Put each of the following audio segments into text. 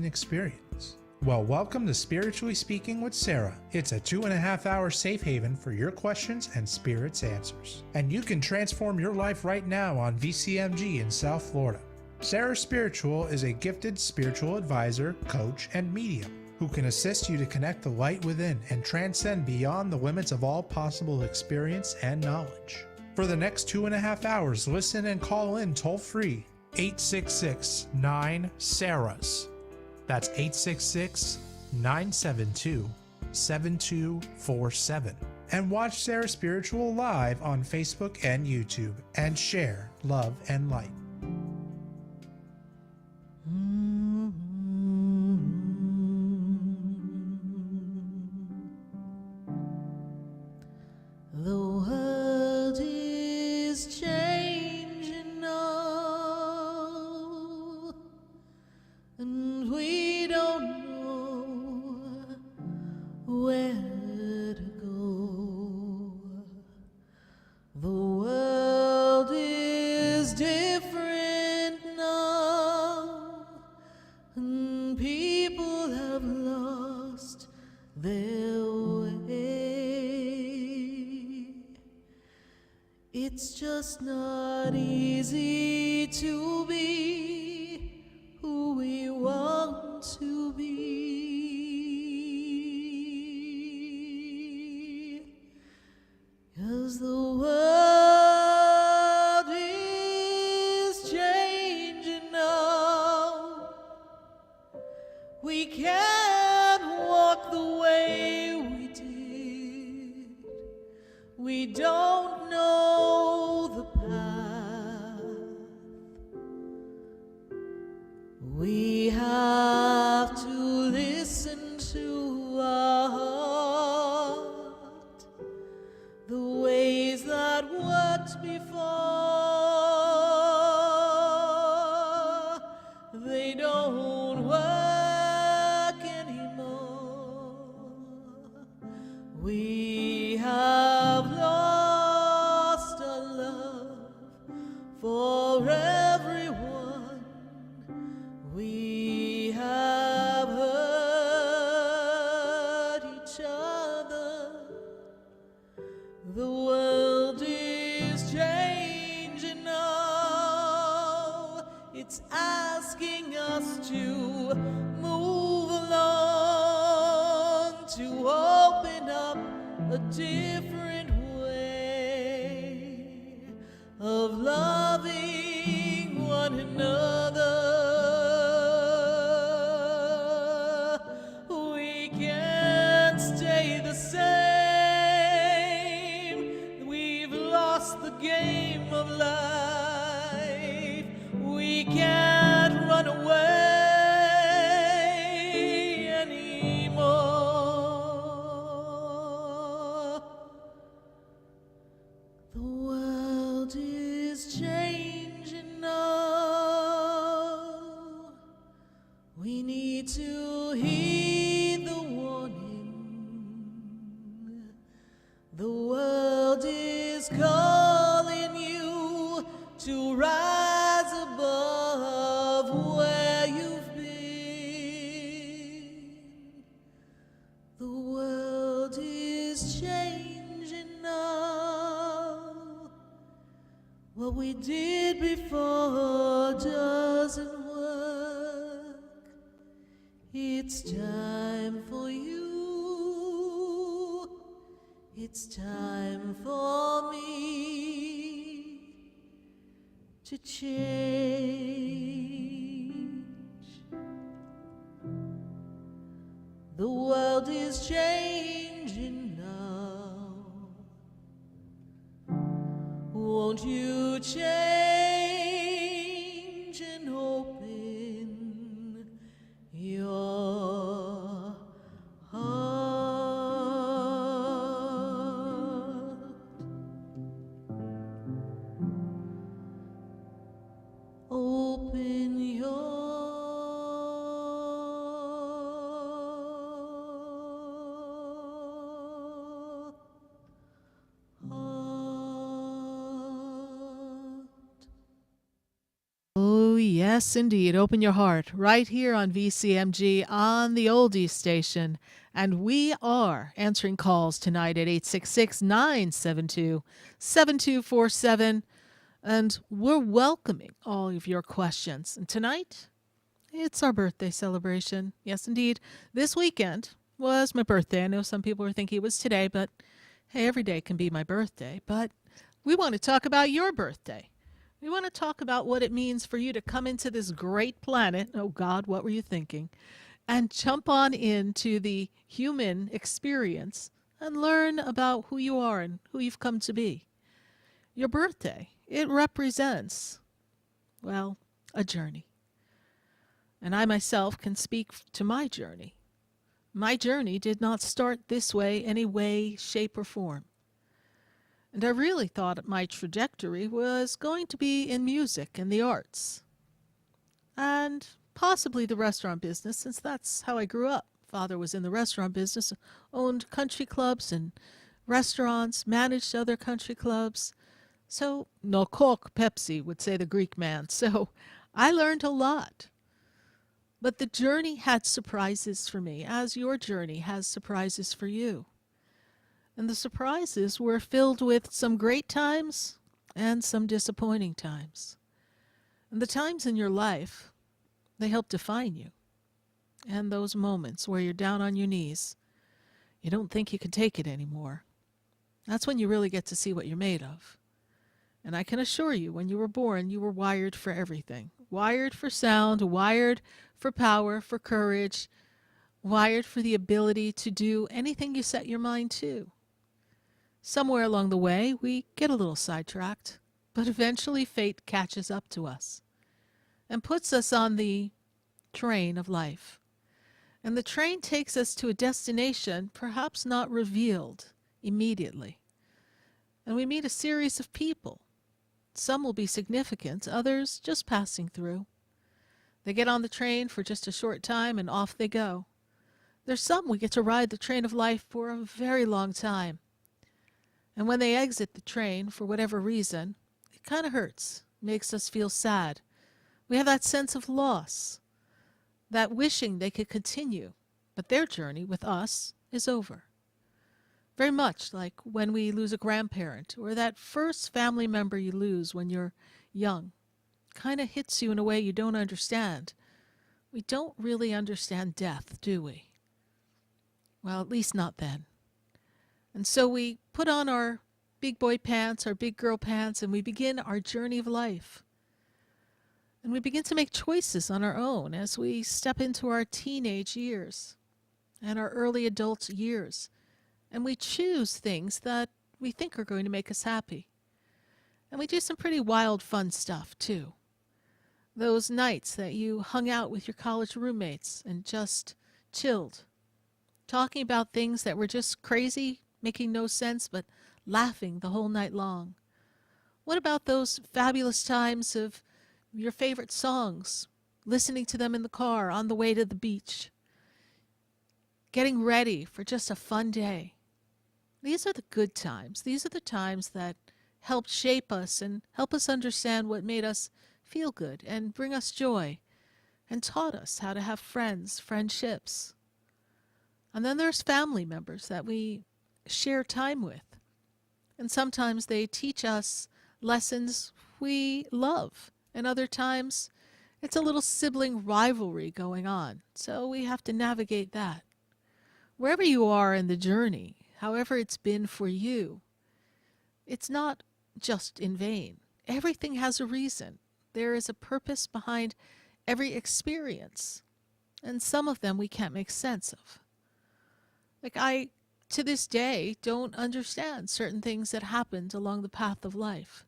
experience. Well, welcome to Spiritually Speaking with Sarah. It's a 2.5-hour safe haven for your questions and Spirit's answers. And you can transform your life right now on VCMG in South Florida. Sarah Spiritual is a gifted spiritual advisor, coach, and medium who can assist you to connect the light within and transcend beyond the limits of all possible experience and knowledge. For the next 2.5 hours, listen and call in toll-free 866-9-SARAHS. That's 866-972-7247. And watch Sarah Spiritual live on Facebook and YouTube and share love and light. The world is changing now, and we don't know where to go. The world is different now, and people have lost their way. It's just not easy to be who we want to be, 'cause the world is changing now. We can't walk the way we did. We don't know the path. We have to listen to our heart. The ways that worked before, they don't work anymore. We have lost our love for everyone. We have hurt each other. The world is changing now. It's asking us to move along, to open up a different way of loving one another. We can't stay the same. We've lost the game of life. We can't run away anymore. The world is changing now. We need to heed the warning. The world is calling you to rise above where you've been. The world is changing now. What we did before doesn't work. It's time for you. It's time for me to change. The world is changing now. Won't you change and open your heart? Open your heart. Yes, indeed. Open your heart right here on VCMG on the Oldies station. And we are answering calls tonight at 866-972-7247. And we're welcoming all of your questions. And tonight, it's our birthday celebration. Yes, indeed. This weekend was my birthday. I know some people are thinking it was today, but hey, every day can be my birthday. But we want to talk about your birthday. We want to talk about what it means for you to come into this great planet. Oh, God, what were you thinking? And jump on into the human experience and learn about who you are and who you've come to be. Your birthday, it represents, well, a journey. And I myself can speak to my journey. My journey did not start this way, any way, shape, or form. And I really thought my trajectory was going to be in music and the arts. And possibly the restaurant business, since that's how I grew up. Father was in the restaurant business, owned country clubs and restaurants, managed other country clubs. So, no Coke, Pepsi, would say the Greek man. So I learned a lot. But the journey had surprises for me, as your journey has surprises for you. And the surprises were filled with some great times and some disappointing times. And the times in your life, they help define you. And those moments where you're down on your knees, you don't think you can take it anymore. That's when you really get to see what you're made of. And I can assure you, when you were born, you were wired for everything. Wired for sound, wired for power, for courage, wired for the ability to do anything you set your mind to. Somewhere along the way, we get a little sidetracked, but eventually fate catches up to us and puts us on the train of life. And the train takes us to a destination perhaps not revealed immediately. And we meet a series of people. Some will be significant, others just passing through. They get on the train for just a short time and off they go. There's some we get to ride the train of life for a very long time. And when they exit the train, for whatever reason, it kind of hurts, makes us feel sad. We have that sense of loss, that wishing they could continue, but their journey with us is over. Very much like when we lose a grandparent or that first family member you lose when you're young. Kind of hits you in a way you don't understand. We don't really understand death, do we? Well, at least not then. And so we put on our big boy pants, our big girl pants, and we begin our journey of life. And we begin to make choices on our own as we step into our teenage years and our early adult years. And we choose things that we think are going to make us happy. And we do some pretty wild, fun stuff, too. Those nights that you hung out with your college roommates and just chilled, talking about things that were just crazy, making no sense, but laughing the whole night long. What about those fabulous times of your favorite songs, listening to them in the car on the way to the beach, getting ready for just a fun day? These are the good times. These are the times that helped shape us and help us understand what made us feel good and bring us joy and taught us how to have friends, friendships. And then there's family members that we share time with. And sometimes they teach us lessons we love. And other times it's a little sibling rivalry going on. So we have to navigate that. Wherever you are in the journey, however it's been for you, it's not just in vain. Everything has a reason. There is a purpose behind every experience. And some of them we can't make sense of. Like I, to this day, don't understand certain things that happened along the path of life.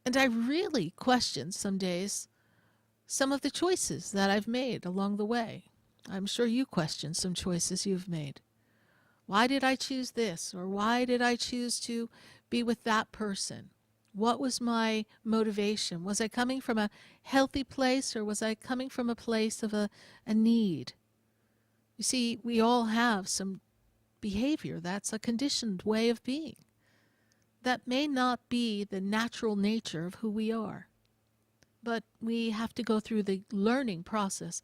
And I really question some days some of the choices that I've made along the way. I'm sure you question some choices you've made. Why did I choose this? Or why did I choose to be with that person? What was my motivation? Was I coming from a healthy place, or was I coming from a place of a need? You see, we all have some behavior that's a conditioned way of being that may not be the natural nature of who we are. but we have to go through the learning process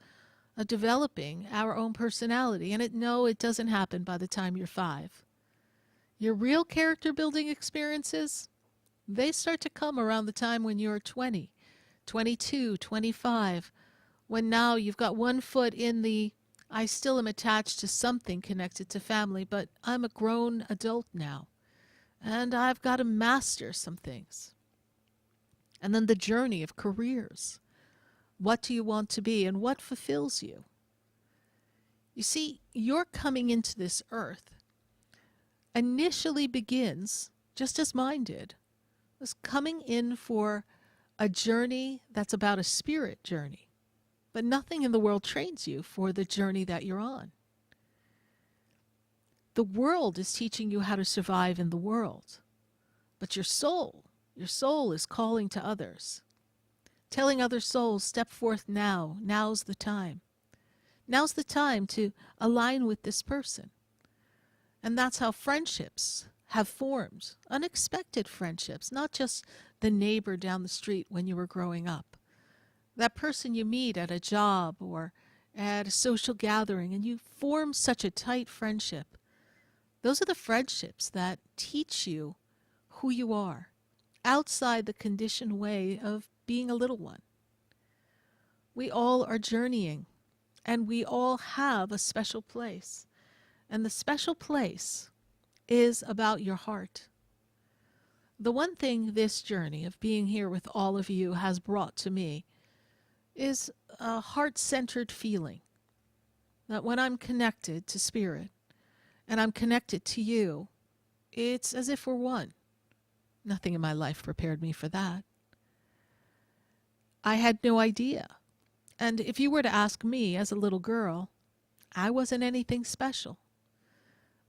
of developing our own personality. And it doesn't happen by the time you're 5. Your real character building experiences, they start to come around the time when you're 20, 22, 25, when now you've got one foot in the I still am attached to something connected to family, but I'm a grown adult now, and I've got to master some things. And then the journey of careers. What do you want to be, and what fulfills you? You see, your coming into this earth initially begins, just as mine did, was coming in for a journey that's about a spirit journey. But nothing in the world trains you for the journey that you're on. The world is teaching you how to survive in the world. But your soul is calling to others, telling other souls, step forth now. Now's the time. Now's the time to align with this person. And that's how friendships have formed. Unexpected friendships, not just the neighbor down the street when you were growing up. That person you meet at a job or at a social gathering, and you form such a tight friendship. Those are the friendships that teach you who you are, outside the conditioned way of being a little one. We all are journeying, and we all have a special place. And the special place is about your heart. The one thing this journey of being here with all of you has brought to me is a heart-centered feeling that when I'm connected to spirit and I'm connected to you, it's as if we're one. Nothing in my life prepared me for that. I had no idea. And if you were to ask me as a little girl, I wasn't anything special.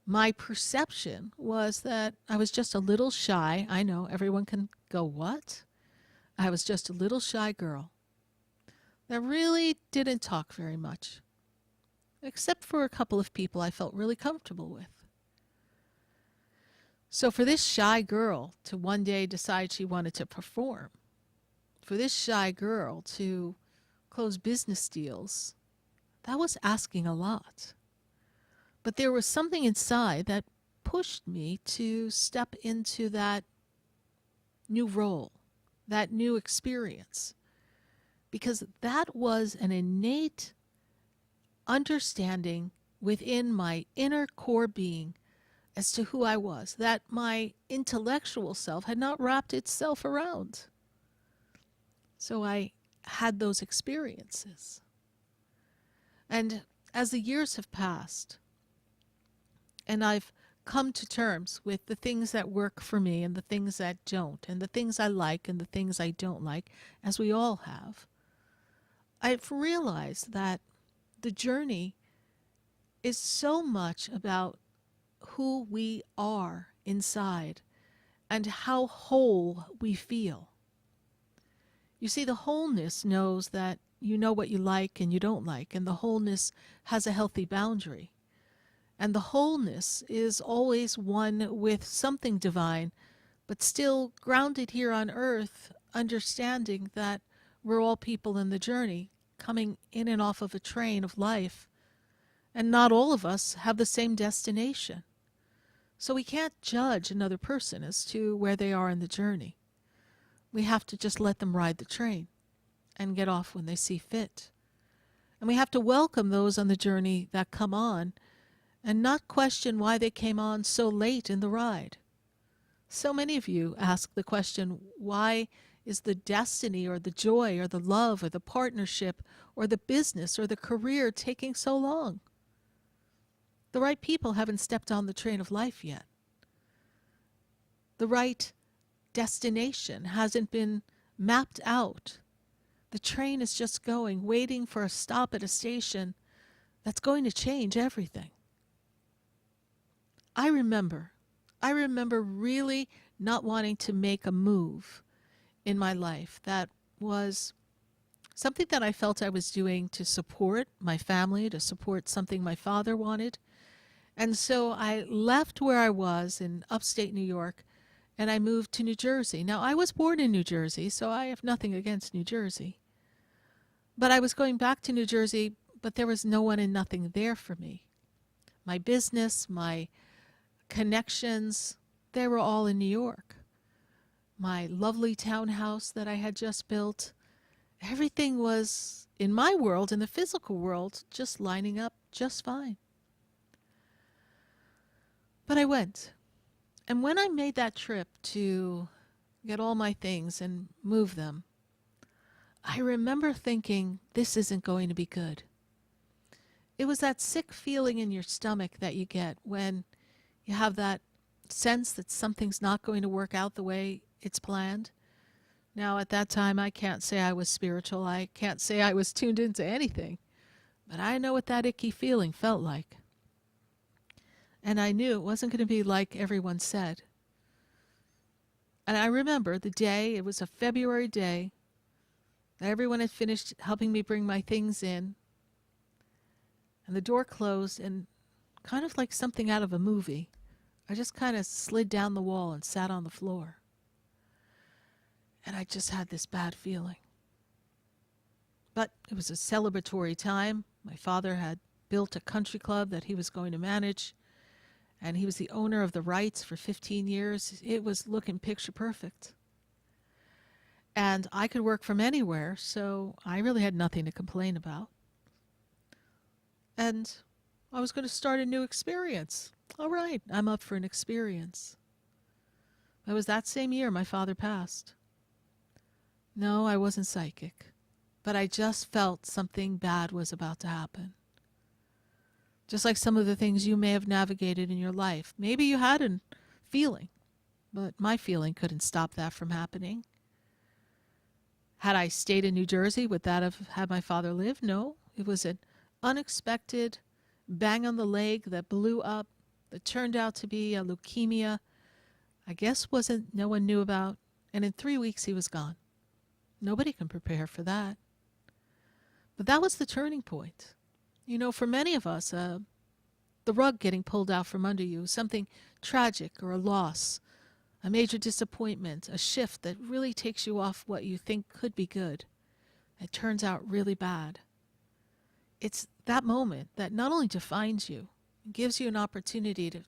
My perception was that I was just a little shy. I know everyone can go, what? I was just a little shy girl that really didn't talk very much, except for a couple of people I felt really comfortable with. So for this shy girl to one day decide she wanted to perform, for this shy girl to close business deals, that was asking a lot. But there was something inside that pushed me to step into that new role, that new experience, because that was an innate understanding within my inner core being as to who I was, that my intellectual self had not wrapped itself around. So I had those experiences. And as the years have passed, and I've come to terms with the things that work for me and the things that don't, and the things I like and the things I don't like, as we all have, I've realized that the journey is so much about who we are inside and how whole we feel. You see, the wholeness knows that you know what you like and you don't like, and the wholeness has a healthy boundary. And the wholeness is always one with something divine, but still grounded here on earth, understanding that we're all people in the journey, coming in and off of a train of life, and not all of us have the same destination. So we can't judge another person as to where they are in the journey. We have to just let them ride the train and get off when they see fit. And we have to welcome those on the journey that come on and not question why they came on so late in the ride. So many of you ask the question, why is the destiny or the joy or the love or the partnership or the business or the career taking so long? The right people haven't stepped on the train of life yet. The right destination hasn't been mapped out. The train is just going, waiting for a stop at a station that's going to change everything. I remember really not wanting to make a move in my life that was something that I felt I was doing to support my family, to support something my father wanted. And so I left where I was in upstate New York, and I moved to New Jersey. Now, I was born in New Jersey, so I have nothing against New Jersey. But I was going back to New Jersey, but there was no one and nothing there for me. My business, my connections, they were all in New York. My lovely townhouse that I had just built, everything was, in my world, in the physical world, just lining up just fine. But I went. And when I made that trip to get all my things and move them, I remember thinking, this isn't going to be good. It was that sick feeling in your stomach that you get when you have that sense that something's not going to work out the way it's planned. Now, at that time, I can't say I was spiritual. I can't say I was tuned into anything. But I know what that icky feeling felt like. And I knew it wasn't going to be like everyone said. And I remember the day, it was a February day, everyone had finished helping me bring my things in. And the door closed, and kind of like something out of a movie, I just kind of slid down the wall and sat on the floor. And I just had this bad feeling. But it was a celebratory time. My father had built a country club that he was going to manage, and he was the owner of the rights for 15 years. It was looking picture perfect. And I could work from anywhere, so I really had nothing to complain about. And I was going to start a new experience. All right, I'm up for an experience. It was that same year my father passed. No, I wasn't psychic, but I just felt something bad was about to happen. Just like some of the things you may have navigated in your life. Maybe you had a feeling, but my feeling couldn't stop that from happening. Had I stayed in New Jersey, would that have had my father live? No, it was an unexpected bang on the leg that blew up, that turned out to be a leukemia. I guess no one knew about, and in 3 weeks he was gone. Nobody can prepare for that. But that was the turning point. You know, for many of us, the rug getting pulled out from under you, something tragic or a loss, a major disappointment, a shift that really takes you off what you think could be good. It turns out really bad. It's that moment that not only defines you, gives you an opportunity to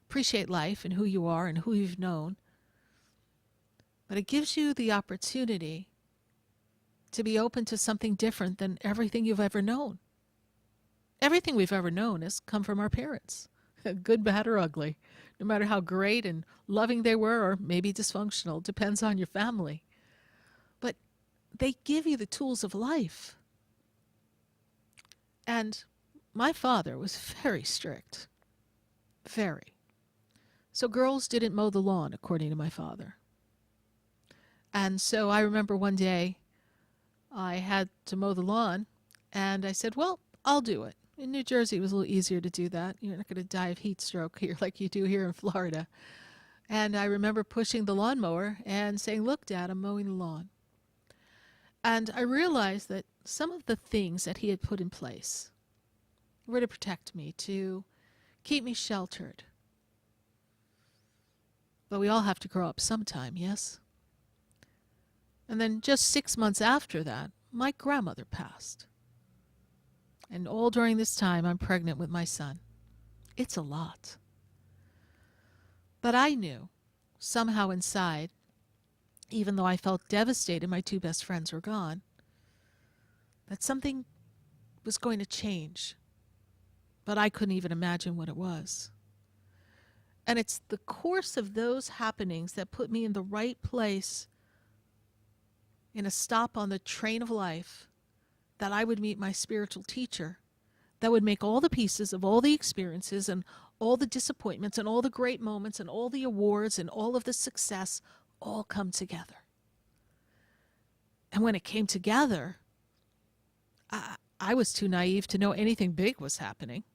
appreciate life and who you are and who you've known, but it gives you the opportunity to be open to something different than everything you've ever known. Everything we've ever known has come from our parents, good, bad, or ugly, no matter how great and loving they were, or maybe dysfunctional, depends on your family. But they give you the tools of life. And my father was very strict, very. So girls didn't mow the lawn, according to my father. And so I remember one day I had to mow the lawn, and I said, well, I'll do it. In New Jersey, it was a little easier to do that. You're not going to die of heat stroke here like you do here in Florida. And I remember pushing the lawnmower and saying, look, Dad, I'm mowing the lawn. And I realized that some of the things that he had put in place were to protect me, to keep me sheltered. But we all have to grow up sometime, yes? And then just 6 months after that, my grandmother passed. And all during this time, I'm pregnant with my son. It's a lot. But I knew, somehow inside, even though I felt devastated, my two best friends were gone, that something was going to change. But I couldn't even imagine what it was. And it's the course of those happenings that put me in the right place, in a stop on the train of life, that I would meet my spiritual teacher that would make all the pieces of all the experiences and all the disappointments and all the great moments and all the awards and all of the success all come together. And when it came together, I was too naive to know anything big was happening.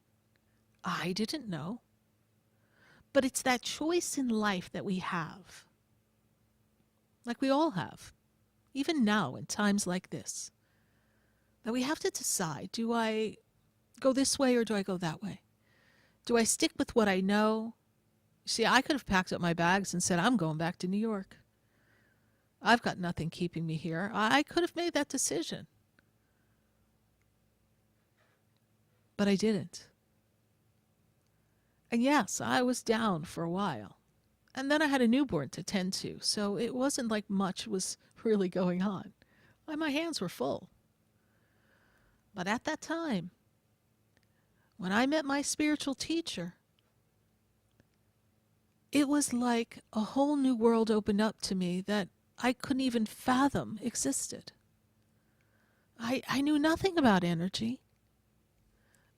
I didn't know. But it's that choice in life that we have, like we all have, even now in times like this, that we have to decide, do I go this way or do I go that way? Do I stick with what I know See, I could have packed up my bags and said, I'm going back to New York. I've got nothing keeping me here. I could have made that decision. But I didn't. And yes, I was down for a while. And then I had a newborn to tend to, so it wasn't like much was really going on. My hands were full. But at that time, when I met my spiritual teacher, it was like a whole new world opened up to me that I couldn't even fathom existed. I knew nothing about energy.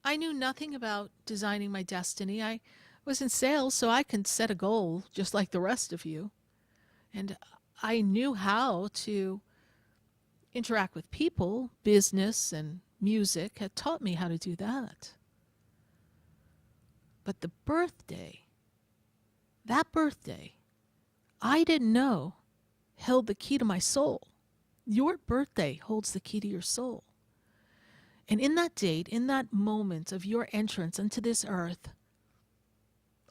I knew nothing about designing my destiny. I was in sales, so I can set a goal just like the rest of you. And I knew how to interact with people. Business and music had taught me how to do that. But the birthday, that birthday, I didn't know held the key to my soul. Your birthday holds the key to your soul. And in that date, in that moment of your entrance into this earth,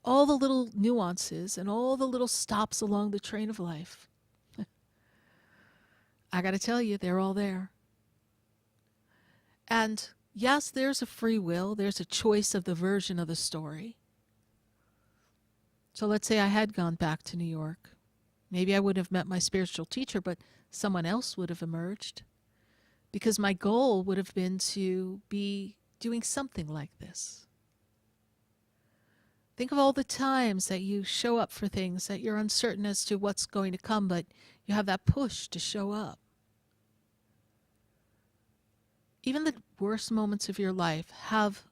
all the little nuances and all the little stops along the train of life, I got to tell you, they're all there. And yes, there's a free will. There's a choice of the version of the story. So let's say I had gone back to New York. Maybe I wouldn't have met my spiritual teacher, but someone else would have emerged. Because my goal would have been to be doing something like this. Think of all the times that you show up for things that you're uncertain as to what's going to come, but you have that push to show up. Even the worst moments of your life have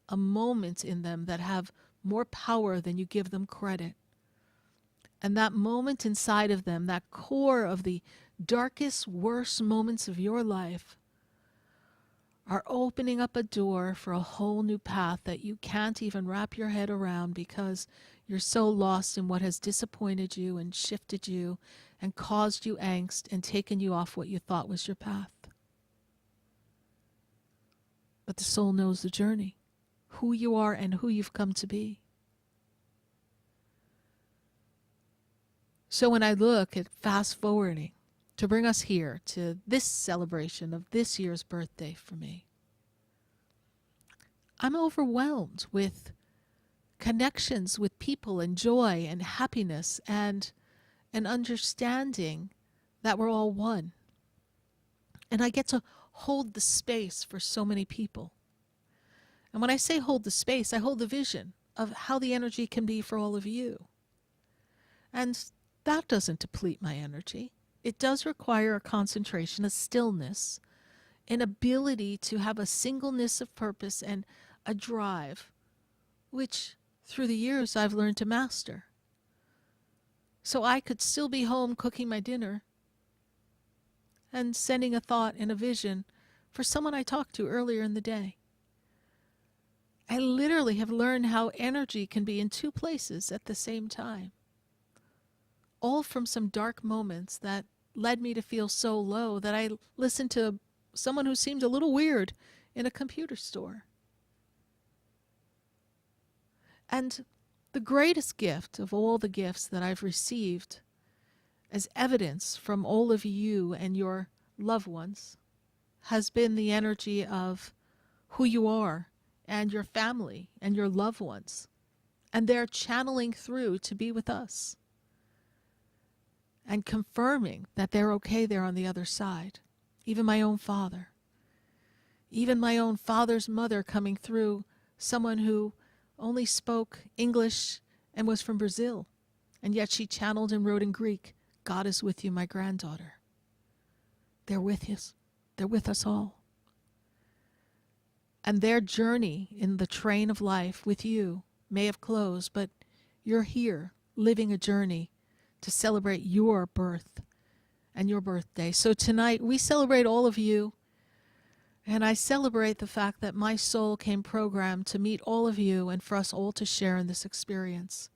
a moment in them that have more power than you give them credit. And that moment inside of them, that core of the darkest, worst moments of your life, are opening up a door for a whole new path that you can't even wrap your head around because you're so lost in what has disappointed you and shifted you and caused you angst and taken you off what you thought was your path. But the soul knows the journey, who you are and who you've come to be. So when I look at fast forwarding to bring us here to this celebration of this year's birthday for me, I'm overwhelmed with connections with people and joy and happiness and an understanding that we're all one. And I get to hold the space for so many people. And when I say hold the space, I hold the vision of how the energy can be for all of you. And that doesn't deplete my energy. It does require a concentration, a stillness, an ability to have a singleness of purpose and a drive, which through the years I've learned to master. So I could still be home cooking my dinner and sending a thought and a vision for someone I talked to earlier in the day. I literally have learned how energy can be in two places at the same time. All from some dark moments that led me to feel so low that I listened to someone who seemed a little weird in a computer store. And the greatest gift of all the gifts that I've received as evidence from all of you and your loved ones has been the energy of who you are and your family and your loved ones. And they're channeling through to be with us and confirming that they're okay there on the other side. Even my own father. Even my own father's mother coming through, someone who only spoke English and was from Brazil. And yet she channeled and wrote in Greek, God is with you, my granddaughter. They're with us. They're with us all. And their journey in the train of life with you may have closed, but you're here living a journey to celebrate your birth and your birthday. So tonight we celebrate all of you, and I celebrate the fact that my soul came programmed to meet all of you and for us all to share in this experience.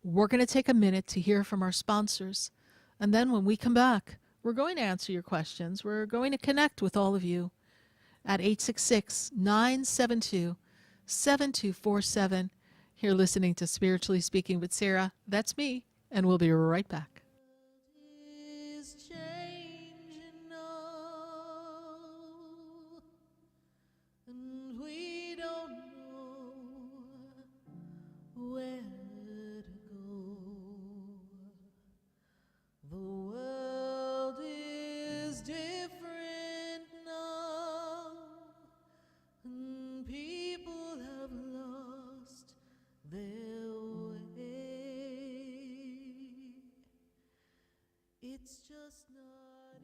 We're going to take a minute to hear from our sponsors, and then when we come back, we're going to answer your questions. We're going to connect with all of you at 866-972-7247 You're listening to Spiritually Speaking with Sarah. That's me, and we'll be right back. Is changing now, and we don't know where to go. The world is different now, and people have lost their way. It's just not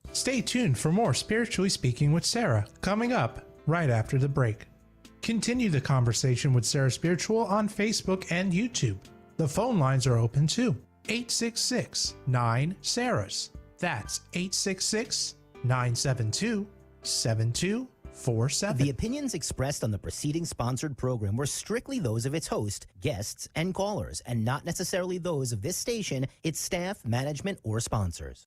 easy. Stay tuned for more Spiritually Speaking with Sarah coming up right after the break. Continue the conversation with Sarah Spiritual on Facebook and YouTube. The phone lines are open too. 866-9-SARAHS. That's 866-972-7247. The opinions expressed on the preceding sponsored program were strictly those of its host, guests, and callers, and not necessarily those of this station, its staff, management, or sponsors.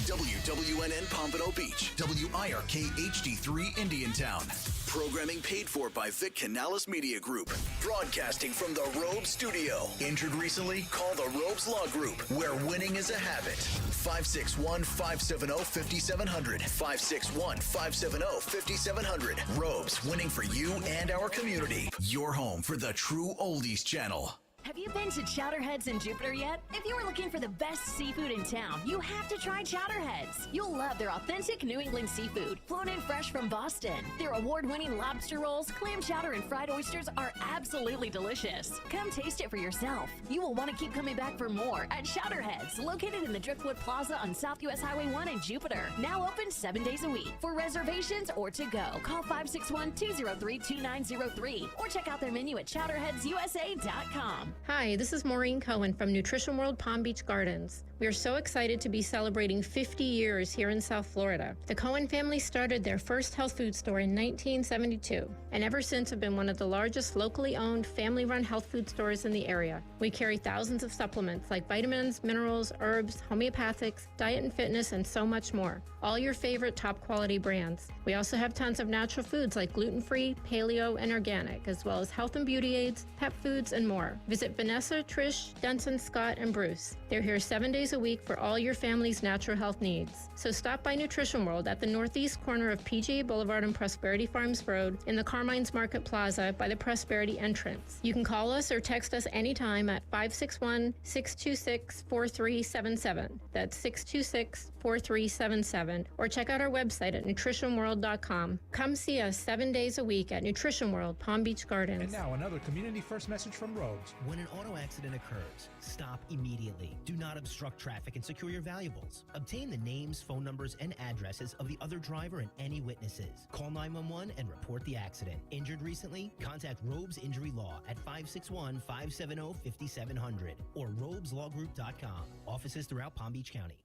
WWNN Pompano Beach, WIRK HD3 Indiantown. Programming paid for by Vic Canales Media Group. Broadcasting from the Robes Studio. Injured recently? Call the Robes Law Group, where winning is a habit. 561-570-5700. 561-570-5700. Robes, winning for you and our community. Your home for the true Oldies channel. Have you been to Chowderheads in Jupiter yet? If you are looking for the best seafood in town, you have to try Chowderheads. You'll love their authentic New England seafood, flown in fresh from Boston. Their award-winning lobster rolls, clam chowder, and fried oysters are absolutely delicious. Come taste it for yourself. You will want to keep coming back for more at Chowderheads, located in the Driftwood Plaza on South US Highway 1 in Jupiter. Now open 7 days a week. For reservations or to go, call 561-203-2903 or check out their menu at chowderheadsusa.com. Hi, this is Maureen Cohen from Nutrition World Palm Beach Gardens. We are so excited to be celebrating 50 years here in South Florida. The Cohen family started their first health food store in 1972, and ever since have been one of the largest locally owned, family-run health food stores in the area. We carry thousands of supplements like vitamins, minerals, herbs, homeopathics, diet and fitness, and so much more. All your favorite top-quality brands. We also have tons of natural foods like gluten-free, paleo, and organic, as well as health and beauty aids, pet foods, and more. Visit Vanessa, Trish, Dunson, Scott, and Bruce. They're here 7 days a week for all your family's natural health needs. So stop by Nutrition World at the northeast corner of PGA Boulevard and Prosperity Farms Road in the Carmine's Market Plaza by the Prosperity entrance. You can call us or text us anytime at 561-626-4377. That's 626-4377. Or check out our website at nutritionworld.com. Come see us 7 days a week at Nutrition World, Palm Beach Gardens. And now another community first message from Robes. When an auto accident occurs, stop immediately. Do not obstruct traffic and secure your valuables. Obtain the names, phone numbers, and addresses of the other driver and any witnesses. Call 911 and report the accident. Injured recently? Contact Robes Injury Law at 561-570-5700 or robeslawgroup.com. Offices throughout Palm Beach County.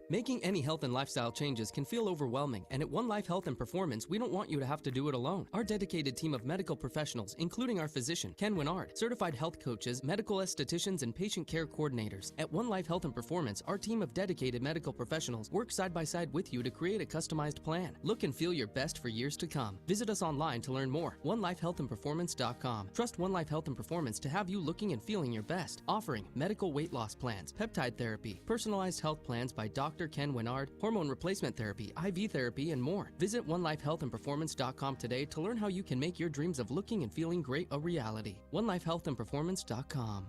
Making any health and lifestyle changes can feel overwhelming, and at One Life Health and Performance, we don't want you to have to do it alone. Our dedicated team of medical professionals, including our physician, Ken Winnard, certified health coaches, medical estheticians, and patient care coordinators. At One Life Health and Performance, our team of dedicated medical professionals work side by side with you to create a customized plan. Look and feel your best for years to come. Visit us online to learn more. OneLifeHealthAndPerformance.com. Trust One Life Health and Performance to have you looking and feeling your best. Offering medical weight loss plans, peptide therapy, personalized health plans by Dr. Ken Winnard, hormone replacement therapy, IV therapy, and more. Visit OneLifeHealthAndPerformance.com today to learn how you can make your dreams of looking and feeling great a reality. OneLifeHealthAndPerformance.com.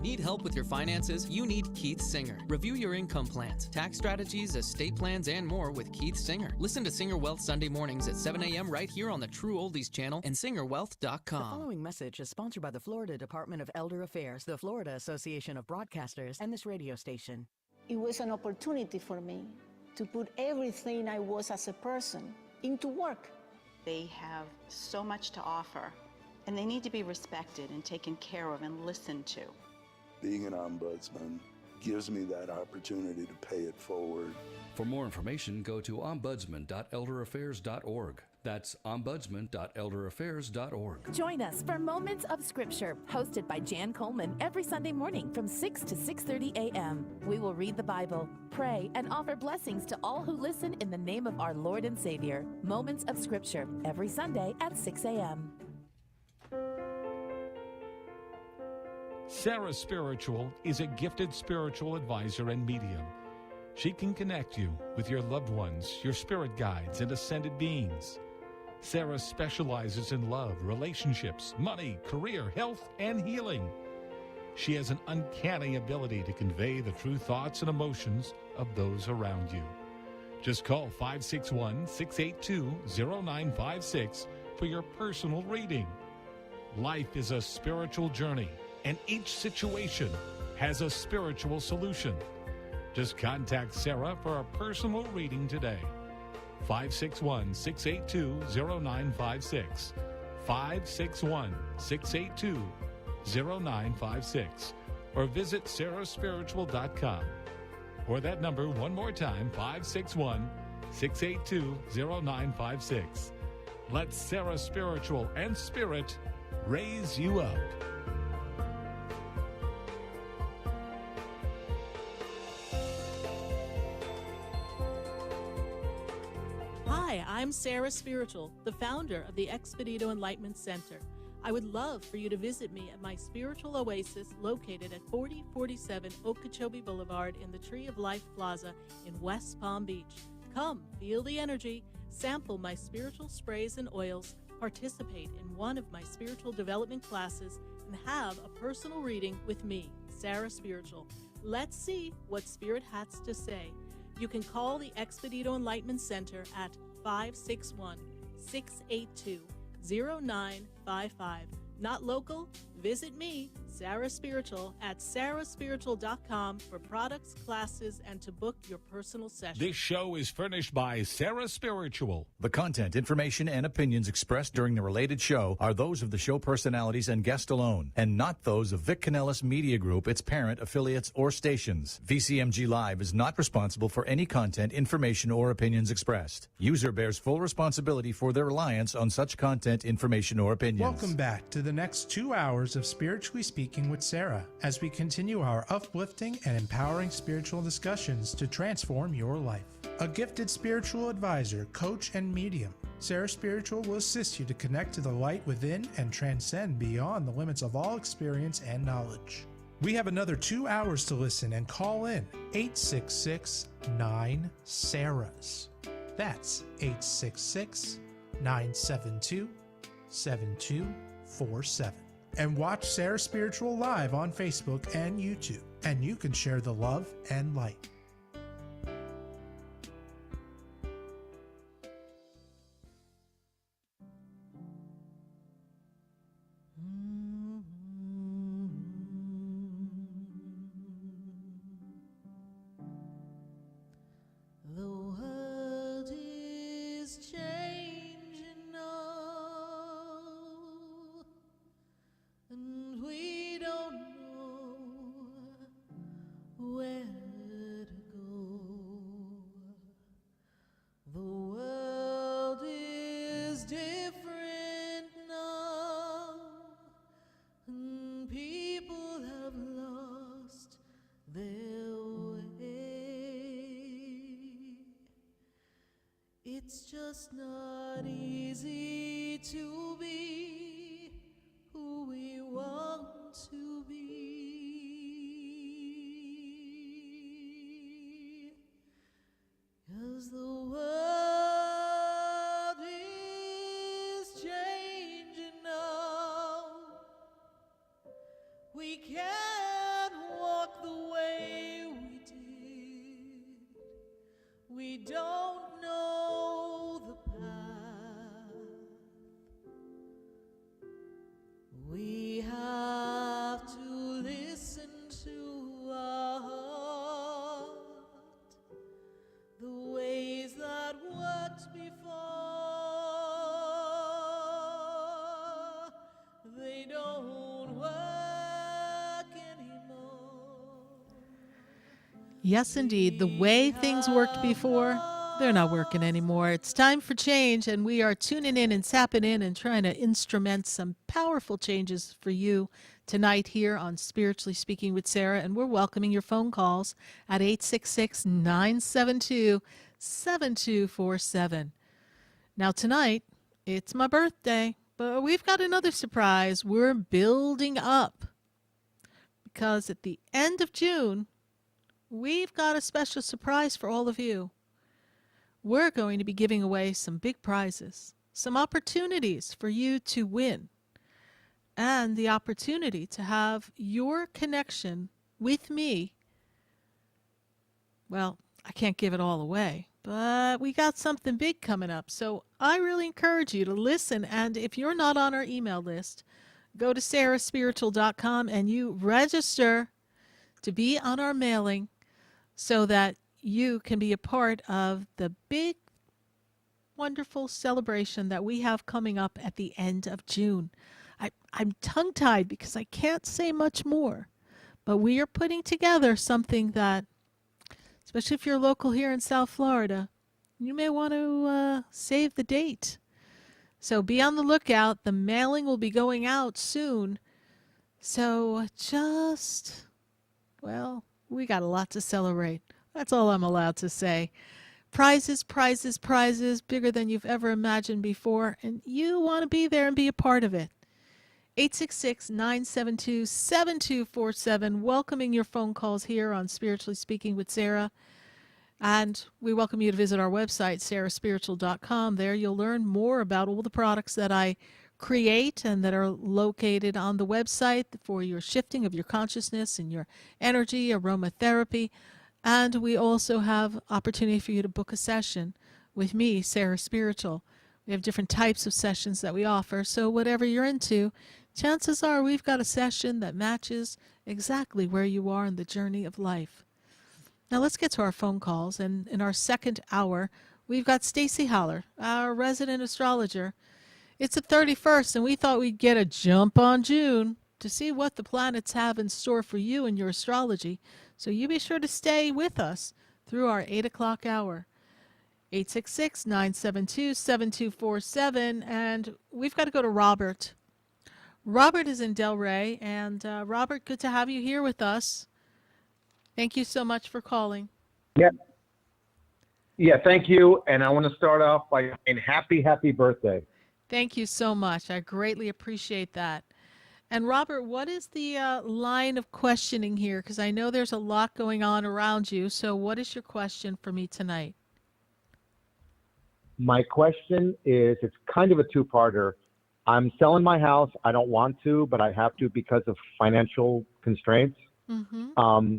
Need help with your finances? You need Keith Singer. Review your income plans, tax strategies, estate plans, and more with Keith Singer. Listen to Singer Wealth Sunday mornings at 7 a.m. right here on the True Oldies channel and SingerWealth.com. The following message is sponsored by the Florida Department of Elder Affairs, the Florida Association of Broadcasters, and this radio station. It was an opportunity for me to put everything I was as a person into work. They have so much to offer, and they need to be respected and taken care of and listened to. Being an ombudsman gives me that opportunity to pay it forward. For more information, go to ombudsman.elderaffairs.org. That's ombudsman.elderaffairs.org. Join us for Moments of Scripture, hosted by Jan Coleman every Sunday morning from 6 to 6:30 a.m. We will read the Bible, pray, and offer blessings to all who listen in the name of our Lord and Savior. Moments of Scripture every Sunday at 6 a.m. Sarah Spiritual is a gifted spiritual advisor and medium. She can connect you with your loved ones, your spirit guides, and ascended beings. Sarah specializes in love, relationships, money, career, health, and healing. She has an uncanny ability to convey the true thoughts and emotions of those around you. Just call 561-682-0956 for your personal reading. Life is a spiritual journey, and each situation has a spiritual solution. Just contact Sarah for a personal reading today. 561-682-0956. 561-682-0956. Or visit sarahspiritual.com. Or that number one more time, 561-682-0956. Let Sarah Spiritual and Spirit raise you up. Hi, I'm Sarah Spiritual, the founder of the Expedito Enlightenment Center. I would love for you to visit me at my spiritual oasis located at 4047 Okeechobee Boulevard in the Tree of Life Plaza in West Palm Beach. Come, feel the energy, sample my spiritual sprays and oils, participate in one of my spiritual development classes, and have a personal reading with me, Sarah Spiritual. Let's see what Spirit has to say. You can call the Expedito Enlightenment Center at 561-682-0955. Not local? Visit me, Sarah Spiritual, at sarahspiritual.com for products, classes, and to book your personal session. This show is furnished by Sarah Spiritual. The content, information, and opinions expressed during the related show are those of the show personalities and guest alone, and not those of Vic Canellis Media Group, its parent, affiliates, or stations. VCMG Live is not responsible for any content, information, or opinions expressed. User bears full responsibility for their reliance on such content, information, or opinions. Welcome back to the next 2 hours of Spiritually Speaking with Sarah, as we continue our uplifting and empowering spiritual discussions to transform your life. A gifted spiritual advisor, coach, and medium, Sarah Spiritual will assist you to connect to the light within and transcend beyond the limits of all experience and knowledge. We have another 2 hours to listen and call in 866-9-SARAHS. That's 866-972-7247. And watch Sarah Spiritual live on Facebook and YouTube, and you can share the love and light. The world is changing now, and we don't know where to go. The world is different now, and people have lost their way. It's just not easy to be who we want to be, 'cause the world is changing now. We can't walk the way we did. We don't know the path. We have to listen to our heart, the ways that worked before, they don't work anymore. Yes, indeed. The way things worked before, they're not working anymore. It's time for change, and we are tuning in and tapping in and trying to instrument some powerful changes for you tonight here on Spiritually Speaking with Sarah, and we're welcoming your phone calls at 866-972-7247. Now, tonight, it's my birthday, but we've got another surprise. We're building up because at the end of June, we've got a special surprise for all of you. We're going to be giving away some big prizes, some opportunities for you to win, and the opportunity to have your connection with me. Well, I can't give it all away, but we got something big coming up. So I really encourage you to listen. And if you're not on our email list, go to SARAHSPIRITUAL.com and you register to be on our mailing so that you can be a part of the big, wonderful celebration that we have coming up at the end of June. I'm tongue-tied because I can't say much more, but we are putting together something that, especially if you're local here in South Florida, you may want to save the date. So be on the lookout. The mailing will be going out soon. So we got a lot to celebrate. That's all I'm allowed to say. Prizes, prizes, prizes, bigger than you've ever imagined before, and you want to be there and be a part of it. 866-972-7247, welcoming your phone calls here on Spiritually Speaking with Sarah. And we welcome you to visit our website, SARAHSPIRITUAL.com. There you'll learn more about all the products that I create and that are located on the website for your shifting of your consciousness and your energy, aromatherapy. And we also have opportunity for you to book a session with me, Sarah Spiritual. We have different types of sessions that we offer. So whatever you're into, chances are we've got a session that matches exactly where you are in the journey of life. Now let's get to our phone calls. And in our second hour, we've got Stacie Haller, our resident astrologer. It's the 31st, and we thought we'd get a jump on June to see what the planets have in store for you and your astrology. So you be sure to stay with us through our 8 o'clock hour. 866-972-7247. And we've got to go to Robert. Robert is in Delray. And Robert, good to have you here with us. Thank you so much for calling. Yeah, thank you. And I want to start off by saying happy birthday. Thank you so much. I greatly appreciate that. And Robert, what is the line of questioning here? Because I know there's a lot going on around you. So what is your question for me tonight? My question is, it's kind of a two-parter. I'm selling my house. I don't want to, but I have to because of financial constraints. Mm-hmm.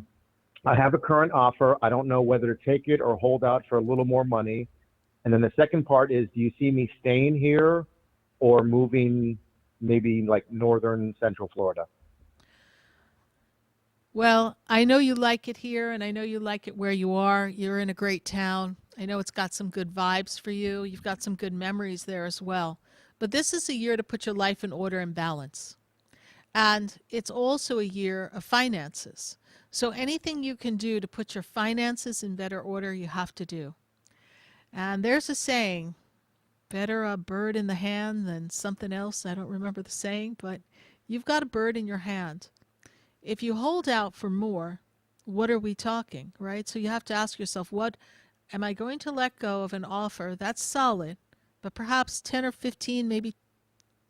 I have a current offer. I don't know whether to take it or hold out for a little more money. And then the second part is, do you see me staying here or moving maybe like northern central Florida? Well, I know you like it here, and I know you like it where you are. You're in a great town. I know it's got some good vibes for you. You've got some good memories there as well. But this is a year to put your life in order and balance. And it's also a year of finances. So anything you can do to put your finances in better order, you have to do. And there's a saying, better a bird in the hand than something else. I don't remember the saying, but you've got a bird in your hand. If you hold out for more, what are we talking, right? So you have to ask yourself, what am I going to let go of an offer that's solid, but perhaps 10 or 15, maybe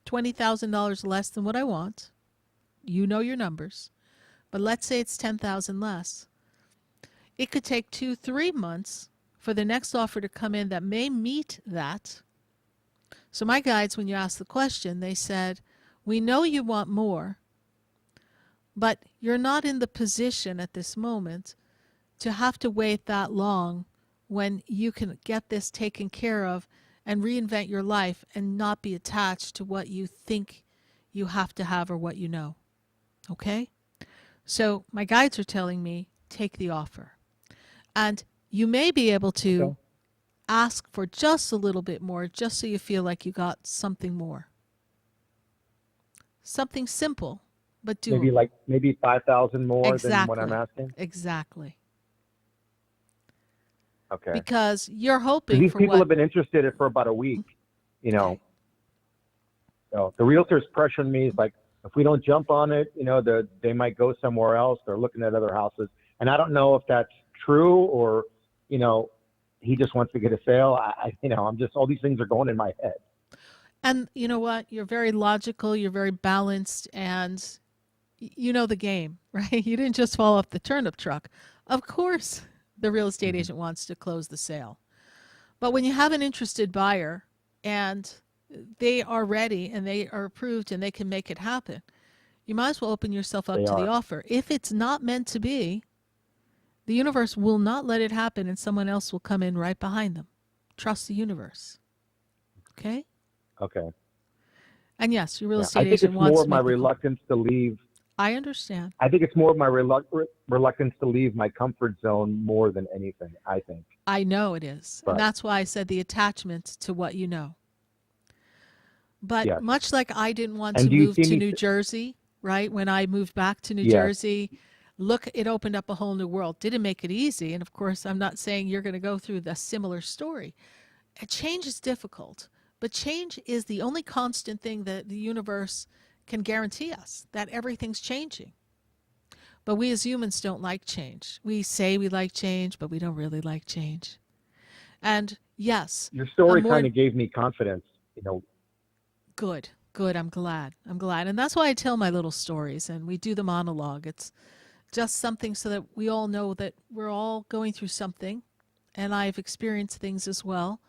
$20,000 less than what I want? You know your numbers. But let's say it's 10,000 less. It could take 2-3 months for the next offer to come in that may meet that. So my guides, when you asked the question, they said, we know you want more, but you're not in the position at this moment to have to wait that long when you can get this taken care of and reinvent your life and not be attached to what you think you have to have or what you know. Okay? So my guides are telling me, take the offer. And you may be able to ask for just a little bit more, just so you feel like you got something more. Something simple, but doable. Maybe 5,000 more than what I'm asking? Exactly. Okay. Because you're hoping these for people what? have been interested for about a week, you know. So the realtor's pressuring me. It's like, if we don't jump on it, you know, they might go somewhere else. They're looking at other houses. And I don't know if that's true or, you know, he just wants to get a sale. All these things are going in my head. And you know what? You're very logical. You're very balanced. And you know the game, right? You didn't just fall off the turnip truck. Of course, the real estate agent wants to close the sale. But when you have an interested buyer and they are ready and they are approved and they can make it happen, you might as well open yourself up to the offer. If it's not meant to be, the universe will not let it happen and someone else will come in right behind them. Trust the universe. Okay? Okay. And yes, your real estate I think agent it's wants more to my make the call. reluctance to leave. I understand. I think it's more of my reluctance to leave my comfort zone more than anything, I think. I know it is. But, and that's why I said the attachment to what you know. But yes. much like I didn't want And to do you move see to me New Jersey, right? When I moved back to New Yes. Jersey, look, it opened up a whole new world. Didn't make it easy. And of course, I'm not saying you're going to go through the similar story. Change is difficult, but change is the only constant thing that the universe can guarantee us, that everything's changing. But we as humans don't like change. We say we like change, but we don't really like change. And yes, your story kind of gave me confidence, Good. I'm glad. And that's why I tell my little stories and we do the monologue. It's just something so that we all know that we're all going through something, and I've experienced things as well.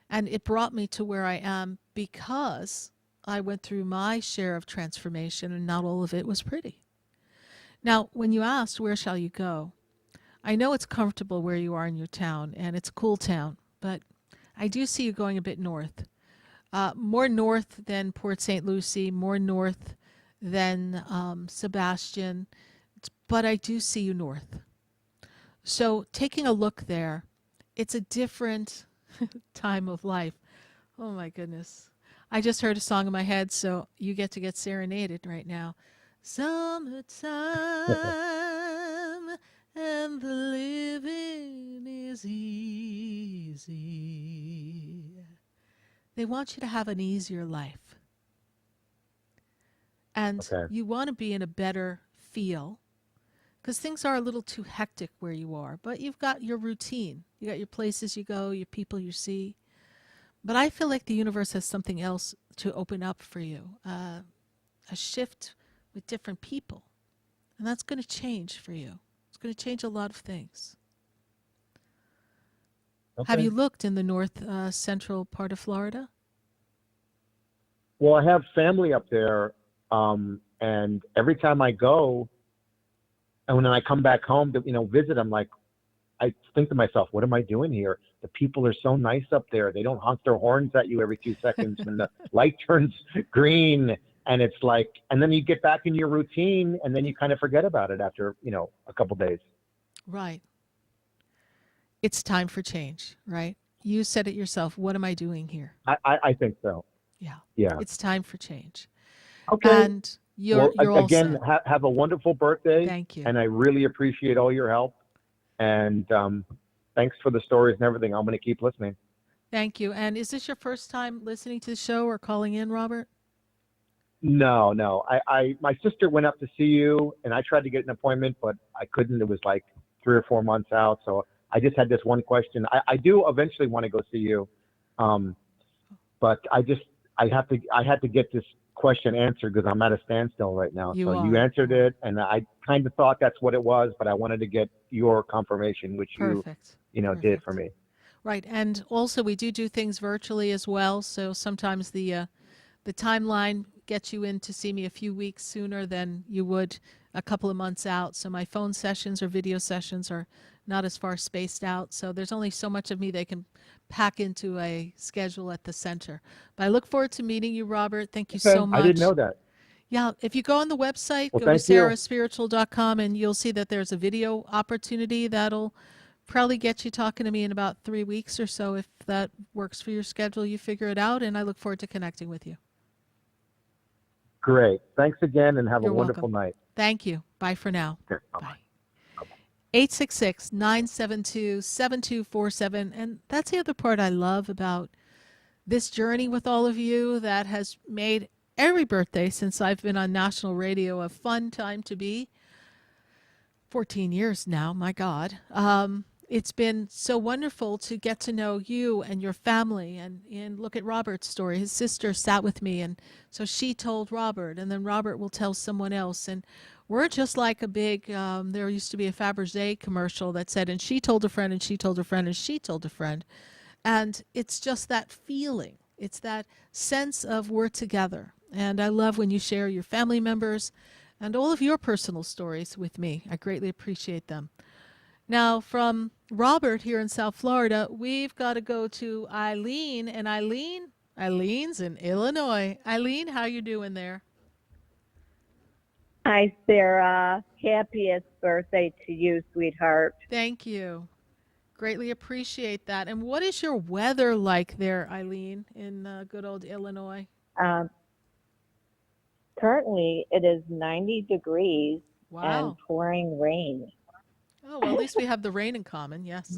And it brought me to where I am because I went through my share of transformation, and not all of it was pretty. Now, when you asked, where shall you go? I know it's comfortable where you are in your town, and it's a cool town, but I do see you going a bit north. More north than Port St. Lucie, more north than Sebastian, but I do see you north. So taking a look there, it's a different time of life. Oh my goodness. I just heard a song in my head, so you get to get serenaded right now. Summertime and the living is easy. They want you to have an easier life. And you want to be in a better feel because things are a little too hectic where you are. But you've got your routine. You got your places you go, your people you see. But I feel like the universe has something else to open up for you, a shift with different people. And that's going to change for you. It's going to change a lot of things. Okay. Have you looked in the north central part of Florida? Well, I have family up there, and every time I go, and when I come back home to visit, I think to myself, what am I doing here? The people are so nice up there. They don't honk their horns at you every 2 seconds when the light turns green, and it's like, and then you get back in your routine, and then you kind of forget about it after a couple days. Right. It's time for change, right? You said it yourself. What am I doing here? I think so. Yeah. It's time for change. Okay. And you're all again, set. have a wonderful birthday. Thank you. And I really appreciate all your help. And thanks for the stories and everything. I'm going to keep listening. Thank you. And is this your first time listening to the show or calling in, Robert? No. My sister went up to see you, and I tried to get an appointment, but I couldn't. It was like 3 or 4 months out. So I just had this one question. I do eventually want to go see you, but I had to get this question answered because I'm at a standstill right now. You answered it, and I kind of thought that's what it was, but I wanted to get your confirmation, which Perfect. you did for me. Right. And also we do things virtually as well. So sometimes the timeline gets you in to see me a few weeks sooner than you would a couple of months out. So my phone sessions or video sessions are not as far spaced out. So there's only so much of me they can pack into a schedule at the center. But I look forward to meeting you, Robert. Thank you so much. I didn't know that. Yeah, if you go on the website, Well, go to thank you. SARAHSPIRITUAL.com, and you'll see that there's a video opportunity that'll probably get you talking to me in about 3 weeks or so. If that works for your schedule, you figure it out, and I look forward to connecting with you. Great. Thanks again, and have You're a wonderful welcome. night. Thank you. Bye for now. Okay, bye-bye. 866-972-7247. And that's the other part I love about this journey with all of you that has made every birthday since I've been on national radio a fun time to be. 14 years now, my God. it's been so wonderful to get to know you and your family. And look at Robert's story. His sister sat with me, and so she told Robert, and then Robert will tell someone else. And we're just like a big, there used to be a Fabergé commercial that said, and she told a friend, and she told a friend, and she told a friend. And it's just that feeling. It's that sense of we're together. And I love when you share your family members and all of your personal stories with me. I greatly appreciate them. Now, from Robert here in South Florida, we've got to go to Eileen. And Eileen's in Illinois. Eileen, how you doing there? Hi, Sarah. Happiest birthday to you, sweetheart. Thank you. Greatly appreciate that. And what is your weather like there, Eileen, in good old Illinois? Currently, it is 90 degrees Wow. and pouring rain. Oh, well, at least we have the rain in common, yes.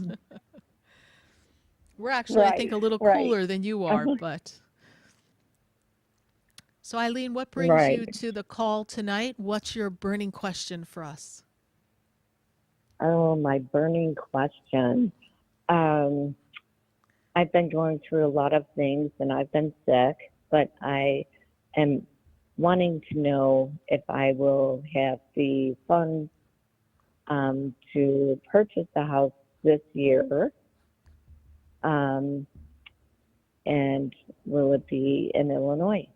We're actually, I think, a little cooler than you are, but... So, Eileen, what brings you to the call tonight? What's your burning question for us? Oh, my burning question. I've been going through a lot of things and I've been sick, but I am wanting to know if I will have the funds to purchase a house this year. And will it be in Illinois?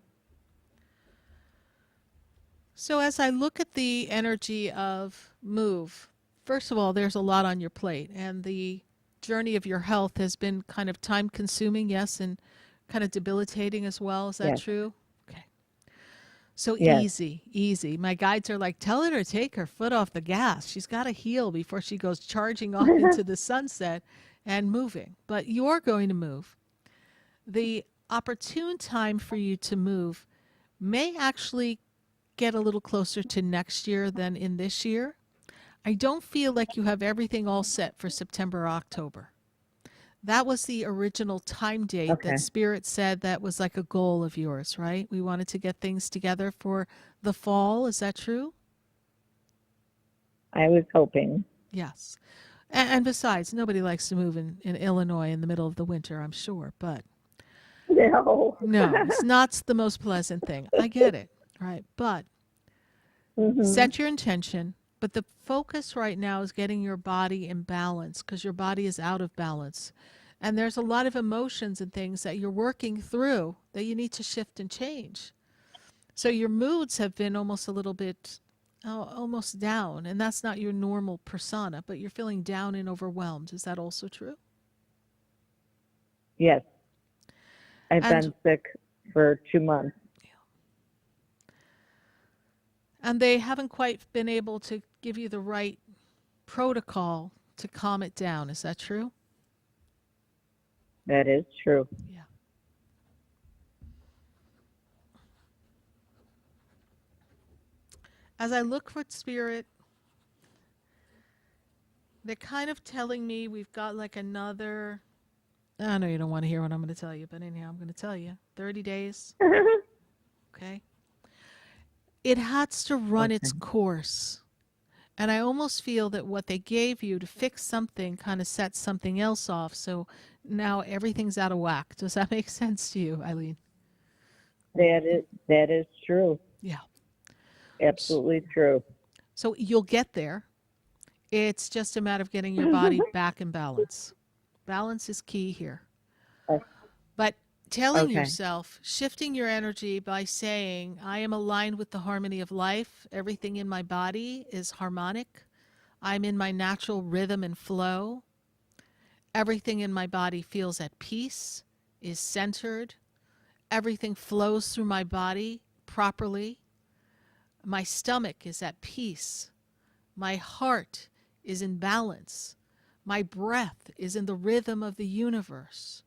So as I look at the energy of move, first of all, there's a lot on your plate, and the journey of your health has been kind of time consuming, yes, and kind of debilitating as well. Is that Yes. true? Okay. So Yes. easy. My guides are like, tell her to take her foot off the gas. She's got to heal before she goes charging off into the sunset and moving. But you're going to move. The opportune time for you to move may actually get a little closer to next year than in this year. I don't feel like you have everything all set for September or October. That was the original time date that Spirit said that was like a goal of yours, right? We wanted to get things together for the fall. Is that true? I was hoping. Yes. And besides, nobody likes to move in Illinois in the middle of the winter, I'm sure. But no, it's not the most pleasant thing. I get it, right? But set your intention. But the focus right now is getting your body in balance, because your body is out of balance. And there's a lot of emotions and things that you're working through that you need to shift and change. So your moods have been almost a little bit, almost down. And that's not your normal persona, but you're feeling down and overwhelmed. Is that also true? Yes. I've been sick for 2 months. And they haven't quite been able to give you the right protocol to calm it down. Is that true? That is true. Yeah. As I look for Spirit, they're kind of telling me we've got like another, I know you don't want to hear what I'm going to tell you, but anyhow, I'm going to tell you. 30 days. Okay. It has to run its course. And I almost feel that what they gave you to fix something kind of sets something else off. So now everything's out of whack. Does that make sense to you, Eileen? That is true. Yeah. Absolutely true. So you'll get there. It's just a matter of getting your body back in balance. Balance is key here. But telling yourself, shifting your energy by saying, I am aligned with the harmony of life. Everything in my body is harmonic. I'm in my natural rhythm and flow. Everything in my body feels at peace, is centered. Everything flows through my body properly. My stomach is at peace. My heart is in balance. My breath is in the rhythm of the universe.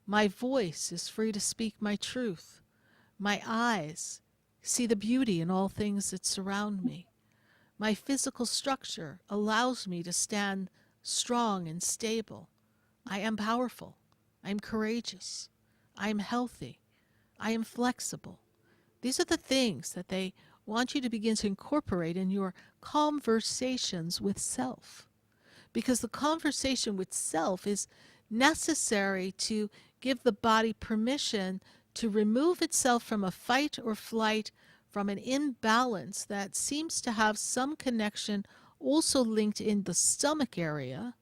My voice is free to speak my truth. My eyes see the beauty in all things that surround me. My physical structure allows me to stand strong and stable. I am powerful. I am courageous. I am healthy. I am flexible. These are the things that they want you to begin to incorporate in your conversations with self. because the conversation with self is necessary to give the body permission to remove itself from a fight or flight, from an imbalance that seems to have some connection also linked in the stomach area.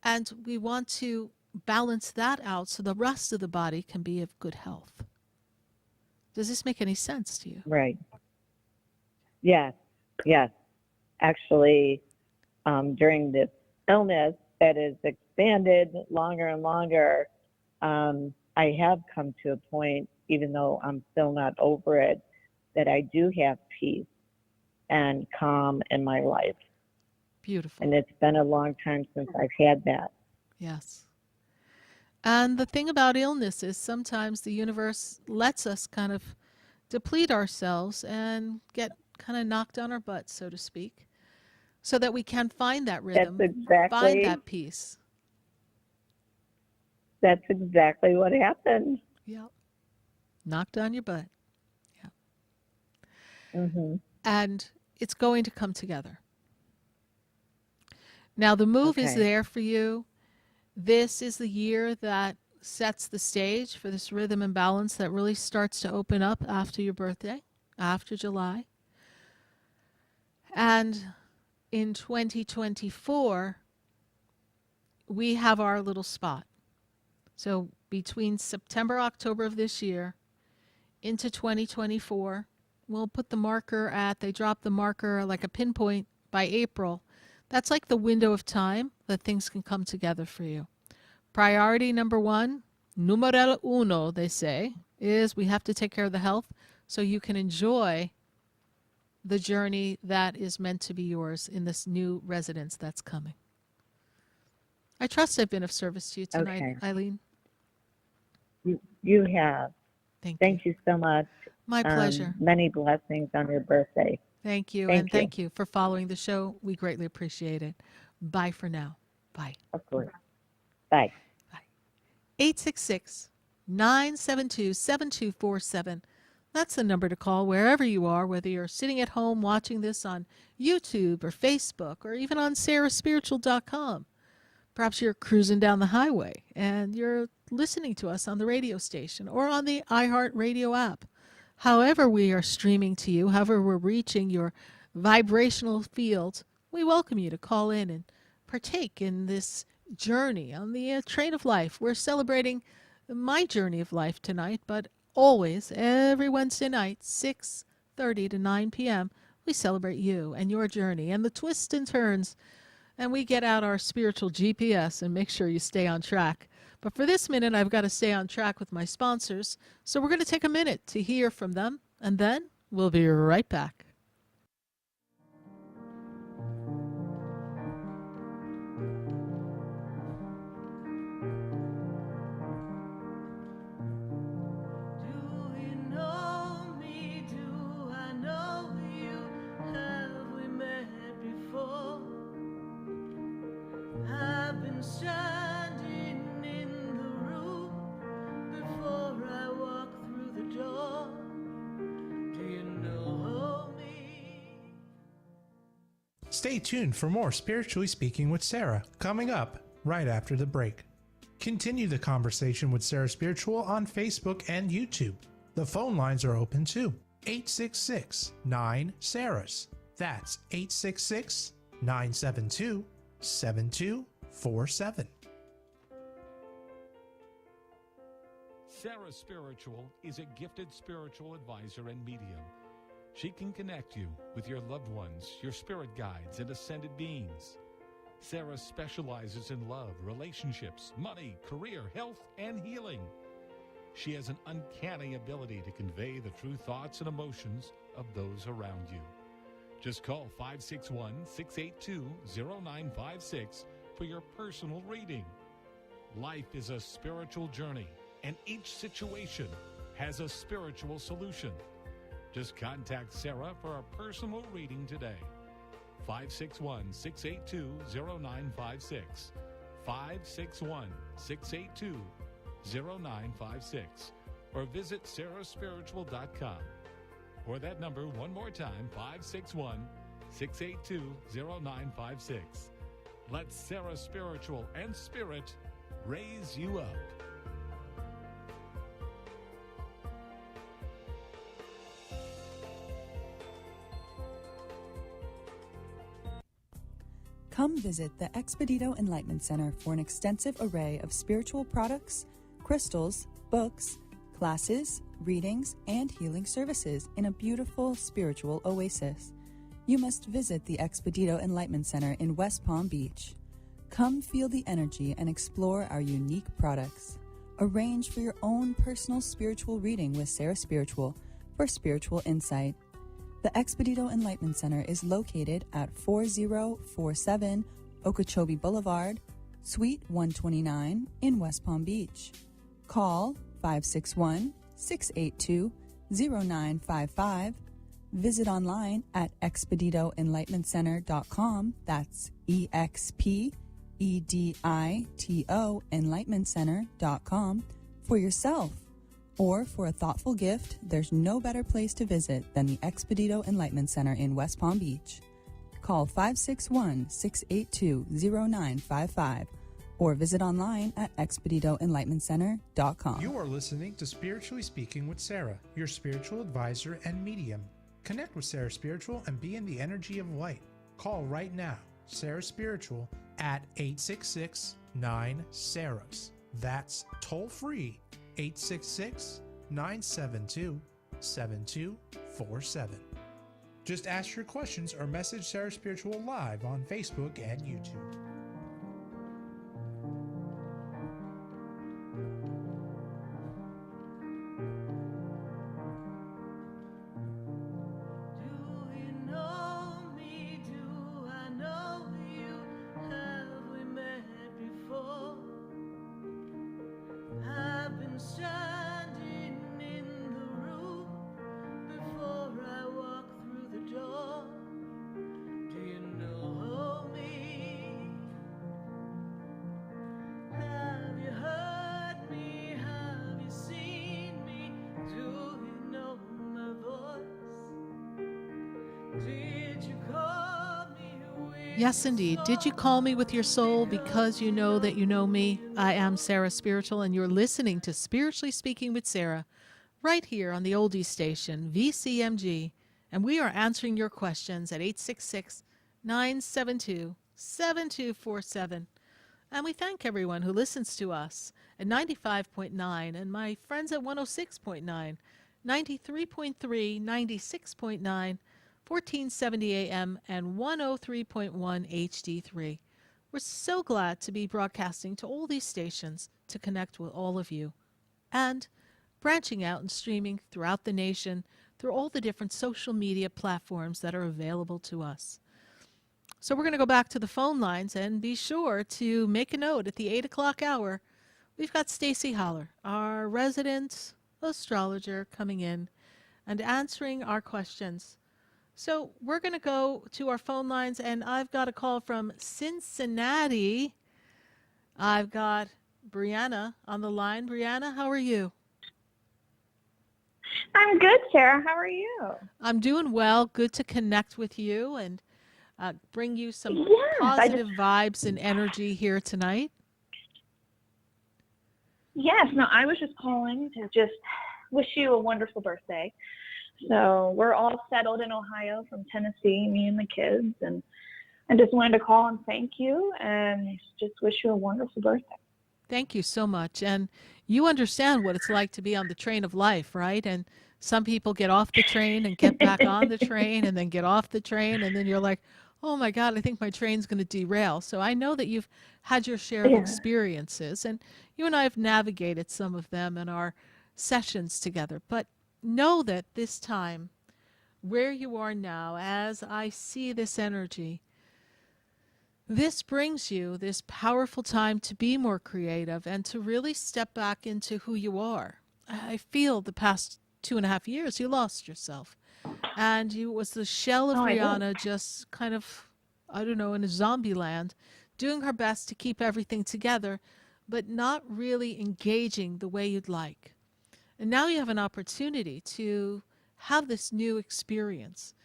And we want to balance that out so the rest of the body can be of good health. Does this make any sense to you? Right. Yes. Yes. Actually, during this illness that is expanded longer and longer, I have come to a point, even though I'm still not over it, that I do have peace and calm in my life. Beautiful. And it's been a long time since I've had that. Yes. And the thing about illness is sometimes the universe lets us kind of deplete ourselves and get kind of knocked on our butts, so to speak, so that we can find that rhythm, find that peace. That's exactly what happened. Yeah. Knocked on your butt. Yeah. Mm-hmm. And it's going to come together. Now, the move is there for you. This is the year that sets the stage for this rhythm and balance that really starts to open up after your birthday, after July. And in 2024, we have our little spot. So between September, October of this year into 2024, we'll put the marker they drop the marker like a pinpoint by April. That's like the window of time that things can come together for you. Priority number one, numero uno, they say, is we have to take care of the health so you can enjoy the journey that is meant to be yours in this new residence that's coming. I trust I've been of service to you tonight, Eileen. You have. Thank you so much. My pleasure. Many blessings on your birthday. Thank you. And thank you for following the show. We greatly appreciate it. Bye for now. Bye. Of course. Bye. 866-972-7247. That's the number to call wherever you are, whether you're sitting at home watching this on YouTube or Facebook or even on SARAHSPIRITUAL.com. Perhaps you're cruising down the highway and you're listening to us on the radio station or on the iHeartRadio app. However we are streaming to you, however we're reaching your vibrational field, we welcome you to call in and partake in this journey on the train of life. We're celebrating my journey of life tonight, but always, every Wednesday night, 6:30 to 9 p.m., we celebrate you and your journey and the twists and turns, and we get out our spiritual GPS and make sure you stay on track. But for this minute, I've got to stay on track with my sponsors, so we're going to take a minute to hear from them, and then we'll be right back. Standing in the room before I walk through the door. Do you know me? Stay tuned for more Spiritually Speaking with Sarah, coming up right after the break. Continue the conversation with Sarah Spiritual on Facebook and YouTube. The phone lines are open too. 866-9-SARAHS. That's 866-972-7247. Sarah Spiritual is a gifted spiritual advisor and medium. She can connect you with your loved ones, your spirit guides, and ascended beings. Sarah specializes in love, relationships, money, career, health, and healing. She has an uncanny ability to convey the true thoughts and emotions of those around you. Just call 561-682-0956 for your personal reading. Life is a spiritual journey, and each situation has a spiritual solution. Just contact Sarah for a personal reading today. 561-682-0956. 561-682-0956. Or visit SARAHSPIRITUAL.com. Or that number one more time, 561-682-0956. Let Sarah Spiritual and Spirit raise you up. Come visit the Expedito Enlightenment Center for an extensive array of spiritual products, crystals, books, classes, readings, and healing services in a beautiful spiritual oasis. You must visit the Expedito Enlightenment Center in West Palm Beach. Come feel the energy and explore our unique products. Arrange for your own personal spiritual reading with Sarah Spiritual for spiritual insight. The Expedito Enlightenment Center is located at 4047 Okeechobee Boulevard, Suite 129 in West Palm Beach. Call 561-682-0955. Visit online at expeditoenlightenmentcenter.com. That's EXPEDITO enlightenmentcenter.com for yourself. Or for a thoughtful gift, there's no better place to visit than the Expedito Enlightenment Center in West Palm Beach. Call 561-682-0955 or visit online at expeditoenlightenmentcenter.com. You are listening to Spiritually Speaking with Sarah, your spiritual advisor and medium. Connect with Sarah Spiritual and be in the energy of light. Call right now, Sarah Spiritual, at 866-9-SARAHS. That's toll free, 866-972-7247. Just ask your questions or message Sarah Spiritual live on Facebook and YouTube. Yes, indeed. Did you call me with your soul because you know that you know me? I am Sarah Spiritual, and you're listening to Spiritually Speaking with Sarah right here on the Oldies station, VCMG. And we are answering your questions at 866-972-7247. And we thank everyone who listens to us at 95.9 and my friends at 106.9, 93.3, 96.9, 1470 AM and 103.1 HD3. We're so glad to be broadcasting to all these stations to connect with all of you and branching out and streaming throughout the nation through all the different social media platforms that are available to us. So we're going to go back to the phone lines and be sure to make a note at the 8 o'clock hour. We've got Stacie Haller, our resident astrologer, coming in and answering our questions. So we're going to go to our phone lines, and I've got a call from Cincinnati. I've got Brianna on the line. Brianna, how are you? I'm good, Sarah. How are you? I'm doing well. Good to connect with you and bring you some positive vibes and energy here tonight. Yes. No, I was just calling to just wish you a wonderful birthday. So we're all settled in Ohio from Tennessee, me and the kids, and I just wanted to call and thank you and just wish you a wonderful birthday. Thank you so much. And you understand what it's like to be on the train of life, right? And some people get off the train and get back on the train and then get off the train, and then you're like, oh my God, I think my train's going to derail. So I know that you've had your share of experiences, and you and I have navigated some of them in our sessions together. But know that this time, where you are now, as I see this energy, this brings you this powerful time to be more creative and to really step back into who you are. I feel the past 2.5 years, you lost yourself. And you was the shell of Rihanna, just kind of, I don't know, in a zombie land, doing her best to keep everything together, but not really engaging the way you'd like. And now you have an opportunity to have this new experience.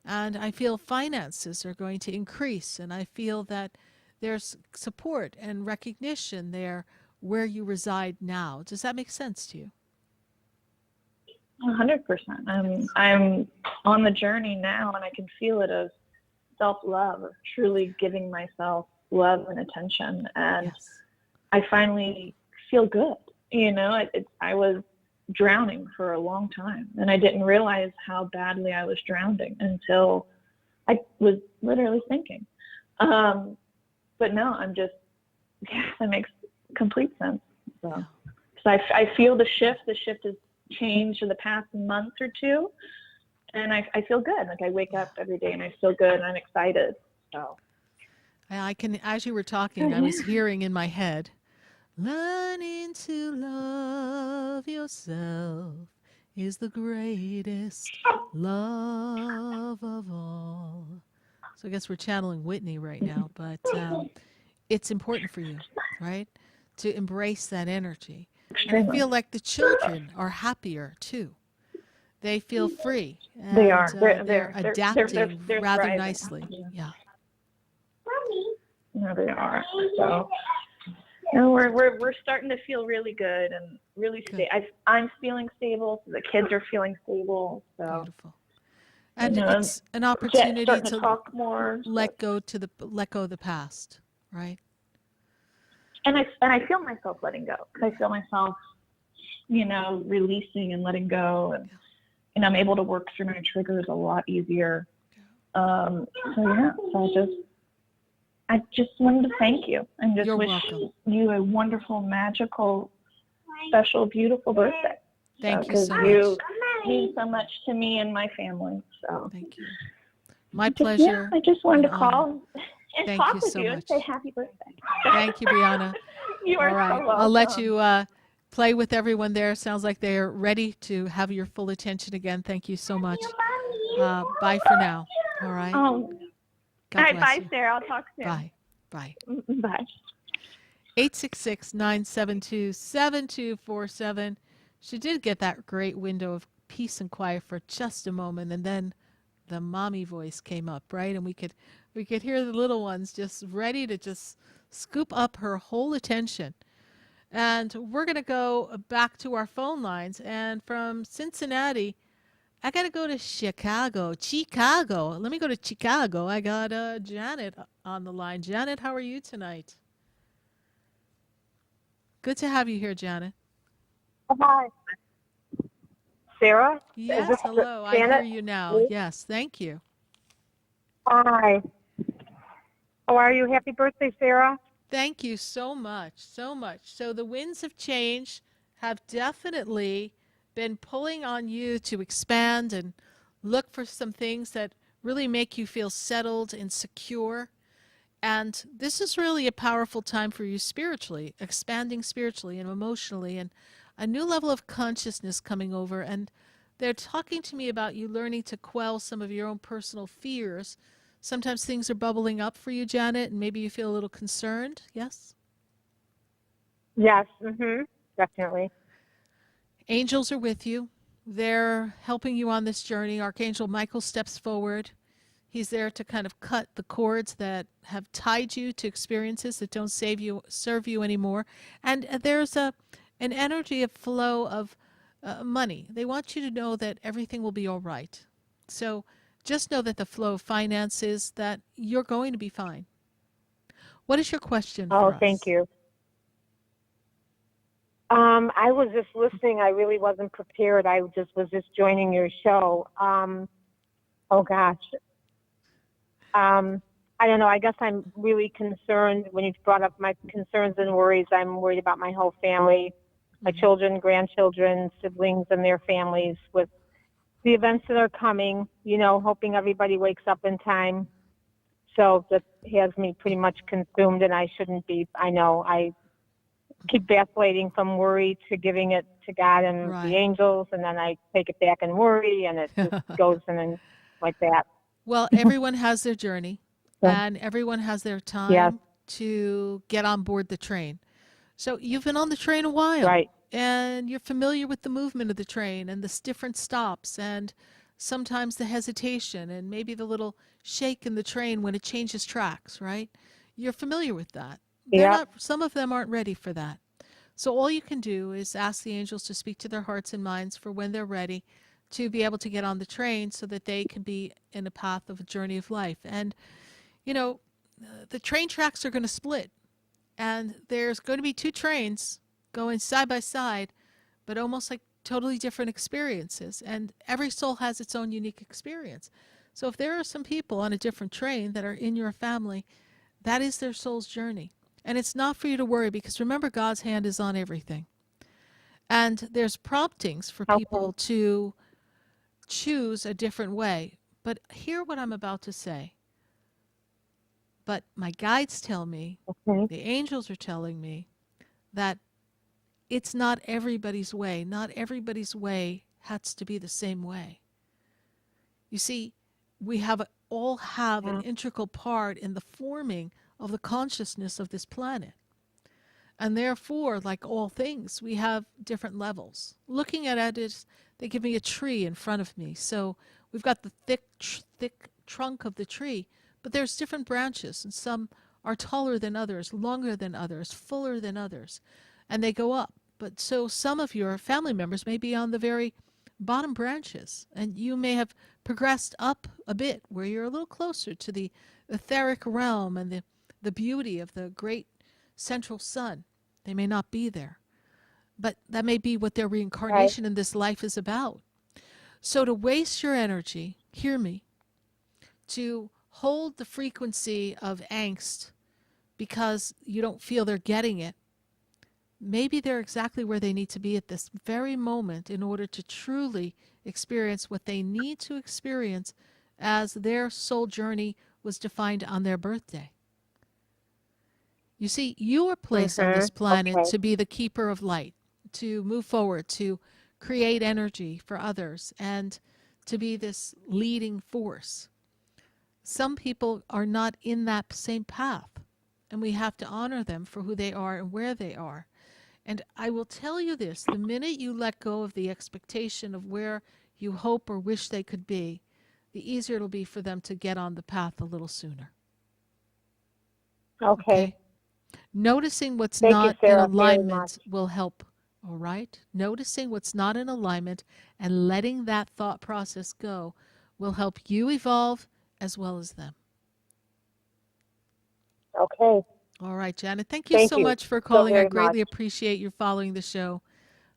And I feel finances are going to increase. And I feel that there's support and recognition there where you reside now. Does that make sense to you? 100%. I'm on the journey now, and I can feel it of self-love, of truly giving myself love and attention. And I finally feel good. You know, I was drowning for a long time, and I didn't realize how badly I was drowning until I was literally sinking. But no, I'm just, that makes complete sense. So I feel the shift. The shift has changed in the past month or two, and I feel good. Like I wake up every day and I feel good and I'm excited. So I can, as you were talking, I was hearing in my head, learning to love yourself is the greatest love of all. So I guess we're channeling Whitney right now, but it's important for you, right, to embrace that energy. And I feel like the children are happier too. They feel free. And, they are. They're adapting they're rather thriving. nicely. Yeah. No, they are. So no, we're starting to feel really good and really I'm feeling stable. So the kids are feeling stable. So beautiful. And it's an opportunity to talk more. Let go of the past, right? And I feel myself letting go. I feel myself, you know, releasing and letting go, and I'm able to work through my triggers a lot easier. So I just wanted to thank you and just wish you a wonderful, magical, special, beautiful birthday. Thank you so much. You mean so much to me and my family. So thank you. My pleasure. I just wanted to call and Thank talk you with so you much. and say happy birthday. Thank you, Brianna. You are All right. so welcome. I'll let you play with everyone there. Sounds like they're ready to have your full attention again. Thank you so much. Bye for now. All right. All right, bless bye, you. Sarah. I'll talk soon. Bye. Bye. Bye. 866-972-7247. She did get that great window of peace and quiet for just a moment, and then the mommy voice came up, right? And we could hear the little ones just ready to just scoop up her whole attention. And we're going to go back to our phone lines. And from Cincinnati, I got to go to Chicago. Let me go to Chicago. I got Janet on the line. Janet, how are you tonight? Good to have you here, Janet. Hi. Sarah? Yes, hello. I hear you now. Yes, thank you. Hi. How are you? Happy birthday, Sarah. Thank you so much, so much. So the winds of change have definitely been pulling on you to expand and look for some things that really make you feel settled and secure. And this is really a powerful time for you spiritually, expanding spiritually and emotionally, and a new level of consciousness coming over. And they're talking to me about you learning to quell some of your own personal fears. Sometimes things are bubbling up for you, Janet, and maybe you feel a little concerned. Yes? Yes, definitely. Angels are with you. They're helping you on this journey. Archangel Michael steps forward. He's there to kind of cut the cords that have tied you to experiences that don't serve you anymore. And there's an energy of flow of money. They want you to know that everything will be all right. So just know that the flow of finances, that you're going to be fine. What is your question for us? Thank you. I was just listening. I really wasn't prepared. I was just joining your show. Oh gosh. I don't know. I guess I'm really concerned when you brought up my concerns and worries. I'm worried about my whole family, my children, grandchildren, siblings, and their families with the events that are coming, you know, hoping everybody wakes up in time. So that has me pretty much consumed, and I shouldn't be. I know. I keep vacillating from worry to giving it to God and the angels, and then I take it back and worry, and it just goes in and like that. Well, everyone has their journey, and everyone has their time to get on board the train. So you've been on the train a while, right? And you're familiar with the movement of the train and the different stops, and sometimes the hesitation and maybe the little shake in the train when it changes tracks, right? You're familiar with that. Yeah. Some of them aren't ready for that. So all you can do is ask the angels to speak to their hearts and minds for when they're ready to be able to get on the train so that they can be in a path of a journey of life. And, the train tracks are going to split. And there's going to be two trains going side by side, but almost like totally different experiences. And every soul has its own unique experience. So if there are some people on a different train that are in your family, that is their soul's journey. And it's not for you to worry, because remember, God's hand is on everything. And there's promptings for people to choose a different way. But hear what I'm about to say. But my guides tell me, the angels are telling me, that it's not everybody's way. Not everybody's way has to be the same way. You see, we all have an integral part in the forming of the consciousness of this planet. And therefore, like all things, we have different levels. Looking at it, they give me a tree in front of me. So we've got the thick trunk of the tree, but there's different branches, and some are taller than others, longer than others, fuller than others, and they go up. But so some of your family members may be on the very bottom branches, and you may have progressed up a bit where you're a little closer to the etheric realm and the beauty of the great central sun. They may not be there, but that may be what their reincarnation in this life is about. So to waste your energy, hear me, to hold the frequency of angst because you don't feel they're getting it, maybe they're exactly where they need to be at this very moment in order to truly experience what they need to experience as their soul journey was defined on their birthday. You see, you were placed on this planet to be the keeper of light, to move forward, to create energy for others, and to be this leading force. Some people are not in that same path, and we have to honor them for who they are and where they are. And I will tell you this, the minute you let go of the expectation of where you hope or wish they could be, the easier it'll be for them to get on the path a little sooner. Okay. Noticing what's Thank not you, Sarah, in very alignment much. will help, all right? Noticing what's not in alignment and letting that thought process go will help you evolve as well as them. Okay. All right, Janet. Thank you Thank so you much for so calling. I very greatly much. appreciate you following the show.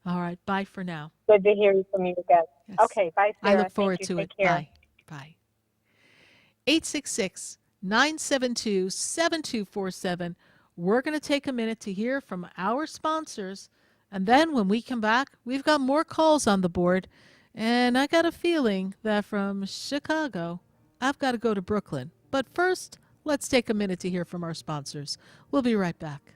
All right. Bye for now. Good to hear from you again. Yes. Okay. Bye, Sarah. I look forward Thank you. to Take it. care. Bye. 866-972-7247. We're going to take a minute to hear from our sponsors. And then when we come back, we've got more calls on the board. And I got a feeling that from Chicago, I've got to go to Brooklyn. But first, let's take a minute to hear from our sponsors. We'll be right back.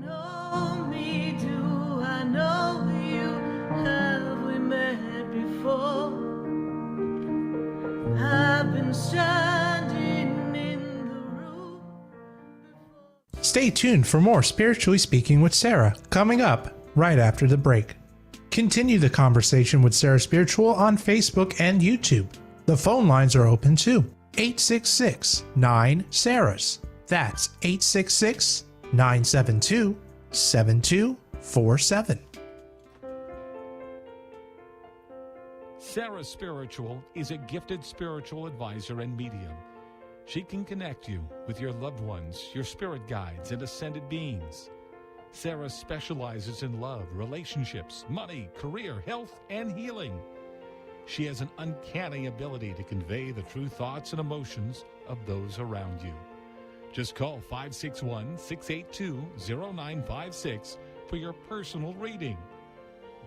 Know me, do I know you? Have we met before? I've been standing in the room. Stay tuned for more Spiritually Speaking with Sarah, coming up right after the break. Continue the conversation with Sarah Spiritual on Facebook and YouTube. The phone lines are open too. 866-9-SARAHS. That's 866-972-7247. Sarah Spiritual is a gifted spiritual advisor and medium. She can connect you with your loved ones, your spirit guides, and ascended beings. Sarah specializes in love, relationships, money, career, health, and healing. She has an uncanny ability to convey the true thoughts and emotions of those around you. Just call 561-682-0956 for your personal reading.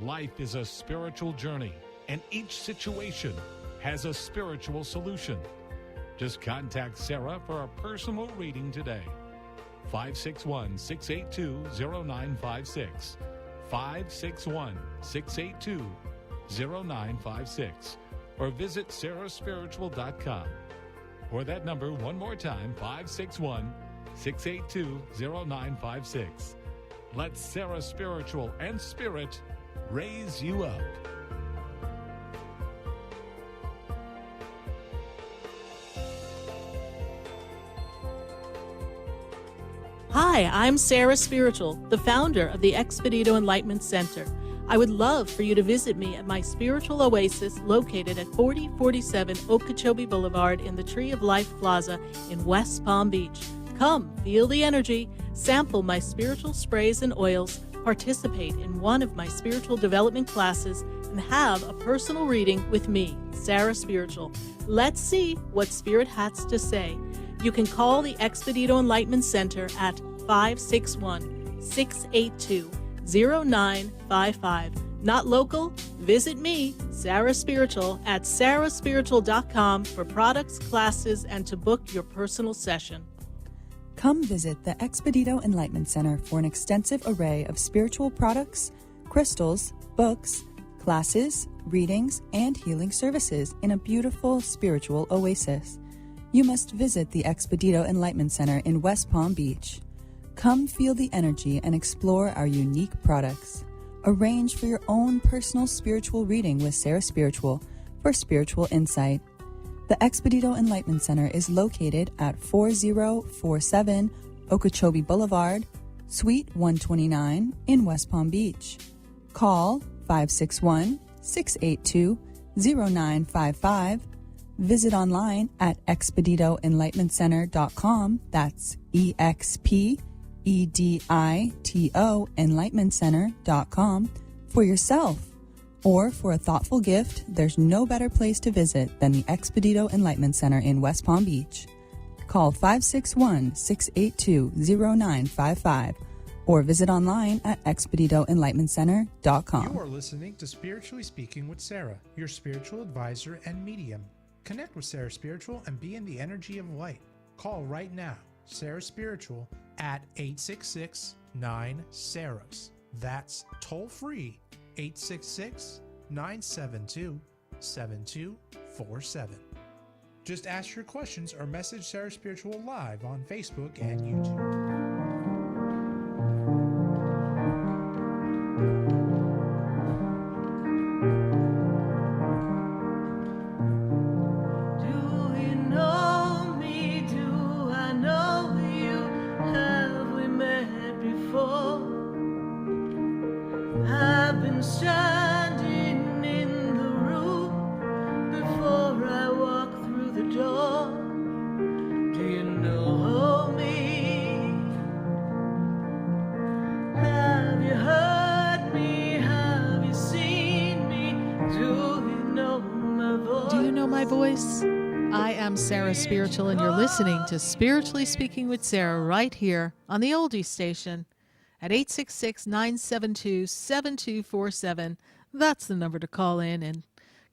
Life is a spiritual journey, and each situation has a spiritual solution. Just contact Sarah for a personal reading today. 561-682-0956. 561-682-0956. Or visit sarahspiritual.com. Or that number one more time, 561-682-0956. Let Sarah Spiritual and Spirit raise you up. Hi, I'm Sarah Spiritual, the founder of the Expedito Enlightenment Center. I would love for you to visit me at my spiritual oasis located at 4047 Okeechobee Boulevard in the Tree of Life Plaza in West Palm Beach. Come, feel the energy, sample my spiritual sprays and oils, participate in one of my spiritual development classes, and have a personal reading with me, Sarah Spiritual. Let's see what Spirit has to say. You can call the Expedito Enlightenment Center at 561-682-0955. Not local? Visit me, Sarah Spiritual, at sarahspiritual.com for products, classes, and to book your personal session. Come visit the Expedito Enlightenment Center for an extensive array of spiritual products, crystals, books, classes, readings, and healing services in a beautiful spiritual oasis. You must visit the Expedito Enlightenment Center in West Palm Beach. Come feel the energy and explore our unique products. Arrange for your own personal spiritual reading with Sarah Spiritual for spiritual insight. The Expedito Enlightenment Center is located at 4047 Okeechobee Boulevard, Suite 129 in West Palm Beach. Call 561-682-0955. Visit online at expeditoenlightenmentcenter.com. That's EXPEDITO enlightenmentcenter.com for yourself. Or for a thoughtful gift, there's no better place to visit than the Expedito Enlightenment Center in West Palm Beach. Call 561-682-0955 or visit online at expeditoenlightenmentcenter.com. You are listening to Spiritually Speaking with Sarah, your spiritual advisor and medium. Connect with Sarah Spiritual and be in the energy of light. Call right now, Sarah Spiritual, at 866-9-SARAHS. That's toll free, 866-972-7247. Just ask your questions or message Sarah Spiritual live on Facebook and YouTube. Standing in the room before I walk through the door. Do you know me? Have you heard me? Have you seen me? Do you know my voice? Do you know my voice? I am Sarah Spiritual, and you're listening to Spiritually Speaking with Sarah right here on the Oldies station at 866-972-7247. That's the number to call in and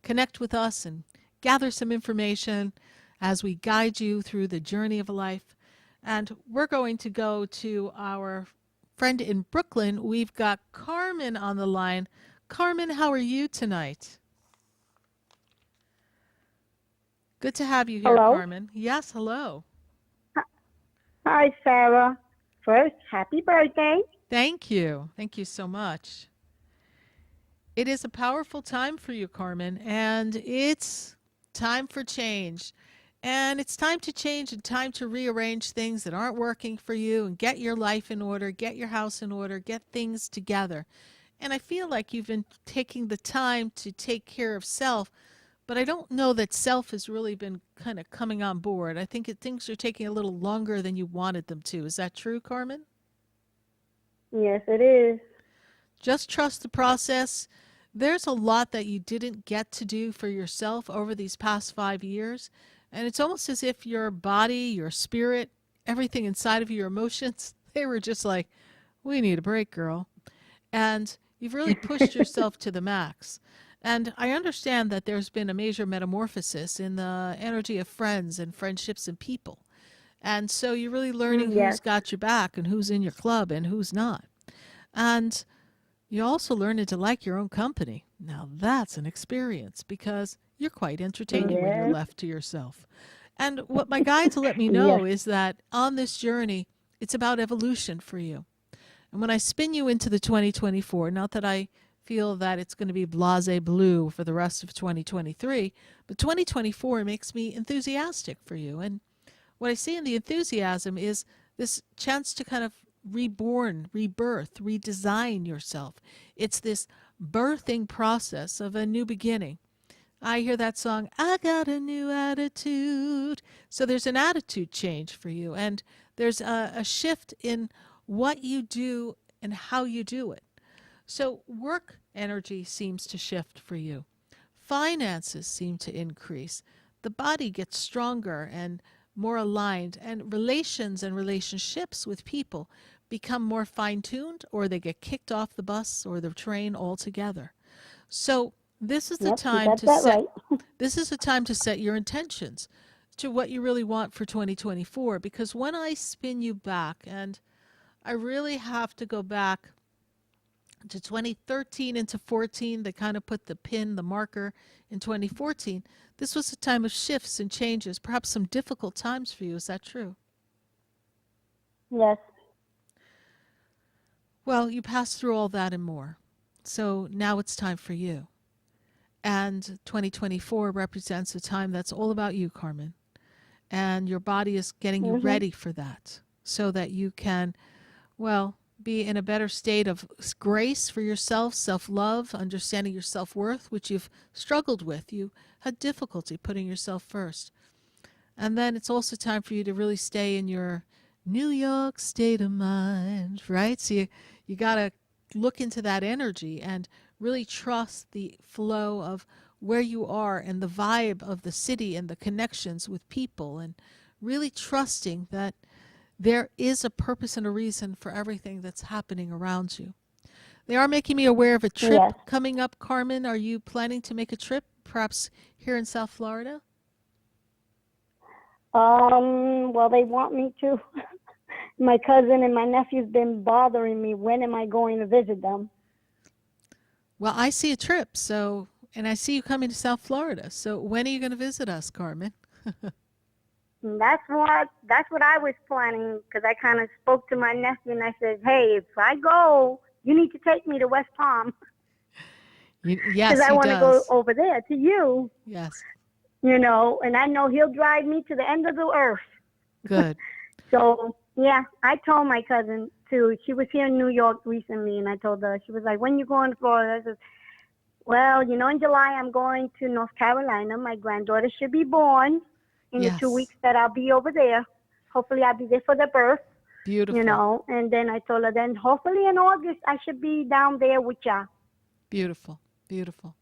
connect with us and gather some information as we guide you through the journey of life. And we're going to go to our friend in Brooklyn. We've got Carmen on the line. Carmen, how are you tonight? Good to have you here, Hello? Carmen. Yes, hello. Hi, Sarah. First, happy birthday. Thank you. Thank you so much. It is a powerful time for you, Carmen, and it's time for change. And it's time to change and time to rearrange things that aren't working for you and get your life in order, get your house in order, get things together. And I feel like you've been taking the time to take care of self, but I don't know that self has really been kind of coming on board. I think things are taking a little longer than you wanted them to. Is that true, Carmen? Yes, it is. Just trust the process. There's a lot that you didn't get to do for yourself over these past 5 years. And it's almost as if your body, your spirit, everything inside of you, your emotions, they were just like, we need a break, girl. And you've really pushed yourself to the max. And I understand that there's been a major metamorphosis in the energy of friends and friendships and people. And so you're really learning who's got your back and who's in your club and who's not. And you're also learning to like your own company. Now that's an experience because you're quite entertaining when you're left to yourself. And what my guides let me know is that on this journey, it's about evolution for you. And when I spin you into the 2024, not that I feel that it's going to be blasé blue for the rest of 2023, but 2024 makes me enthusiastic for you. And what I see in the enthusiasm is this chance to kind of reborn, rebirth, redesign yourself. It's this birthing process of a new beginning. I hear that song, I got a new attitude. So there's an attitude change for you, and there's a shift in what you do and how you do it. So work energy seems to shift for you. Finances seem to increase. The body gets stronger and more aligned, and relations and relationships with people become more fine-tuned, or they get kicked off the bus or the train altogether. So this is the time to set this is the time to set your intentions to what you really want for 2024, because when I spin you back, and I really have to go back to 2013 into 14, they kind of put the pin, the marker in 2014. This was a time of shifts and changes, perhaps some difficult times for you. Is that true? Yes. Well, you passed through all that and more. So now it's time for you. And 2024 represents a time that's all about you, Carmen. And your body is getting you ready for that so that you can, well, be in a better state of grace for yourself, self-love, understanding your self-worth, which you've struggled with. You had difficulty putting yourself first. And then it's also time for you to really stay in your New York state of mind, right? So you got to look into that energy and really trust the flow of where you are and the vibe of the city and the connections with people, and really trusting that there is a purpose and a reason for everything that's happening around you. They are making me aware of a trip coming up, Carmen. Are you planning to make a trip, perhaps here in South Florida? Well, they want me to. My cousin and my nephew's been bothering me. When am I going to visit them? Well, I see a trip, and I see you coming to South Florida. So when are you going to visit us, Carmen? That's what I was planning, because I kind of spoke to my nephew and I said, hey, if I go, you need to take me to West Palm. Yes, because I want to go over there to you. Yes. You know, and I know he'll drive me to the end of the earth. Good. So, yeah, I told my cousin, too. She was here in New York recently, and I told her, she was like, when you going to Florida? I said, well, you know, in July I'm going to North Carolina. My granddaughter should be born in the 2 weeks that I'll be over there. Hopefully I'll be there for the birth. Beautiful. You know, and then I told her, then hopefully in August I should be down there with ya. Beautiful. Beautiful.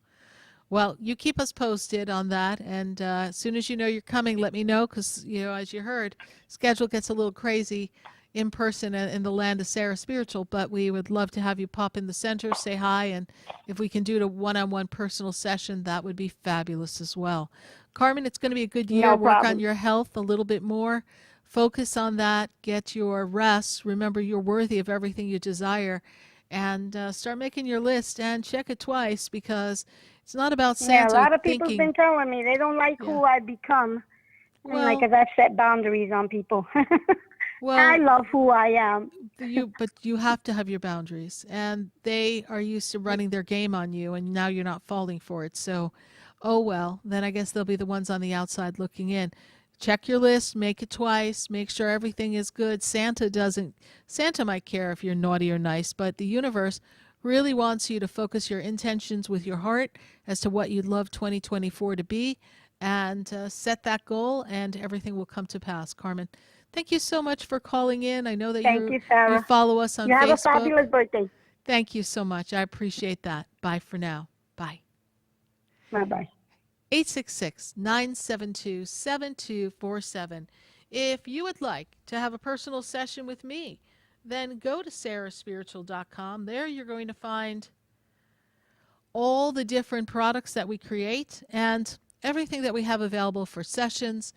Well, you keep us posted on that, and as soon as you know you're coming, let me know, because, you know, as you heard, schedule gets a little crazy in person in the land of Sarah Spiritual, but we would love to have you pop in the center, say hi, and if we can do a one-on-one personal session, that would be fabulous as well. Carmen, it's going to be a good year. No Work problem. on your health a little bit more. Focus on that. Get your rest. Remember, you're worthy of everything you desire. And start making your list and check it twice, because it's not about Santa Yeah, a lot of people's thinking. been telling me they don't like who I become. Well, and like, 'cause I've set boundaries on people. Well, I love who I am. But you have to have your boundaries, and they are used to running their game on you, and now you're not falling for it. So, oh well, then I guess they'll be the ones on the outside looking in. Check your list, make it twice, make sure everything is good. Santa might care if you're naughty or nice, but the universe really wants you to focus your intentions with your heart as to what you'd love 2024 to be, and set that goal, and everything will come to pass. Carmen, thank you so much for calling in. I know that Thank you, Sarah. you follow us on You have Facebook. a fabulous birthday. Thank you so much. I appreciate that. Bye for now. Bye. Bye-bye. 866-972-7247. If you would like to have a personal session with me, then go to SARAHSPIRITUAL.com. There you're going to find all the different products that we create and everything that we have available for sessions.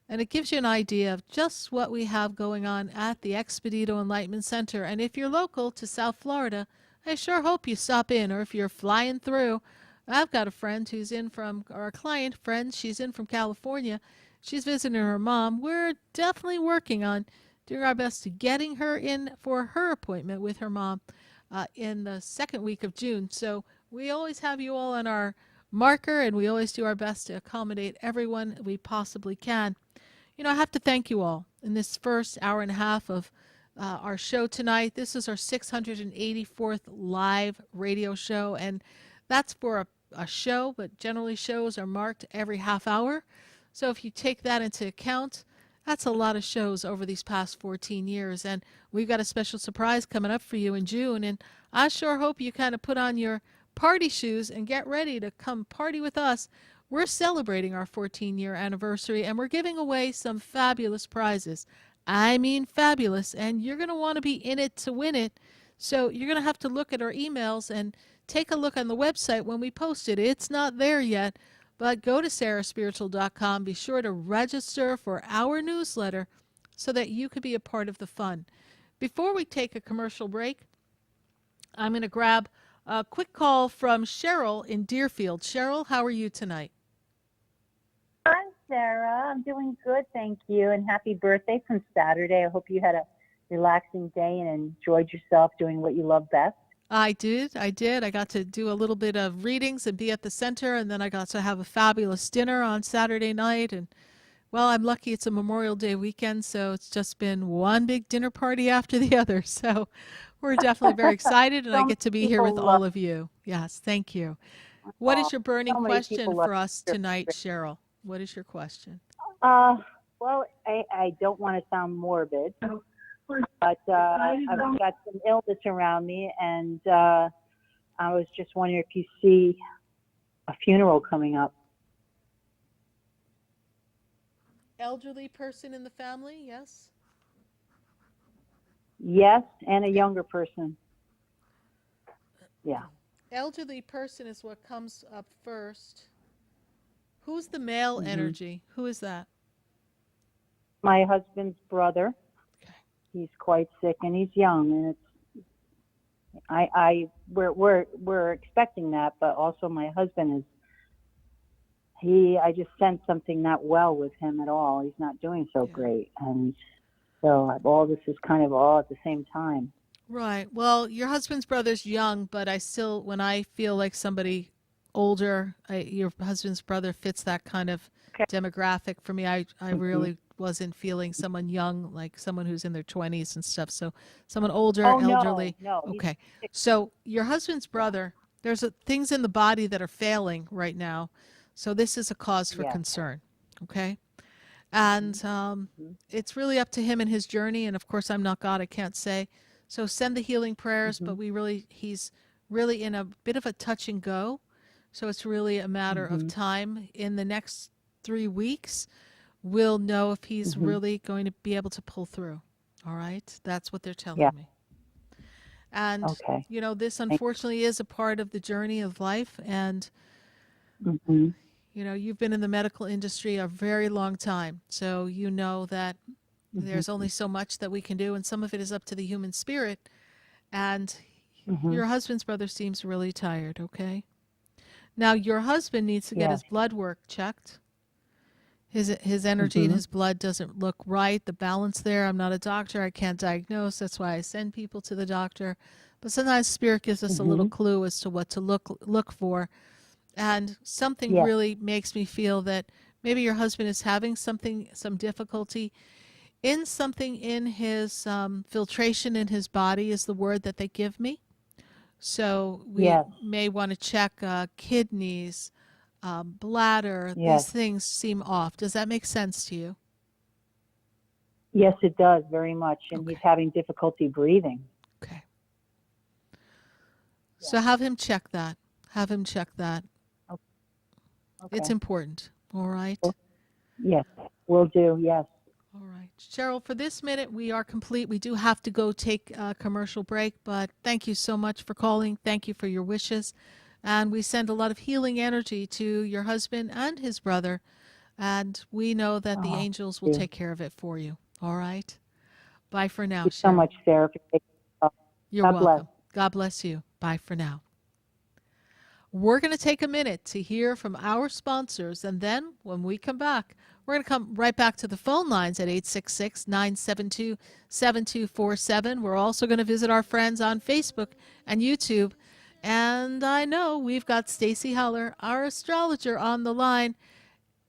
And it gives you an idea of just what we have going on at the Expedito Enlightenment Center. And if you're local to South Florida, I sure hope you stop in. Or if you're flying through, I've got a friend who's in from, or a client friend, she's in from California. She's visiting her mom. We're definitely working on doing our best to getting her in for her appointment with her mom in the second week of June. So we always have you all on our marker, and we always do our best to accommodate everyone we possibly can. You know, I have to thank you all in this first hour and a half of our show tonight. This is our 684th live radio show, and that's for a show, but generally shows are marked every half hour. So if you take that into account, that's a lot of shows over these past 14 years. And we've got a special surprise coming up for you in June. And I sure hope you kind of put on your party shoes and get ready to come party with us. We're celebrating our 14-year anniversary, and we're giving away some fabulous prizes. I mean fabulous, and you're going to want to be in it to win it. So you're going to have to look at our emails and take a look on the website when we post it. It's not there yet, but go to SARAHSPIRITUAL.com. Be sure to register for our newsletter so that you could be a part of the fun. Before we take a commercial break, I'm going to grab a quick call from Cheryl in Deerfield. Cheryl, how are you tonight? Hi, Sarah. I'm doing good, thank you. And happy birthday from Saturday. I hope you had a relaxing day and enjoyed yourself doing what you love best. I did. I got to do a little bit of readings and be at the center, and then I got to have a fabulous dinner on Saturday night. And, well, I'm lucky it's a Memorial Day weekend, so it's just been one big dinner party after the other. So we're definitely very excited, and I get to be here with all of you. Yes, thank you. What is your burning question for us tonight, Cheryl? What is your question? Well, I don't want to sound morbid, but I've got some illness around me, and I was just wondering if you see a funeral coming up. Elderly person in the family, yes? Yes, and a younger person. Yeah. Elderly person is what comes up first. Who's the male energy? Who is that? My husband's brother. Okay. He's quite sick and he's young, and we're expecting that, but also my husband I just sense something not well with him at all. He's not doing so great, and so all this is kind of all at the same time. Right. Well, your husband's brother's young, but when I feel like somebody older, your husband's brother fits that kind of demographic for me. I really wasn't feeling someone young, like someone who's in their 20s and stuff. So someone older, elderly. No. Okay. So your husband's brother, there's things in the body that are failing right now. So this is a cause for concern. Okay. And it's really up to him and his journey. And of course, I'm not God. I can't say. So send the healing prayers, but he's really in a bit of a touch and go. So it's really a matter of time. In the next 3 weeks, we'll know if he's really going to be able to pull through. All right? That's what they're telling me. And, this unfortunately is a part of the journey of life. And, you've been in the medical industry a very long time. So you know that there's only so much that we can do, and some of it is up to the human spirit. And your husband's brother seems really tired, okay? Now, your husband needs to get his blood work checked. His energy in his blood doesn't look right. The balance there, I'm not a doctor. I can't diagnose. That's why I send people to the doctor. But sometimes Spirit gives us a little clue as to what to look for. And something really makes me feel that maybe your husband is having some difficulty in something in his filtration in his body is the word that they give me. So we may want to check kidneys, bladder. These things seem off. Does that make sense to you? Yes, it does very much. And he's having difficulty breathing. Okay. So have him check that. Okay. It's important. All right. Yes, will do. Yes. All right. Cheryl, for this minute, we are complete. We do have to go take a commercial break, but thank you so much for calling. Thank you for your wishes. And we send a lot of healing energy to your husband and his brother. And we know that the angels will take care of it for you. All right. Bye for now, Thank you Cheryl. so much, Sarah. You're welcome. God bless you. Bye for now. We're going to take a minute to hear from our sponsors, and then when we come back, we're going to come right back to the phone lines at 866-972-7247. We're also going to visit our friends on Facebook and YouTube. And I know we've got Stacie Haller, our astrologer, on the line.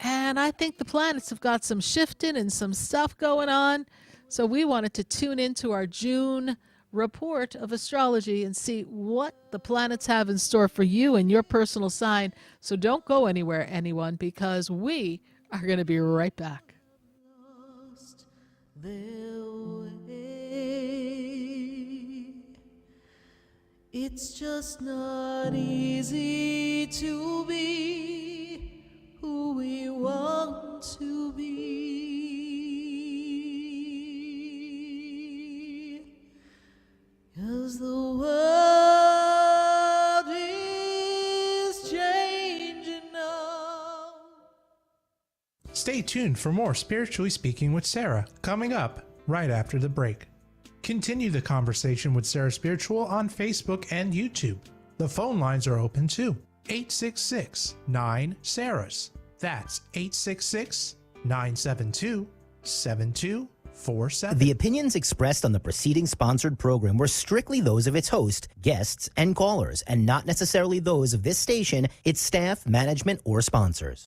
And I think the planets have got some shifting and some stuff going on. So we wanted to tune into our June report of astrology and see what the planets have in store for you and your personal sign. So don't go anywhere, anyone, because we are going to be right back. Their way. It's just not easy to be who we want to be, 'cause the world is changing now. Stay tuned for more Spiritually Speaking with Sarah, coming up right after the break. Continue the conversation with Sarah Spiritual on Facebook and YouTube. The phone lines are open too. 866-9-SARAHS. That's 866-972-7247. The opinions expressed on the preceding sponsored program were strictly those of its host, guests, and callers, and not necessarily those of this station, its staff, management, or sponsors.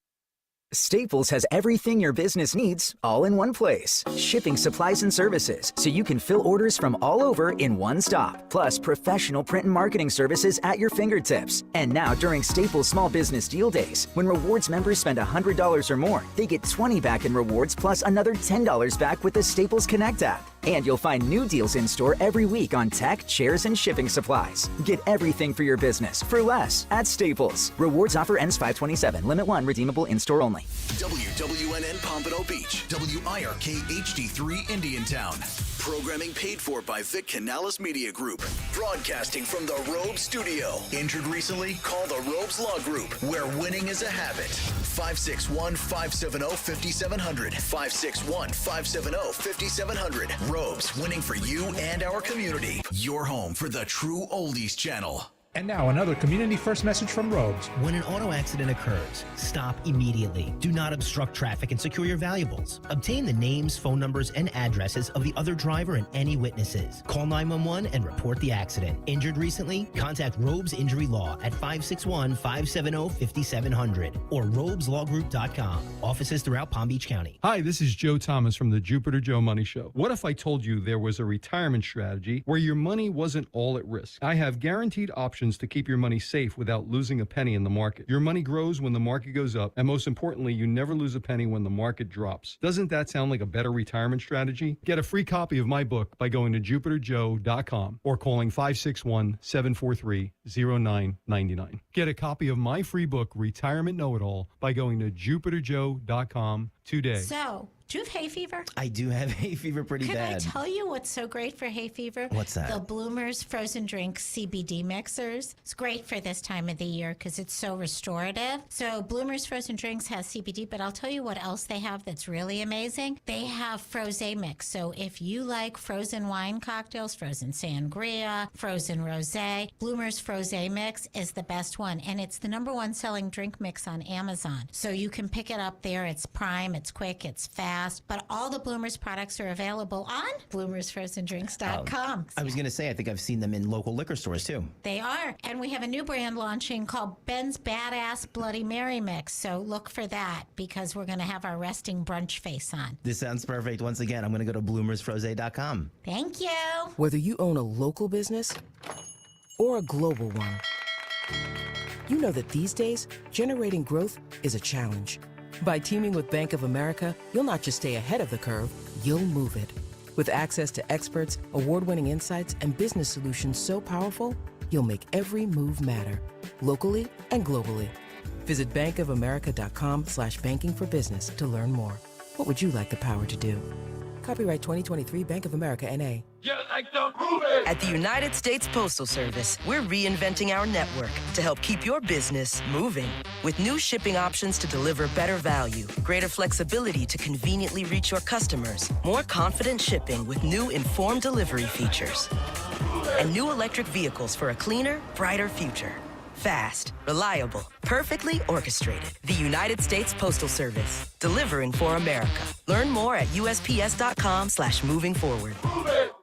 Staples has everything your business needs all in one place. Shipping supplies and services so you can fill orders from all over in one stop. Plus professional print and marketing services at your fingertips. And now during Staples Small Business Deal Days, when rewards members spend $100 or more, they get $20 back in rewards plus another $10 back with the Staples Connect app. And you'll find new deals in store every week on tech, chairs, and shipping supplies. Get everything for your business for less at Staples. Rewards offer ends 5/27. Limit 1. Redeemable in-store only. WWNN Pompano Beach, WIRK HD3 Indiantown. Programming paid for by Vic Canales Media Group. Broadcasting from the Robes Studio. Injured recently? Call the Robes Law Group, where winning is a habit. 561-570-5700. 561-570-5700. Robes, winning for you and our community. Your home for the true Oldies channel. And now another Community First message from Robes. When an auto accident occurs, stop immediately. Do not obstruct traffic and secure your valuables. Obtain the names, phone numbers, and addresses of the other driver and any witnesses. Call 911 and report the accident. Injured recently? Contact Robes Injury Law at 561-570-5700 or robeslawgroup.com. Offices throughout Palm Beach County. Hi, this is Joe Thomas from the Jupiter Joe Money Show. What if I told you there was a retirement strategy where your money wasn't all at risk? I have guaranteed options to keep your money safe without losing a penny in the market. Your money grows when the market goes up, and most importantly, you never lose a penny when the market drops. Doesn't that sound like a better retirement strategy? Get a free copy of my book by going to jupiterjoe.com or calling 561-743-0999. Get a copy of my free book, Retirement Know-It-All, by going to jupiterjoe.com today. So, do you have hay fever? I do have hay fever pretty bad. Can I tell you what's so great for hay fever? What's that? The Bloomers Frozen Drink CBD Mixers. It's great for this time of the year because it's so restorative. So Bloomers Frozen Drinks has CBD, but I'll tell you what else they have that's really amazing. They have Frosé Mix. So if you like frozen wine cocktails, frozen sangria, frozen rosé, Bloomers Frosé Mix is the best one. And it's the #1 selling drink mix on Amazon. So you can pick it up there. It's prime, it's quick, it's fast. But all the Bloomers products are available on bloomersfrozendrinks.com. I was going to say, I think I've seen them in local liquor stores too. They are. And we have a new brand launching called Ben's Badass Bloody Mary Mix. So look for that because we're going to have our resting brunch face on. This sounds perfect. Once again, I'm going to go to bloomersfrose.com. Thank you. Whether you own a local business or a global one, you know that these days, generating growth is a challenge. By teaming with Bank of America, you'll not just stay ahead of the curve, you'll move it. With access to experts, award-winning insights, and business solutions so powerful, you'll make every move matter, locally and globally. Visit bankofamerica.com/banking for business to learn more. What would you like the power to do? Copyright 2023 Bank of America, N.A. At the United States Postal Service, we're reinventing our network to help keep your business moving. With new shipping options to deliver better value, greater flexibility to conveniently reach your customers, more confident shipping with new informed delivery features, and new electric vehicles for a cleaner, brighter future. Fast, reliable, perfectly orchestrated. The United States Postal Service, delivering for America. Learn more at USPS.com/moving forward.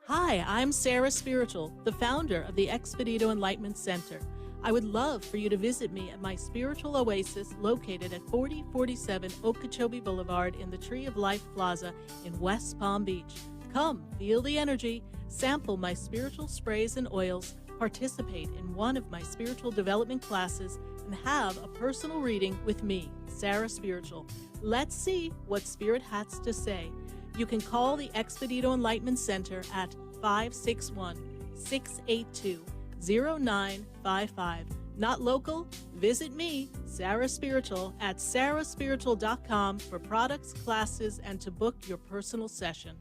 Hi, I'm Sarah Spiritual, the founder of the Expedito Enlightenment Center. I would love for you to visit me at my spiritual oasis located at 4047 Okeechobee Boulevard in the Tree of Life Plaza in West Palm Beach. Come, feel the energy, sample my spiritual sprays and oils, participate in one of my spiritual development classes, and have a personal reading with me, Sarah Spiritual. Let's see what Spirit has to say. You can call the Expedito Enlightenment Center at 561-682-0955. Not local? Visit me, Sarah Spiritual, at sarahspiritual.com for products, classes, and to book your personal session.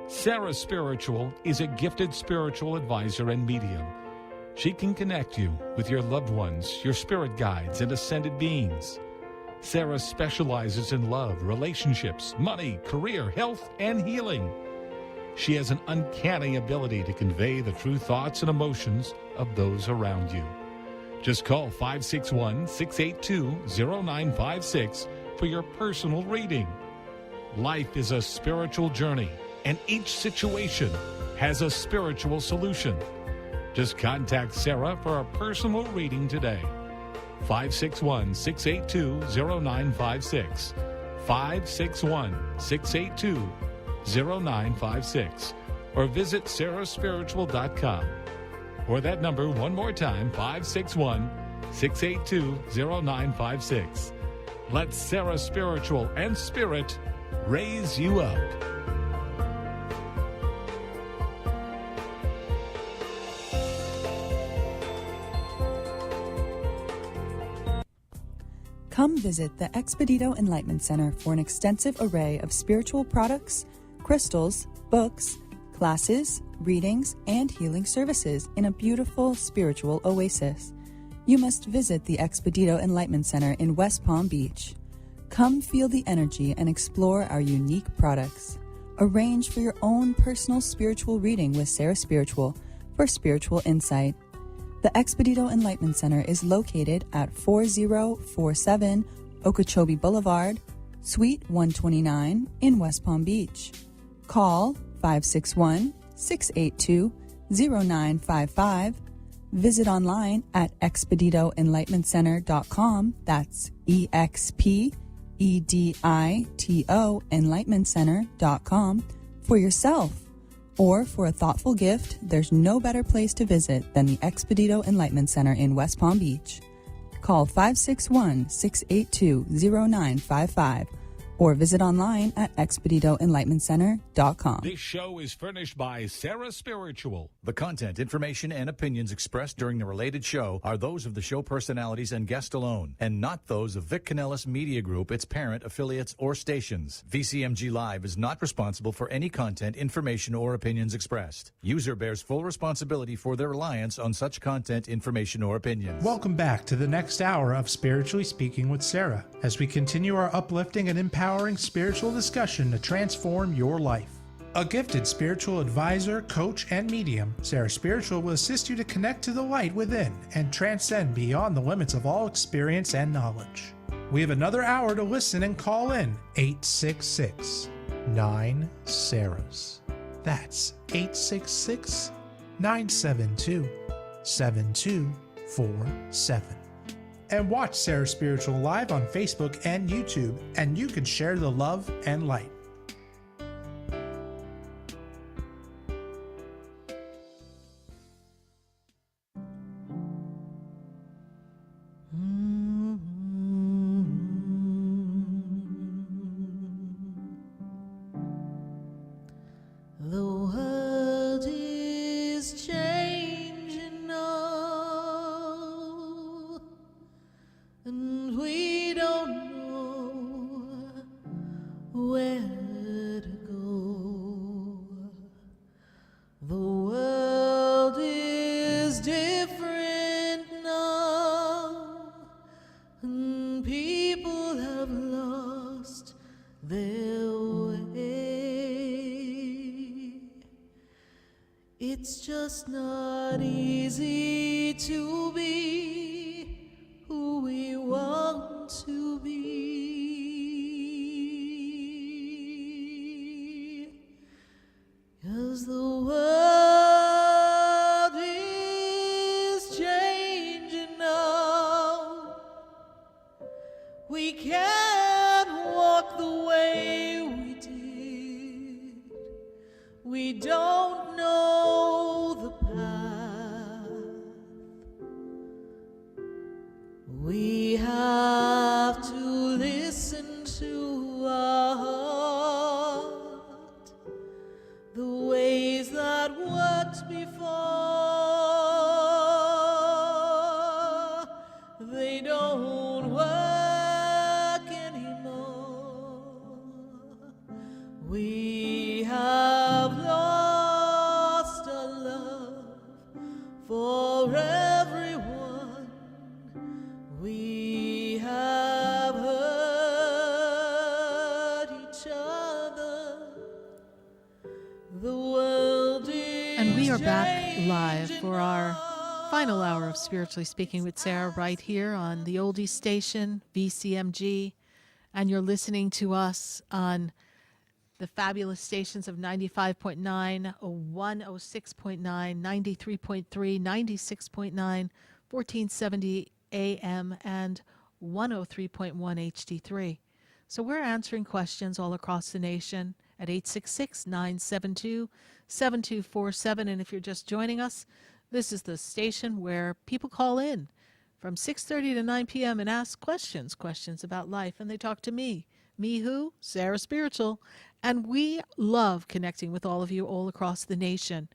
Sarah Spiritual is a gifted spiritual advisor and medium. She can connect you with your loved ones, your spirit guides, and ascended beings. Sarah specializes in love, relationships, money, career, health, and healing. She has an uncanny ability to convey the true thoughts and emotions of those around you. Just call 561-682-0956 for your personal reading. Life is a spiritual journey, and each situation has a spiritual solution. Just contact Sarah for a personal reading today. 561-682-0956. 561-682-0956. Or visit sarahspiritual.com. Or that number one more time, 561-682-0956. Let Sarah Spiritual and Spirit raise you up. Come visit the Expedito Enlightenment Center for an extensive array of spiritual products, crystals, books, classes, readings, and healing services in a beautiful spiritual oasis. You must visit the Expedito Enlightenment Center in West Palm Beach. Come feel the energy and explore our unique products. Arrange for your own personal spiritual reading with Sarah Spiritual for spiritual insight. The Expedito Enlightenment Center is located at 4047 Okeechobee Boulevard, Suite 129 in West Palm Beach. Call 561-682-0955. Visit online at expeditoenlightenmentcenter.com. That's EXPEDITO enlightenmentcenter.com for yourself. Or for a thoughtful gift, there's no better place to visit than the Expedito Enlightenment Center in West Palm Beach. Call 561-682-0955 or visit online at expeditoenlightenmentcenter.com. This show is furnished by Sarah Spiritual. The content, information, and opinions expressed during the related show are those of the show personalities and guest alone, and not those of Vic Canellis Media Group, its parent, affiliates, or stations. VCMG Live is not responsible for any content, information, or opinions expressed. User bears full responsibility for their reliance on such content, information, or opinions. Welcome back to the next hour of Spiritually Speaking with Sarah, as we continue our uplifting and empowering spiritual discussion to transform your life. A gifted spiritual advisor, coach, and medium, Sarah Spiritual will assist you to connect to the light within and transcend beyond the limits of all experience and knowledge. We have another hour to listen and call in 866-9-SARAHS. That's 866-972-7247. And watch Sarah Spiritual live on Facebook and YouTube, and you can share the love and light. The world is changing now, and we don't know where to go. The world is different now, and people have lost their way. It's just not easy to be who we want to be, 'cause the world is changing now. We can't walk the way don't know the path. We have to listen to our heart, the ways that worked before, they don't work anymore. We have lost our love for everyone. We have hurt each other. The world is And we are back live for our final hour of Spiritually Speaking with Sarah right here on the Oldies station, VCMG. And you're listening to us on the fabulous stations of 95.9, 106.9, 93.3, 96.9, 1470 AM, and 103.1 HD3. So we're answering questions all across the nation at 866-972-7247. And if you're just joining us, this is the station where people call in from 6:30 to 9 p.m. and ask questions about life. And they talk to me. Me who? Sarah Spiritual. And we love connecting with all of you all across the nation.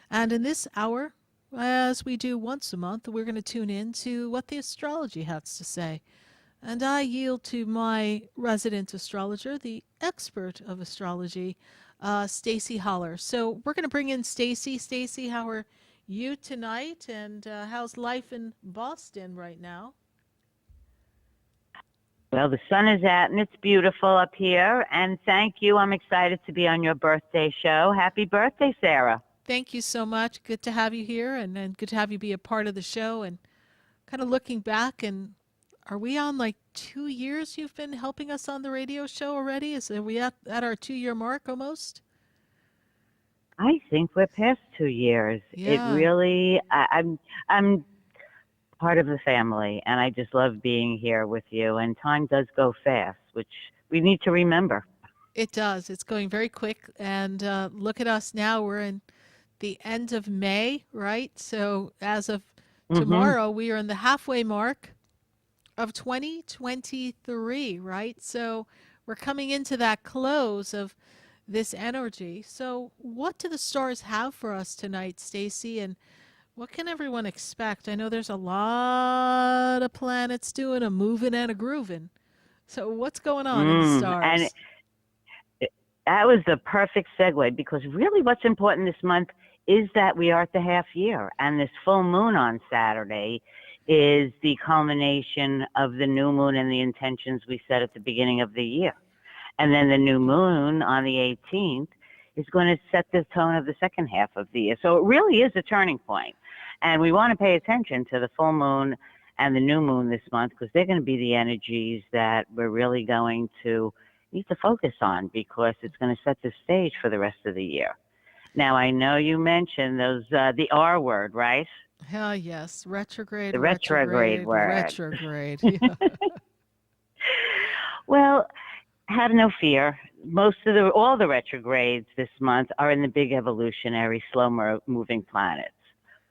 And in this hour, as we do once a month, we're going to tune in to what the astrology has to say. And I yield to my resident astrologer, the expert of astrology, Stacie Haller. So we're going to bring in Stacie. Stacie, how are you tonight? And how's life in Boston right now? Well, the sun is out and it's beautiful up here. And thank you. I'm excited to be on your birthday show. Happy birthday, Sarah. Thank you so much. Good to have you here, and good to have you be a part of the show. And kind of looking back, and are we on like 2 years you've been helping us on the radio show already? Are we at our 2-year mark almost? I think we're past 2 years. Yeah. It really, I'm part of the family, and I just love being here with you. And time does go fast, which we need to remember. It does. It's going very quick. And look at us now. We're in the end of May, right? So as of tomorrow, we are in the halfway mark of 2023, right? So we're coming into that close of this energy. So what do the stars have for us tonight, Stacie? And what can everyone expect? I know there's a lot of planets doing a moving and a grooving. So what's going on in the stars? And that was the perfect segue, because really what's important this month is that we are at the half year, and this full moon on Saturday is the culmination of the new moon and the intentions we set at the beginning of the year. And then the new moon on the 18th is going to set the tone of the second half of the year. So it really is a turning point. And we want to pay attention to the full moon and the new moon this month, because they're going to be the energies that we're really going to need to focus on, because it's going to set the stage for the rest of the year. Now, I know you mentioned those the R word, right? Hell yes, retrograde. The retrograde word. Retrograde. Yeah. Well, have no fear. All the retrogrades this month are in the big evolutionary, slow-moving planets: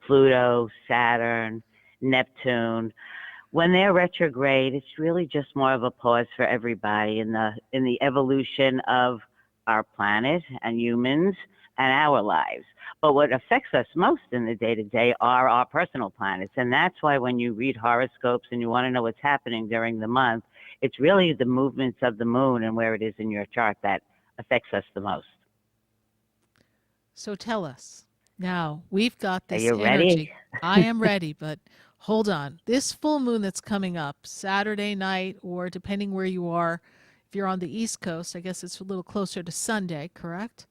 Pluto, Saturn, Neptune. When they're retrograde, it's really just more of a pause for everybody in the evolution of our planet and humans and our lives. But what affects us most in the day-to-day are our personal planets. And that's why when you read horoscopes and you want to know what's happening during the month, it's really the movements of the moon and where it is in your chart that affects us the most. So tell us. Now, we've got this Are you energy. ready? I am ready, but hold on. This full moon that's coming up Saturday night, or depending where you are, if you're on the East Coast, I guess it's a little closer to Sunday, correct?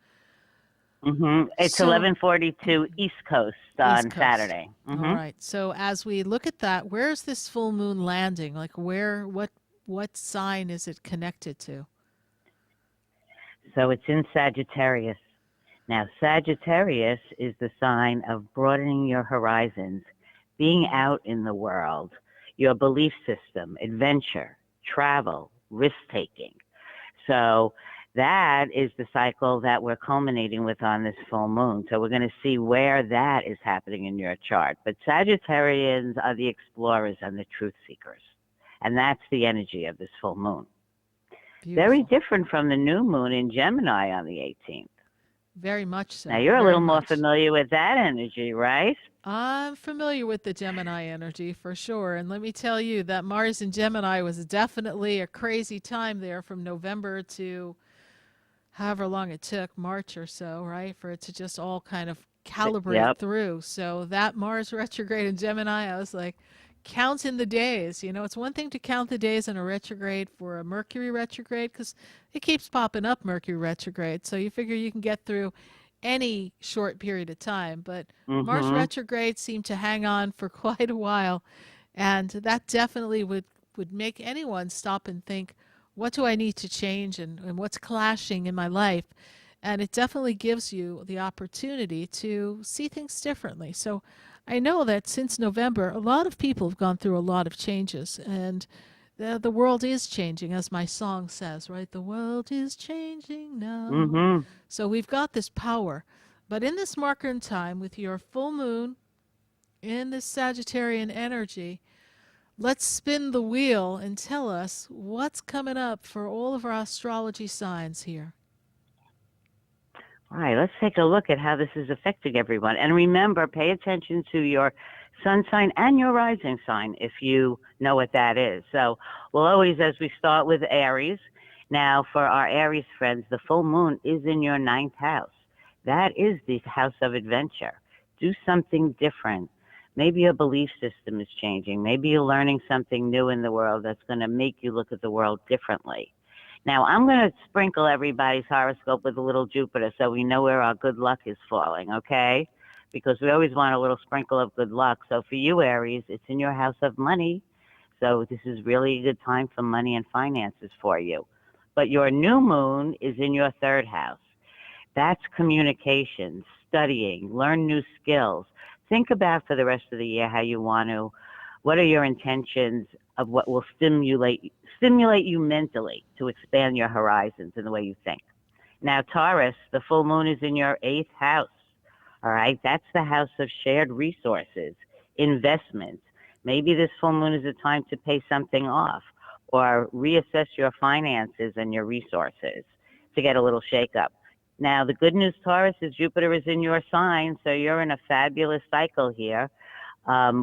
It's So- 11:42 East Coast on East Coast. Saturday. All right. So as we look at that, where's this full moon landing? Like what sign is it connected to? So it's in Sagittarius. Now, Sagittarius is the sign of broadening your horizons, being out in the world, your belief system, adventure, travel, risk-taking. So That is the cycle that we're culminating with on this full moon. So we're going to see where that is happening in your chart. But Sagittarians are the explorers and the truth seekers. And that's the energy of this full moon. Very different from the new moon in Gemini on the 18th. Very much so. Now, you're a very little more much. familiar with that energy, right? I'm familiar with the Gemini energy for sure. And let me tell you that Mars in Gemini was definitely a crazy time there from November to however long it took, March or so, right, for it to just all kind of calibrate through. So that Mars retrograde in Gemini, I was like counting the days. You know, it's one thing to count the days in a retrograde for a Mercury retrograde because it keeps popping up, Mercury retrograde. So you figure you can get through any short period of time. But Mars retrograde seemed to hang on for quite a while. And that definitely would make anyone stop and think, what do I need to change and what's clashing in my life? And it definitely gives you the opportunity to see things differently. So I know that since November, a lot of people have gone through a lot of changes, and the world is changing, as my song says, right? The world is changing now. So we've got this power. But in this marker in time, with your full moon in this Sagittarian energy, let's spin the wheel and tell us what's coming up for all of our astrology signs here. All right, let's take a look at how this is affecting everyone. And remember, pay attention to your sun sign and your rising sign if you know what that is. So we'll always, as we start with Aries, now for our Aries friends, the full moon is in your 9th house. That is the house of adventure. Do something different. Maybe your belief system is changing. Maybe you're learning something new in the world that's going to make you look at the world differently. Now, I'm going to sprinkle everybody's horoscope with a little Jupiter so we know where our good luck is falling, okay? Because we always want a little sprinkle of good luck. So for you, Aries, it's in your house of money. So this is really a good time for money and finances for you. But your new moon is in your 3rd house. That's communication, studying, learn new skills. Think about for the rest of the year how you want to, what are your intentions of what will stimulate you mentally to expand your horizons in the way you think. Now, Taurus, the full moon is in your 8th house. All right, that's the house of shared resources, investments. Maybe this full moon is a time to pay something off or reassess your finances and your resources to get a little shakeup. Now, the good news, Taurus, is Jupiter is in your sign, so you're in a fabulous cycle here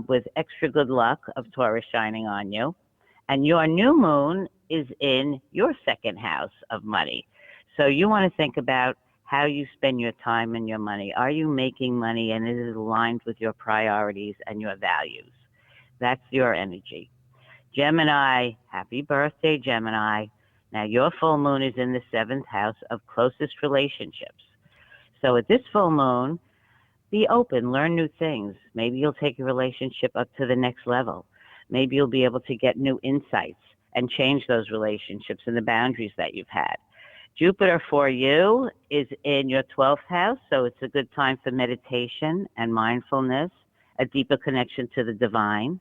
with extra good luck of Taurus shining on you. And your new moon is in your 2nd house of money. So you want to think about how you spend your time and your money. Are you making money and is it aligned with your priorities and your values? That's your energy. Gemini, happy birthday, Gemini. Now, your full moon is in the 7th house of closest relationships. So at this full moon, be open, learn new things. Maybe you'll take your relationship up to the next level. Maybe you'll be able to get new insights and change those relationships and the boundaries that you've had. Jupiter for you is in your 12th house, so it's a good time for meditation and mindfulness, a deeper connection to the divine.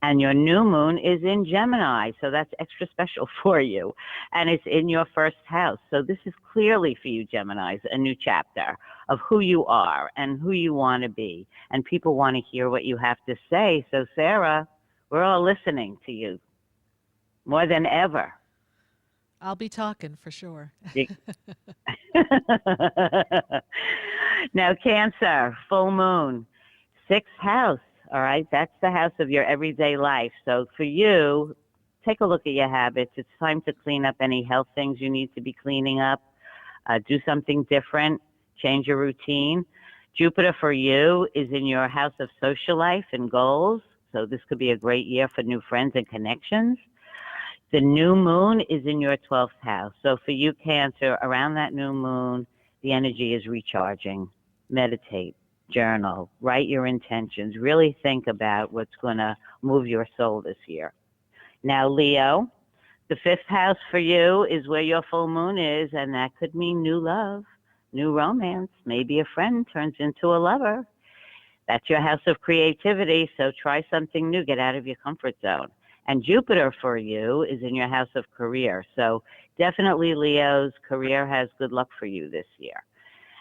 And your new moon is in Gemini, so that's extra special for you. And it's in your 1st house. So this is clearly for you, Geminis, a new chapter of who you are and who you want to be. And people want to hear what you have to say. So, Sarah, we're all listening to you more than ever. I'll be talking for sure. Now, Cancer, full moon, 6th house. All right, that's the house of your everyday life. So for you, take a look at your habits. It's time to clean up any health things you need to be cleaning up. Do something different. Change your routine. Jupiter for you is in your house of social life and goals. So this could be a great year for new friends and connections. The new moon is in your 12th house. So for you, Cancer, around that new moon, the energy is recharging. Meditate, journal, write your intentions. Really think about what's going to move your soul this year. Now, Leo, the 5th house for you is where your full moon is, and that could mean new love, new romance. Maybe a friend turns into a lover. That's your house of creativity, so try something new. Get out of your comfort zone. And Jupiter for you is in your house of career. So definitely Leo's career has good luck for you this year.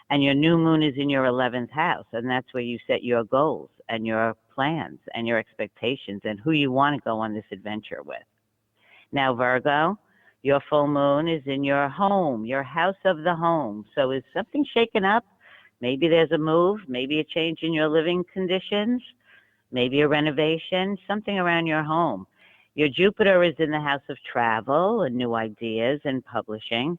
And your new moon is in your 11th house, and that's where you set your goals and your plans and your expectations and who you want to go on this adventure with. Now, Virgo, your full moon is in your home, your house of the home. So is something shaken up? Maybe there's a move, maybe a change in your living conditions, maybe a renovation, something around your home. Your Jupiter is in the house of travel and new ideas and publishing.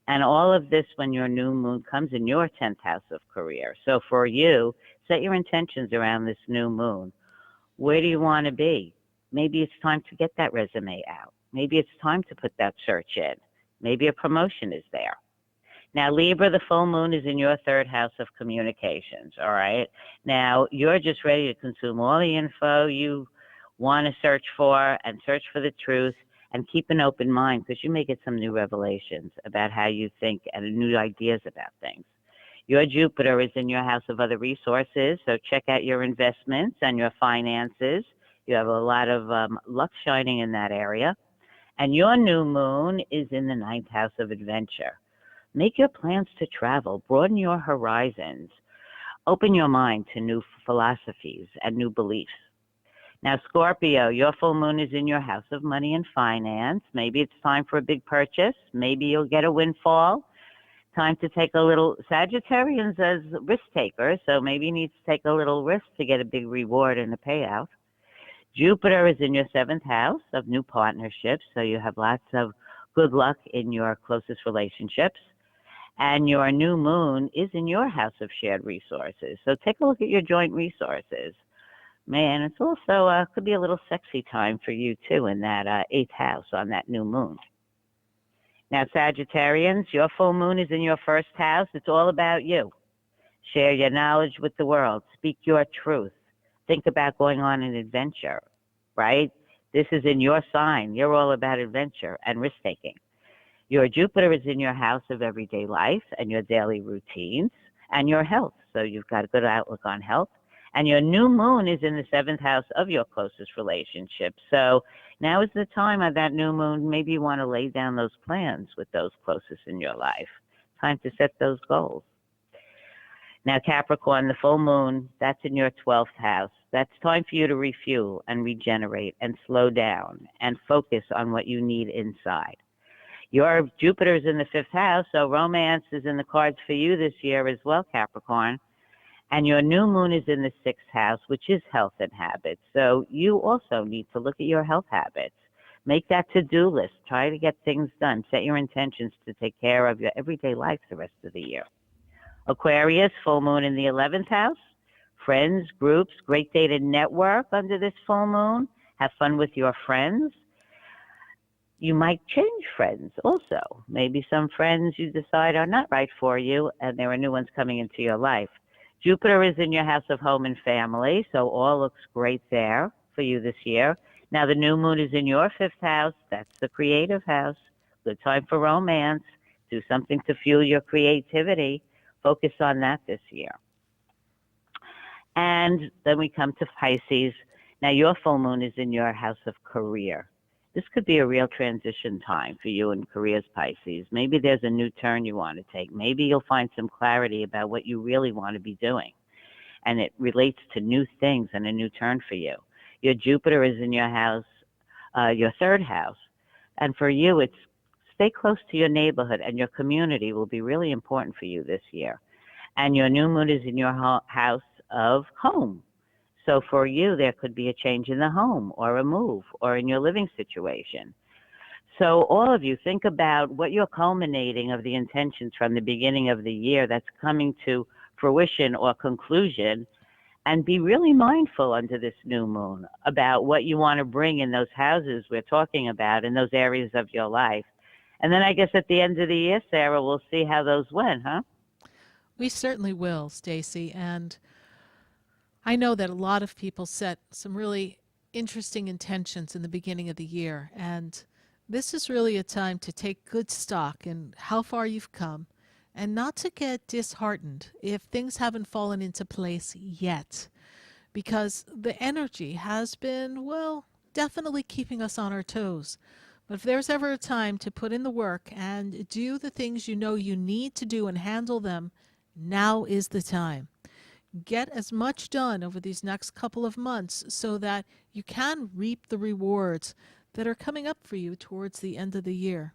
And all of this when your new moon comes in your 10th house of career. So for you, set your intentions around this new moon. Where do you want to be? Maybe it's time to get that resume out. Maybe it's time to put that search in. Maybe a promotion is there. Now, Libra, the full moon is in your 3rd house of communications, all right? Now, you're just ready to consume all the info you want to search for and search for the truth. And keep an open mind because you may get some new revelations about how you think and new ideas about things. Your Jupiter is in your house of other resources, so check out your investments and your finances. You have a lot of luck shining in that area. And your new moon is in the 9th house of adventure. Make your plans to travel, broaden your horizons, open your mind to new philosophies and new beliefs. Now, Scorpio, your full moon is in your house of money and finance. Maybe it's time for a big purchase. Maybe you'll get a windfall. Time to take a little, Sagittarians as risk takers, so maybe you need to take a little risk to get a big reward and a payout. Jupiter is in your 7th house of new partnerships, so you have lots of good luck in your closest relationships. And your new moon is in your house of shared resources, so take a look at your joint resources. Man, it's also could be a little sexy time for you too in that 8th house on that new moon. Now, Sagittarians, your full moon is in your 1st house. It's all about you. Share your knowledge with the world. Speak your truth. Think about going on an adventure, right? This is in your sign. You're all about adventure and risk-taking. Your Jupiter is in your house of everyday life and your daily routines and your health. So you've got a good outlook on health. And your new moon is in the 7th house of your closest relationship. So now is the time of that new moon. Maybe you want to lay down those plans with those closest in your life. Time to set those goals. Now, Capricorn, the full moon, that's in your 12th house. That's time for you to refuel and regenerate and slow down and focus on what you need inside. Your Jupiter is in the 5th house, so romance is in the cards for you this year as well, Capricorn. And your new moon is in the 6th house, which is health and habits. So you also need to look at your health habits. Make that to-do list. Try to get things done. Set your intentions to take care of your everyday life the rest of the year. Aquarius, full moon in the 11th house. Friends, groups, great day to network under this full moon. Have fun with your friends. You might change friends also. Maybe some friends you decide are not right for you, and there are new ones coming into your life. Jupiter is in your house of home and family, so all looks great there for you this year. Now, the new moon is in your 5th house. That's the creative house. Good time for romance. Do something to fuel your creativity. Focus on that this year. And then we come to Pisces. Now, your full moon is in your house of career. This could be a real transition time for you in careers, Pisces. Maybe there's a new turn you want to take. Maybe you'll find some clarity about what you really want to be doing. And it relates to new things and a new turn for you. Your Jupiter is in your house, your 3rd house. And for you, it's stay close to your neighborhood, and your community will be really important for you this year. And your new moon is in your house of home. So for you, there could be a change in the home or a move or in your living situation. So all of you, think about what you're culminating of the intentions from the beginning of the year that's coming to fruition or conclusion, and be really mindful under this new moon about what you want to bring in those houses we're talking about, in those areas of your life. And then I guess at the end of the year, Sarah, we'll see how those went, huh? We certainly will, Stacie. And I know that a lot of people set some really interesting intentions in the beginning of the year. And this is really a time to take good stock in how far you've come and not to get disheartened if things haven't fallen into place yet. Because the energy has been, well, definitely keeping us on our toes. But if there's ever a time to put in the work and do the things you know you need to do and handle them, now is the time. Get as much done over these next couple of months so that you can reap the rewards that are coming up for you towards the end of the year.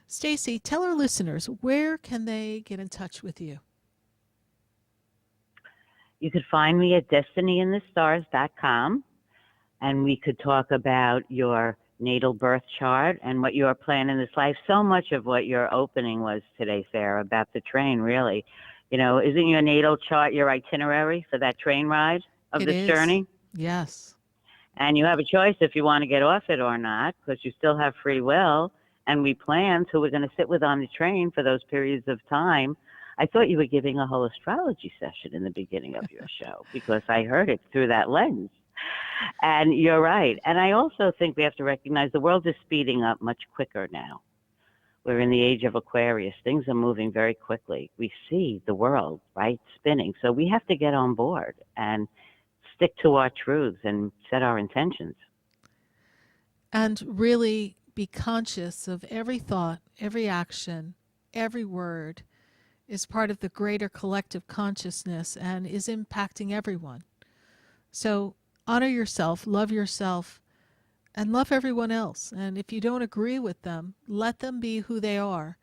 Stacie, tell our listeners, where can they get in touch with you? You could find me at destinyinthestars.com, and we could talk about your natal birth chart and what you are planning in this life. So much of what your opening was today, Sarah, about the train, really. You know, isn't your natal chart your itinerary for that train ride of this journey? Yes. And you have a choice if you want to get off it or not, because you still have free will. And we planned who we're going to sit with on the train for those periods of time. I thought you were giving a whole astrology session in the beginning of your show because I heard it through that lens. And you're right. And I also think we have to recognize the world is speeding up much quicker now. We're in the age of Aquarius. Things are moving very quickly. We see the world, right, spinning. So we have to get on board and stick to our truths and set our intentions. And really be conscious of every thought, every action, every word is part of the greater collective consciousness and is impacting everyone. So honor yourself, and love everyone else. And if you don't agree with them, let them be who they are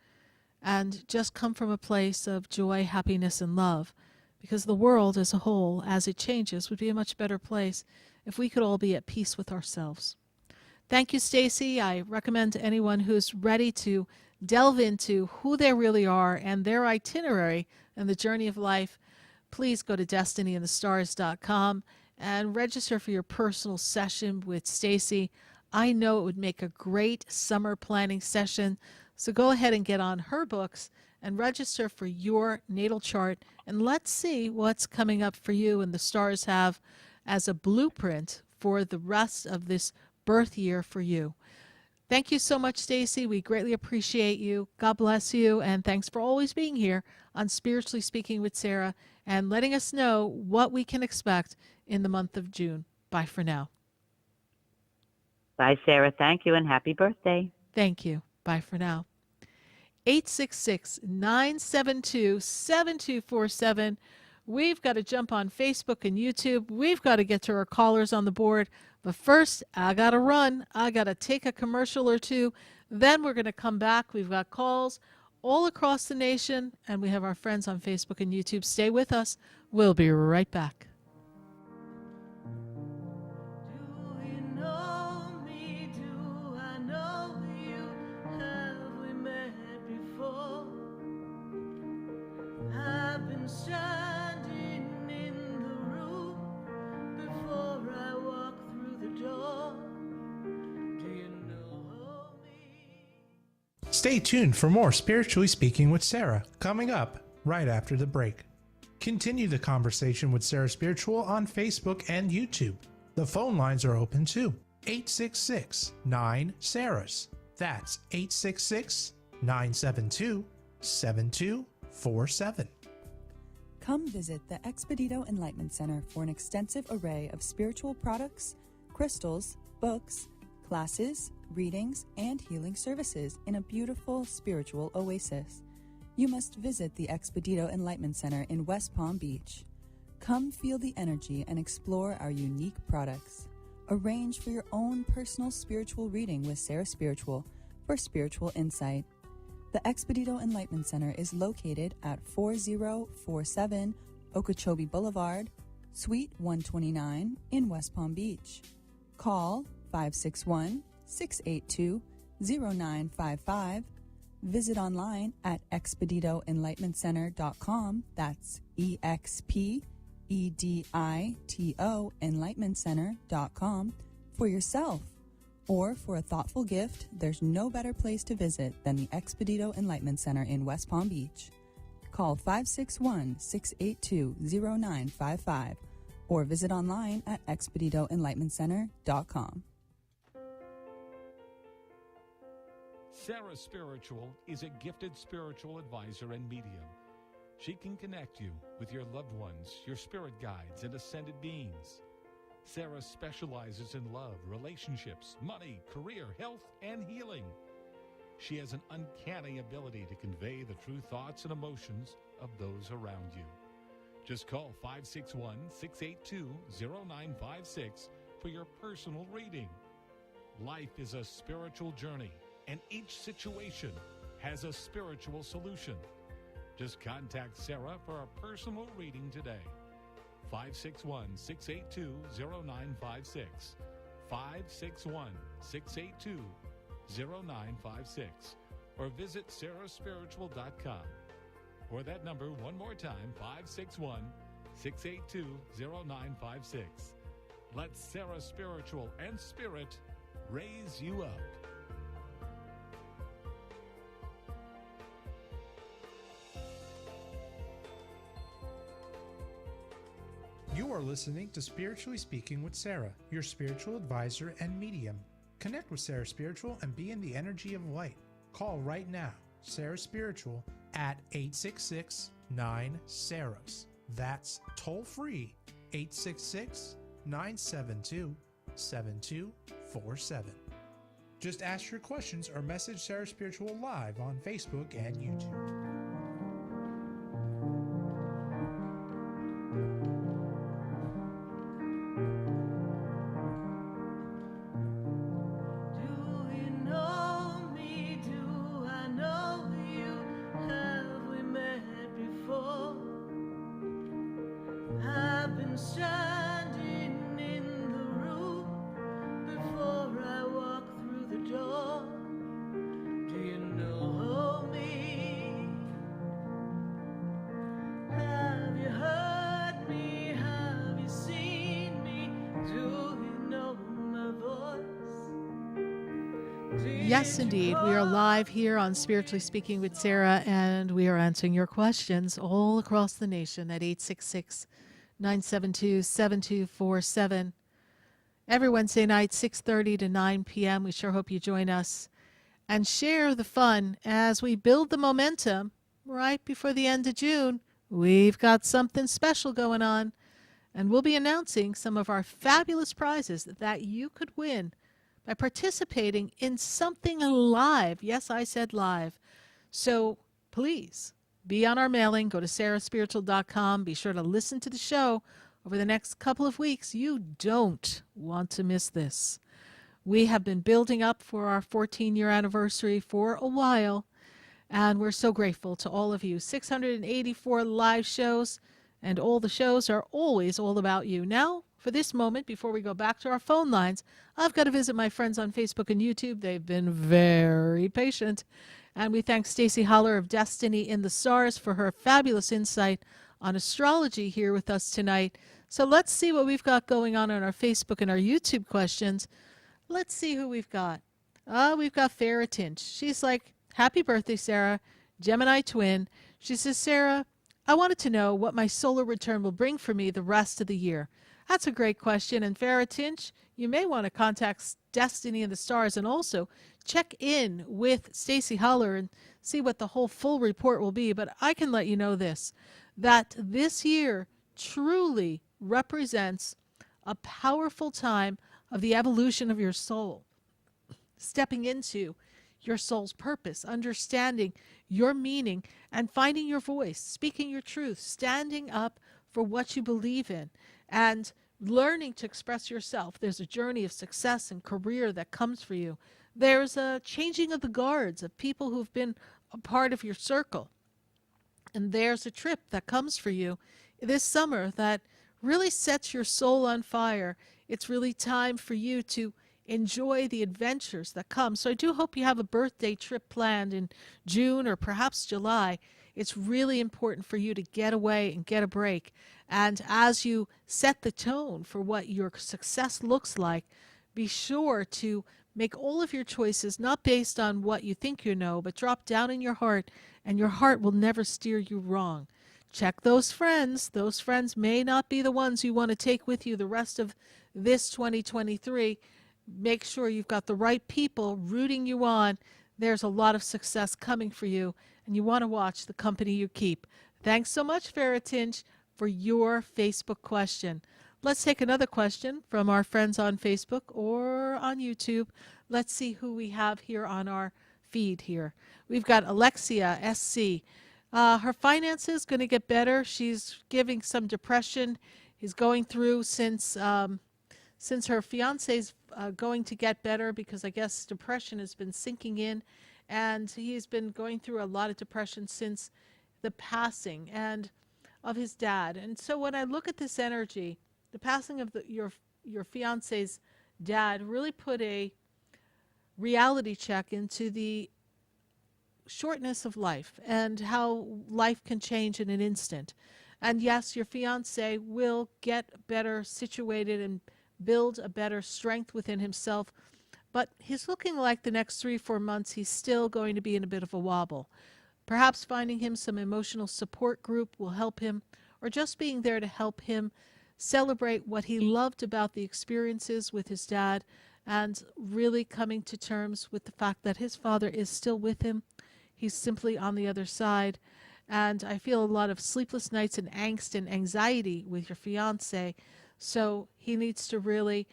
and just come from a place of joy, happiness, and love, because the world as a whole, as it changes, would be a much better place if we could all be at peace with ourselves. Thank you, Stacie. I recommend to anyone who's ready to delve into who they really are and their itinerary and the journey of life, please go to destinyinthestars.com and register for your personal session with Stacie. I know it would make a great summer planning session, so go ahead and get on her books and register for your natal chart, and let's see what's coming up for you and the stars have as a blueprint for the rest of this birth year for you. Thank you so much, Stacie. We greatly appreciate you. God bless you, and thanks for always being here on Spiritually Speaking with Sarah and letting us know what we can expect in the month of June. Bye for now. Bye, Sarah. Thank you, and happy birthday. Thank you. Bye for now. 866-972-7247. We've got to jump on Facebook and YouTube. We've got to get to our callers on the board. But first, I got to run. I got to take a commercial or two. Then we're going to come back. We've got calls all across the nation, and we have our friends on Facebook and YouTube. Stay with us. We'll be right back. Standing in the room before I walk through the door. Do you know me? Stay tuned for more Spiritually Speaking with Sarah, coming up right after the break. Continue the conversation with Sarah Spiritual on Facebook and YouTube. The phone lines are open too. 866-9-SARAHS. That's 866-972-7247. Come visit the Expedito Enlightenment Center for an extensive array of spiritual products, crystals, books, classes, readings, and healing services in a beautiful spiritual oasis. You must visit the Expedito Enlightenment Center in West Palm Beach. Come feel the energy and explore our unique products. Arrange for your own personal spiritual reading with Sarah Spiritual for spiritual insight. The Expedito Enlightenment Center is located at 4047 Okeechobee Boulevard, Suite 129 in West Palm Beach. Call 561-682-0955. Visit online at expeditoenlightenmentcenter.com. That's EXPEDITO enlightenmentcenter.com for yourself. Or for a thoughtful gift, there's no better place to visit than the Expedito Enlightenment Center in West Palm Beach. Call 561-682-0955 or visit online at expeditoenlightenmentcenter.com. Sarah Spiritual is a gifted spiritual advisor and medium. She can connect you with your loved ones, your spirit guides, and ascended beings. Sarah specializes in love, relationships, money, career, health, and healing. She has an uncanny ability to convey the true thoughts and emotions of those around you. Just call 561-682-0956 for your personal reading. Life is a spiritual journey, and each situation has a spiritual solution. Just contact Sarah for a personal reading today. 561-682-0956. 561-682-0956. Or visit SARAHSPIRITUAL.com. Or that number one more time, 561-682-0956. Let Sarah Spiritual and Spirit raise you up. You are listening to Spiritually Speaking with Sarah, your spiritual advisor and medium. Connect with Sarah Spiritual and be in the energy of light. Call right now, Sarah Spiritual, at 866-9-SARAHS. That's toll free, 866-972-7247. Just ask your questions or message Sarah Spiritual live on Facebook and YouTube. Yes, indeed. We are live here on Spiritually Speaking with Sarah, and we are answering your questions all across the nation at 866-972-7247. Every Wednesday night, 6:30 to 9 p.m. We sure hope you join us and share the fun as we build the momentum right before the end of June. We've got something special going on, and we'll be announcing some of our fabulous prizes that you could win by participating in something live. Yes, I said live. So please be on our mailing. Go to sarahspiritual.com. Be sure to listen to the show over the next couple of weeks. You don't want to miss this. We have been building up for our 14-year anniversary for a while, and we're so grateful to all of you. 684 live shows, and all the shows are always all about you. Now, for this moment, before we go back to our phone lines, I've got to visit my friends on Facebook and YouTube. They've been very patient. And we thank Stacie Haller of Destiny in the Stars for her fabulous insight on astrology here with us tonight. So let's see what we've got going on our Facebook and our YouTube questions. Let's see who we've got. We've got Farah Tinch. She's like, happy birthday, Sarah. Gemini twin. She says, Sarah, I wanted to know what my solar return will bring for me the rest of the year. That's a great question. And Farah Tinch, you may want to contact Destiny in the Stars and also check in with Stacie Haller and see what the whole full report will be. But I can let you know this, that this year truly represents a powerful time of the evolution of your soul, stepping into your soul's purpose, understanding your meaning, and finding your voice, speaking your truth, standing up for what you believe in, and learning to express yourself. There's a journey of success and career that comes for you. There's a changing of the guards of people who've been a part of your circle. And there's a trip that comes for you this summer that really sets your soul on fire. It's really time for you to enjoy the adventures that come. So I do hope you have a birthday trip planned in June or perhaps July. It's really important for you to get away and get a break. And as you set the tone for what your success looks like, be sure to make all of your choices not based on what you think you know, but drop down in your heart, and your heart will never steer you wrong. Check those friends. Those friends may not be the ones you want to take with you the rest of this 2023. Make sure you've got the right people rooting you on. There's a lot of success coming for you, and you want to watch the company you keep. Thanks so much, Farah Tinch, for your Facebook question. let's take another question from our friends on Facebook or on YouTube. Let's see who we have here on our feed here. We've got Alexia SC. Her finances going to get better. She's giving some depression. He's going through since her fiance's going to get better, because I guess depression has been sinking in, and he's been going through a lot of depression since the passing and of his dad. And so when I look at this energy, the passing of your fiance's dad really put a reality check into the shortness of life and how life can change in an instant. And yes, your fiance will get better situated and build a better strength within himself, but he's looking like the next 3-4 months he's still going to be in a bit of a wobble. Perhaps finding him some emotional support group will help him, or just being there to help him celebrate what he loved about the experiences with his dad, and really coming to terms with the fact that his father is still with him. He's simply on the other side. And I feel a lot of sleepless nights and angst and anxiety with your fiance. So he needs to really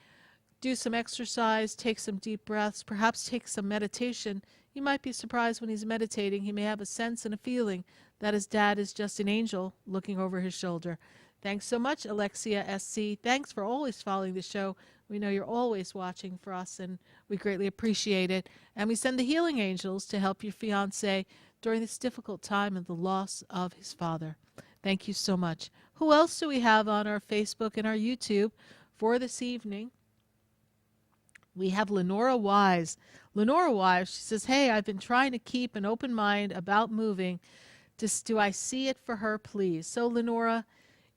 do some exercise, take some deep breaths, perhaps take some meditation. You might be surprised when he's meditating. He may have a sense and a feeling that his dad is just an angel looking over his shoulder. Thanks so much, Alexia SC. Thanks for always following the show. We know you're always watching for us, and we greatly appreciate it. And we send the healing angels to help your fiancé during this difficult time of the loss of his father. Thank you so much. Who else do we have on our Facebook and our YouTube for this evening? We have Lenora Wise. Lenora Wise, she says, hey, I've been trying to keep an open mind about moving. Do I see it for her, please? So, Lenora,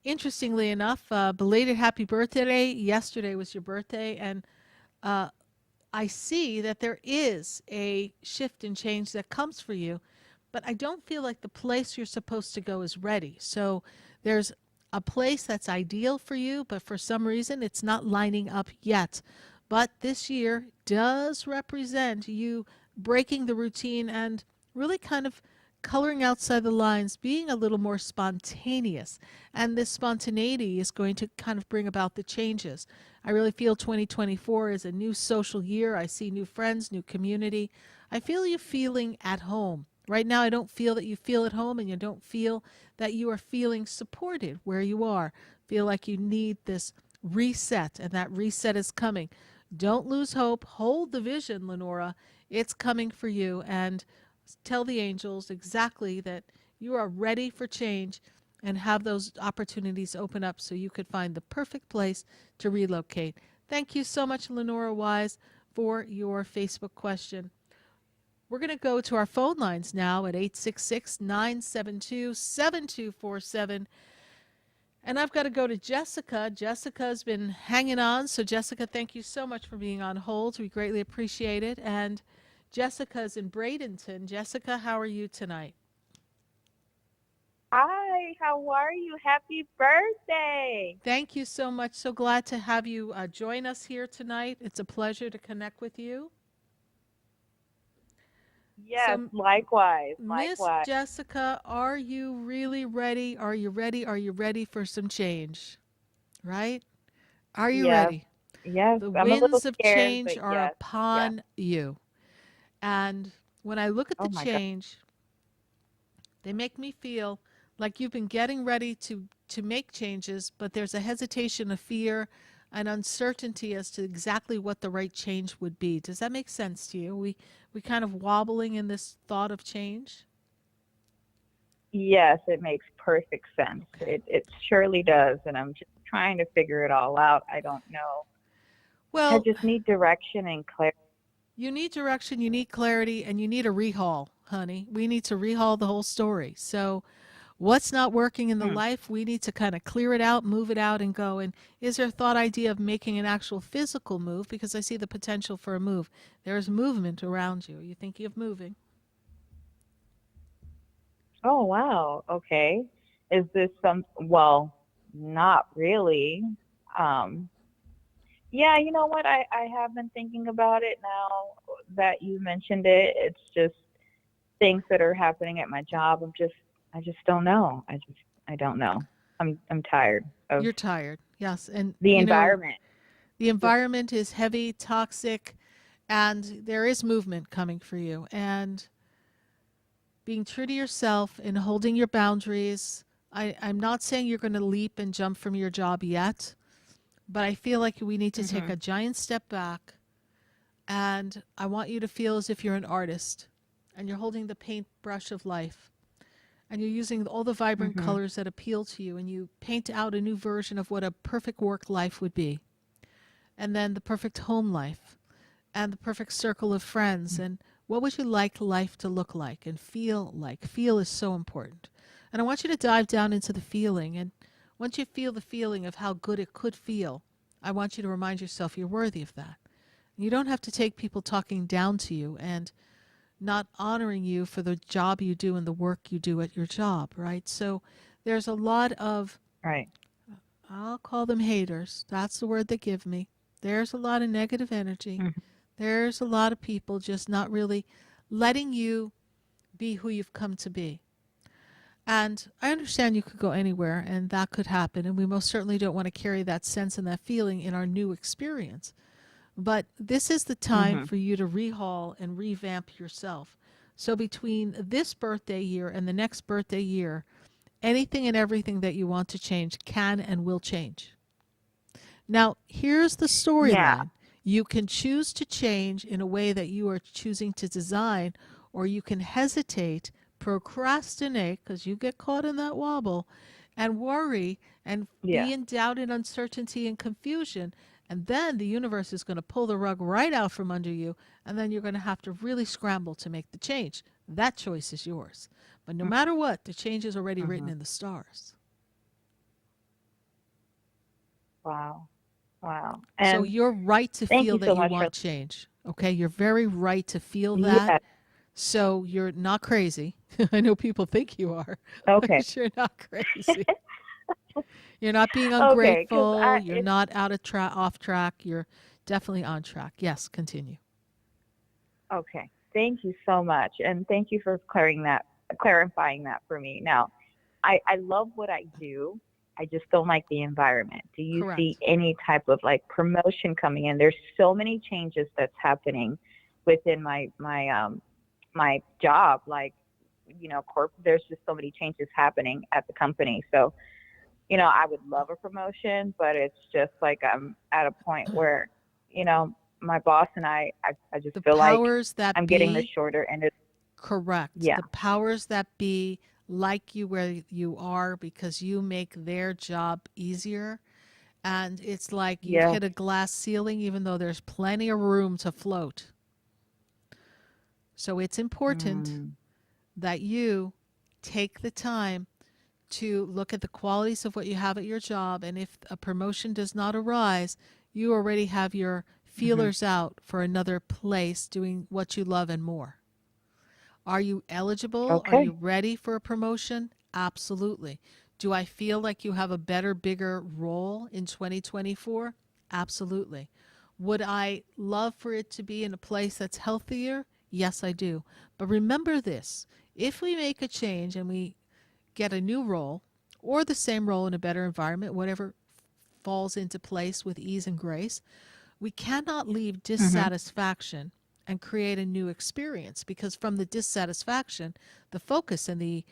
interestingly enough, belated happy birthday. Yesterday was your birthday, and I see that there is a shift and change that comes for you, but I don't feel like the place you're supposed to go is ready. So there's a place that's ideal for you, but for some reason it's not lining up yet. But this year does represent you breaking the routine and really kind of coloring outside the lines, being a little more spontaneous. And this spontaneity is going to kind of bring about the changes. I really feel 2024 is a new social year. I see new friends, new community. I feel you feeling at home. Right now, I don't feel that you feel at home, and you don't feel that you are feeling supported where you are. Feel like you need this reset, and that reset is coming. Don't lose hope. Hold the vision, Lenora. It's coming for you, and tell the angels exactly that you are ready for change and have those opportunities open up so you could find the perfect place to relocate. Thank you so much, Lenora Wise, for your Facebook question. We're going to go to our phone lines now at 866-972-7247. And I've got to go to Jessica. Jessica's been hanging on. So, Jessica, thank you so much for being on hold. We greatly appreciate it. And Jessica's in Bradenton. Jessica, how are you tonight? Hi, how are you? Happy birthday. Thank you so much. So glad to have you join us here tonight. It's a pleasure to connect with you. Yes, So, likewise. Miss Jessica, are you really ready? Are you ready? Are you ready for some change? Right? Are you ready? Yes, The I'm a little winds of scared, change but are yes, upon you. And when I look at the my God. change, they make me feel like you've been getting ready to make changes, but there's a hesitation, a fear, an uncertainty as to exactly what the right change would be. Does that make sense to you? We kind of wobbling in this thought of change? Yes, it makes perfect sense. It surely does, and I'm just trying to figure it all out. I don't know. Well, I just need direction and clarity. You need direction, you need clarity, and you need a rehaul, honey. We need to rehaul the whole story. So what's not working in the life, we need to kind of clear it out, move it out, and go. And is there a thought idea of making an actual physical move? Because I see the potential for a move. There is movement around you. Are you thinking of moving? Oh, wow. Okay. Is this well, not really. Yeah, you know what? I have been thinking about it now that you mentioned it. It's just things that are happening at my job. I just don't know. I don't know. I'm tired of You're tired. Yes. And the environment. The environment is heavy, toxic, and there is movement coming for you. And being true to yourself and holding your boundaries. I'm not saying you're going to leap and jump from your job yet, but I feel like we need to take a giant step back. And I want you to feel as if you're an artist and you're holding the paintbrush of life. And you're using all the vibrant colors that appeal to you, and you paint out a new version of what a perfect work life would be. And then the perfect home life, and the perfect circle of friends, and what would you like life to look like and feel like? Feel is so important. And I want you to dive down into the feeling, and once you feel the feeling of how good it could feel, I want you to remind yourself you're worthy of that. You don't have to take people talking down to you and not honoring you for the job you do and the work you do at your job, right? So there's a lot of, I'll call them haters. That's the word they give me. There's a lot of negative energy. There's a lot of people just not really letting you be who you've come to be. And I understand you could go anywhere and that could happen. And we most certainly don't want to carry that sense and that feeling in our new experience. But this is the time for you to rehaul and revamp yourself. So between this birthday year and the next birthday year, anything and everything that you want to change can and will change. Now, here's the storyline. Yeah. You can choose to change in a way that you are choosing to design, or you can hesitate, procrastinate, because you get caught in that wobble, and worry and be in doubt and uncertainty and confusion. And then the universe is going to pull the rug right out from under you, and then you're going to have to really scramble to make the change. That choice is yours. But no matter what, the change is already written in the stars. Wow. So And you're right to thank feel you that so you much want change. Okay? You're very right to feel that. Yes. So you're not crazy. I know people think you are. Okay. But you're not crazy. You're not being Okay, 'cause ungrateful. You're not out of off track. You're definitely on track. Yes, continue. Okay. Thank you so much. And thank you for clarifying that for me. Now, I love what I do. I just don't like the environment. Do you see any type of like promotion coming in? There's so many changes that's happening within my job. Like, there's just so many changes happening at the company. So, I would love a promotion, but it's just like I'm at a point where, my boss and I just feel like I'm getting the shorter end of. Correct. Yeah. The powers that be like you where you are because you make their job easier. And it's like you hit a glass ceiling even though there's plenty of room to float. So it's important that you take the time to look at the qualities of what you have at your job. And if a promotion does not arise, you already have your feelers out for another place doing what you love and more. Are you eligible? Okay. Are you ready for a promotion? Absolutely. Do I feel like you have a better, bigger role in 2024? Absolutely. Would I love for it to be in a place that's healthier? Yes, I do. But remember this, if we make a change and we get a new role or the same role in a better environment, whatever falls into place with ease and grace, we cannot leave dissatisfaction and create a new experience, because from the dissatisfaction, the focus and the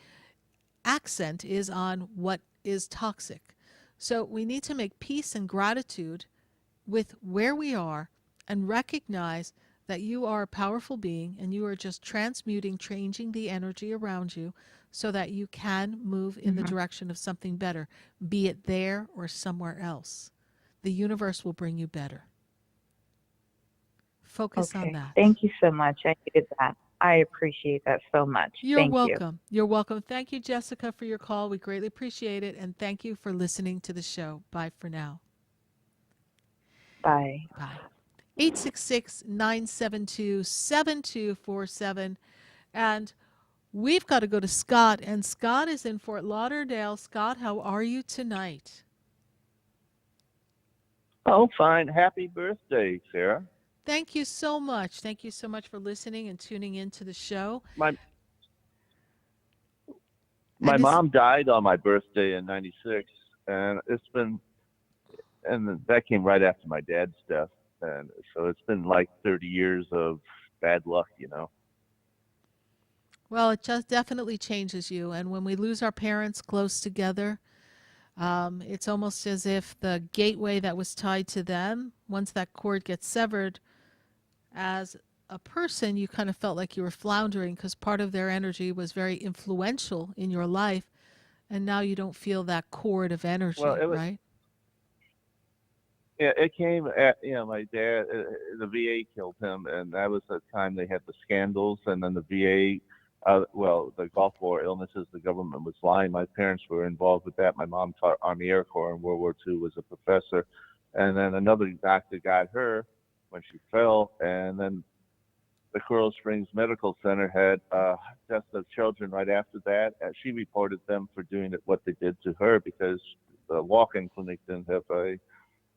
accent is on what is toxic. So we need to make peace and gratitude with where we are and recognize that you are a powerful being and you are just transmuting, changing the energy around you so that you can move in the direction of something better, be it there or somewhere else. The universe will bring you better. Focus on that. Thank you so much. I needed that. I appreciate that so much. You're welcome. You're welcome. Thank you, Jessica, for your call. We greatly appreciate it. And thank you for listening to the show. Bye for now. Bye. Bye. 866-972-7247. And we've got to go to Scott. And Scott is in Fort Lauderdale. Scott, how are you tonight? Oh, fine. Happy birthday, Sarah. Thank you so much. Thank you so much for listening and tuning in to the show. My And mom died on my birthday in '96, and that came right after my dad's death, and so it's been like 30 years of bad luck, you know. Well, it just definitely changes you. And when we lose our parents close together, it's almost as if the gateway that was tied to them, once that cord gets severed, as a person, you kind of felt like you were floundering because part of their energy was very influential in your life. And now you don't feel that cord of energy, Well, it was right? yeah, it came at my dad. The VA killed him, and that was the time they had the scandals, and then the VA. The Gulf War illnesses, the government was lying. My parents were involved with that. My mom taught Army Air Corps in World War II, was a professor. And then another doctor got her when she fell. And then the Coral Springs Medical Center had deaths of children right after that. And she reported them for doing what they did to her because the walk-in clinic didn't have a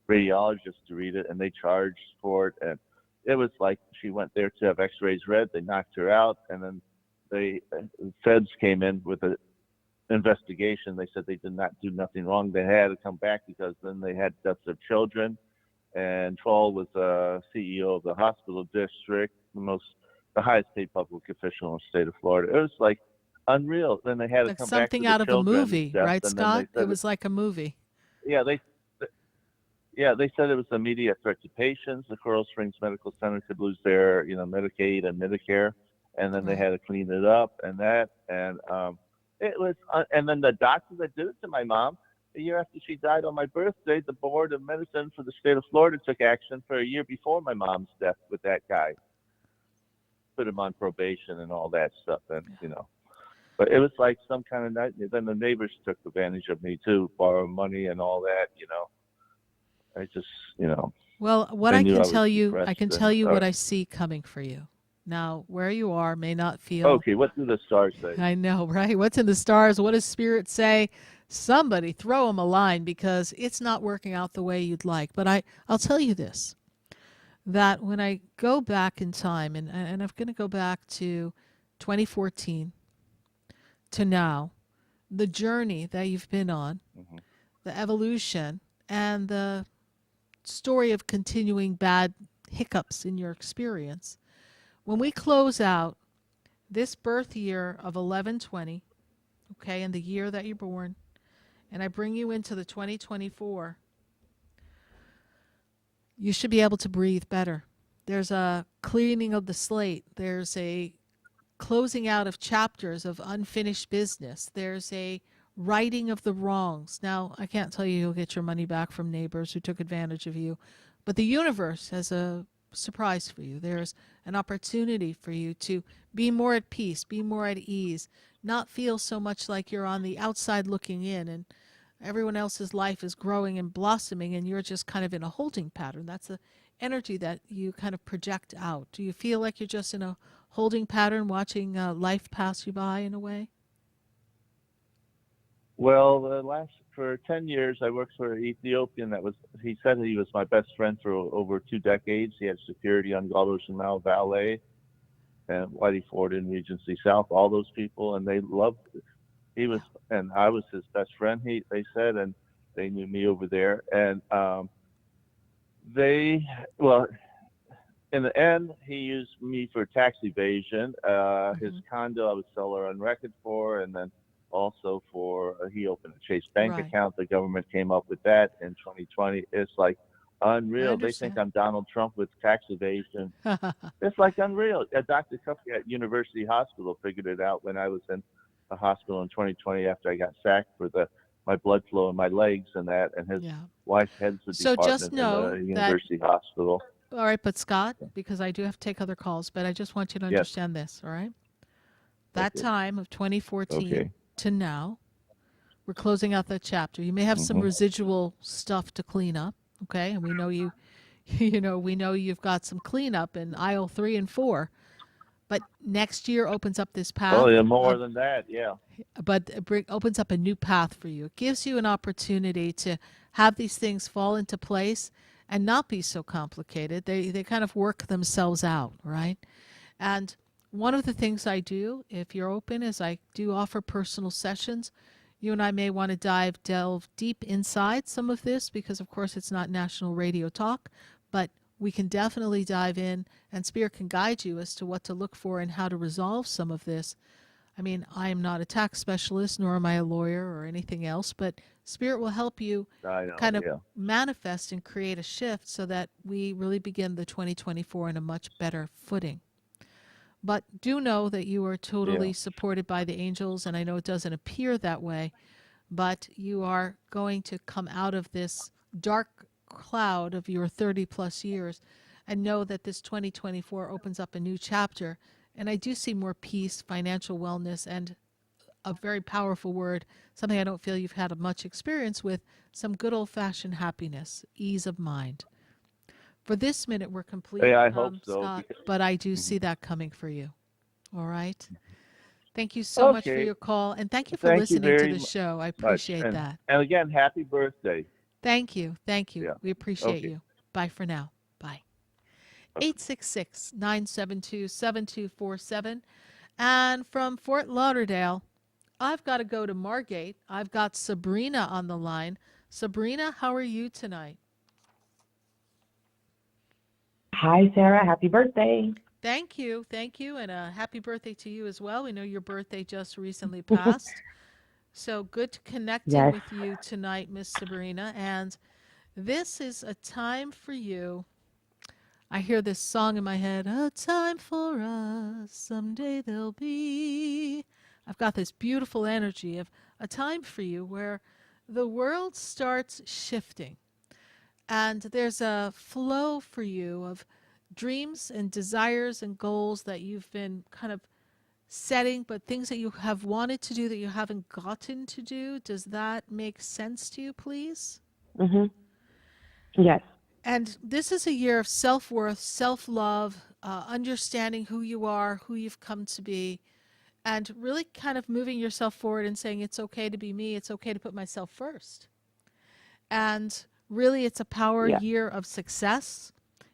radiologist to read it, and they charged for it. And it was like she went there to have x-rays read. They knocked her out, and then the feds came in with an investigation. They said they did not do nothing wrong. They had to come back because then they had deaths of children. And Troll was CEO of the hospital district, the highest paid public official in the state of Florida. It was like unreal. Then they had to Like come back to something the out of a children's movie, deaths, right, and then Scott? they It said was like a movie. yeah, they said it was a media threat to patients. The Coral Springs Medical Center could lose their, Medicaid and Medicare, and then they had to clean it up and that. And it was, and then the doctor that did it to my mom, a year after she died on my birthday, the Board of Medicine for the state of Florida took action for a year before my mom's death with that guy, put him on probation and all that stuff, and But it was like some kind of nightmare. Then the neighbors took advantage of me too, borrow money and all that. I just, Well, what they I knew can was tell you, depressed what and- I see coming for you. Now, where you are may not feel. Okay, what do the stars say? I know, right? What's in the stars? What does Spirit say? Somebody throw them a line because it's not working out the way you'd like. But I'll tell you this, that when I go back in time, and I'm going to go back to 2014 to now, the journey that you've been on, the evolution, and the story of continuing bad hiccups in your experience. When we close out this birth year of 1120, okay, and the year that you're born, and I bring you into the 2024, you should be able to breathe better. There's a cleaning of the slate. There's a closing out of chapters of unfinished business. There's a righting of the wrongs. Now, I can't tell you you'll get your money back from neighbors who took advantage of you, but the universe has a surprise for you. There's an opportunity for you to be more at peace, be more at ease, not feel so much like you're on the outside looking in and everyone else's life is growing and blossoming and you're just kind of in a holding pattern. That's the energy that you kind of project out. Do you feel like you're just in a holding pattern, watching life pass you by in a way? Well, for 10 years, I worked for an Ethiopian he said he was my best friend for over 2 decades. He had security on Gallows and Mount Valley and Whitey Ford in Regency South, all those people, and they loved it. And I was his best friend, they said, and they knew me over there. And in the end, he used me for tax evasion. His condo I was seller on record for, and then also he opened a Chase Bank account. The government came up with that in 2020. It's like unreal. They think I'm Donald Trump with tax evasion. It's like unreal. Dr. Cuffey at University Hospital figured it out when I was in the hospital in 2020 after I got sacked for my blood flow in my legs and that, and his wife heads the department just know in the University Hospital. All right, but Scott, because I do have to take other calls, but I just want you to understand this, all right? That time of 2014 to now, we're closing out that chapter. You may have some residual stuff to clean up, okay? And we know we know you've got some cleanup in aisle 3 and 4. But next year opens up this path. Oh, yeah, more than that, yeah. But it opens up a new path for you. It gives you an opportunity to have these things fall into place and not be so complicated. They kind of work themselves out, right? And one of the things I do, if you're open, is I do offer personal sessions. You and I may want to delve deep inside some of this because, of course, it's not national radio talk, but we can definitely dive in, and Spirit can guide you as to what to look for and how to resolve some of this. I mean, I am not a tax specialist, nor am I a lawyer or anything else, but Spirit will help you kind of manifest and create a shift so that we really begin the 2024 in a much better footing. But do know that you are totally supported by the angels, and I know it doesn't appear that way, but you are going to come out of this dark cloud of your 30-plus years and know that this 2024 opens up a new chapter. And I do see more peace, financial wellness, and a very powerful word, something I don't feel you've had much experience with, some good old-fashioned happiness, ease of mind. For this minute, we're complete, Hey, I hope so. Scott, but I do see that coming for you. All right? Thank you so much for your call, and thank you for listening to the show. I appreciate that. And again, happy birthday. Thank you. Thank you. Yeah. We appreciate you. Bye for now. Bye. 866-972-7247. And from Fort Lauderdale, I've got to go to Margate. I've got Sabrina on the line. Sabrina, how are you tonight? Hi, Sarah. Happy birthday. Thank you. Thank you. And a happy birthday to you as well. We know your birthday just recently passed. So good connecting with you tonight, Miss Sabrina. And this is a time for you. I hear this song in my head, a time for us, someday there'll be. I've got this beautiful energy of a time for you where the world starts shifting. And there's a flow for you of dreams and desires and goals that you've been kind of setting, but things that you have wanted to do that you haven't gotten to do. Does that make sense to you, please? Yes. And this is a year of self-worth, self-love, understanding who you are, who you've come to be, and really kind of moving yourself forward and saying, it's okay to be me. It's okay to put myself first. And really, it's a power year of success.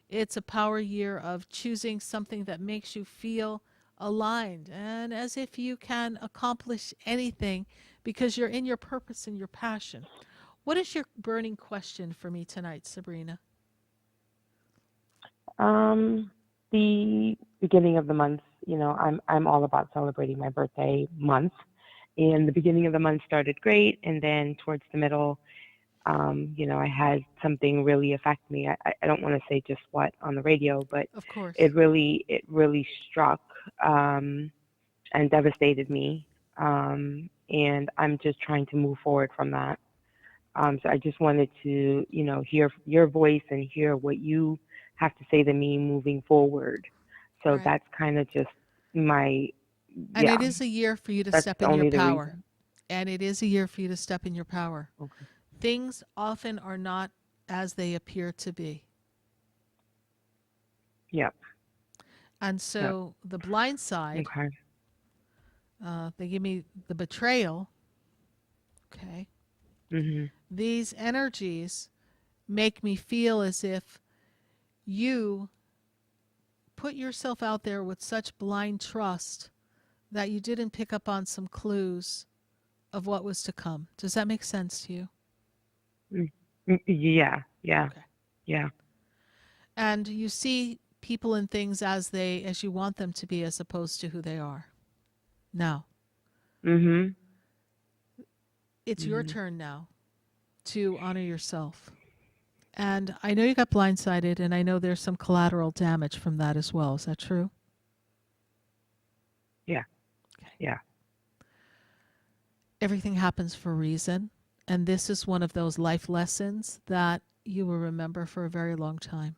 It's a power year of choosing something that makes you feel aligned and as if you can accomplish anything because you're in your purpose and your passion. What is your burning question for me tonight, Sabrina? The beginning of the month, you know, I'm all about celebrating my birthday month, and the beginning of the month started great, and then towards the middle, you know, I had something really affect me. I don't want to say just what on the radio, but of course, it really struck and devastated me, and I'm just trying to move forward from that. So I just wanted to, you know, hear your voice and hear what you have to say to me moving forward. So that's kind of just my, and it is a year for you to step in your power. And it is a year for you to step in your power. Okay. Things often are not as they appear to be. Yep. And so the blind side, they give me the betrayal. Okay. These energies make me feel as if you put yourself out there with such blind trust that you didn't pick up on some clues of what was to come. Does that make sense to you? Yeah. And you see people and things as you want them to be as opposed to who they are. Now. It's your turn now to honor yourself. And I know you got blindsided, and I know there's some collateral damage from that as well. Is that true? Yeah. Okay. Yeah. Everything happens for a reason, and this is one of those life lessons that you will remember for a very long time.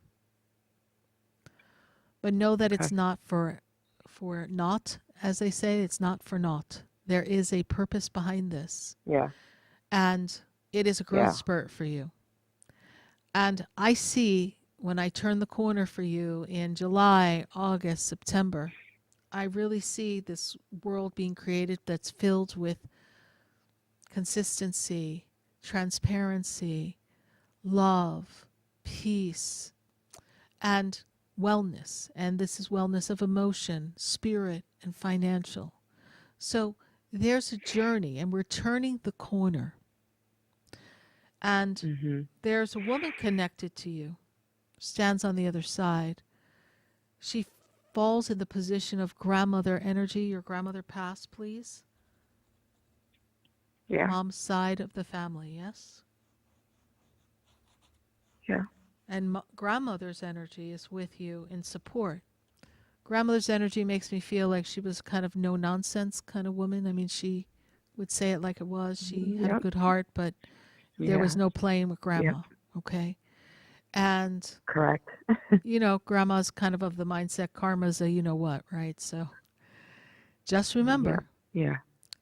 But know that it's not for naught, as they say. It's not for naught. There is a purpose behind this. Yeah. And it is a growth spurt for you. And I see when I turn the corner for you in July, August, September, I really see this world being created that's filled with consistency, transparency, love, peace. And wellness, and this is wellness of emotion, spirit, and financial. So there's a journey, and we're turning the corner. And there's a woman connected to you, stands on the other side. She falls in the position of grandmother energy. Your grandmother passed, please. Yeah. Mom's side of the family, yes? Yeah. And grandmother's energy is with you in support. Grandmother's energy makes me feel like she was kind of no-nonsense kind of woman. I mean, she would say it like it was. She had a good heart, but there was no playing with grandma, okay? And correct. You know, grandma's kind of the mindset, karma's a you-know-what, right? So just remember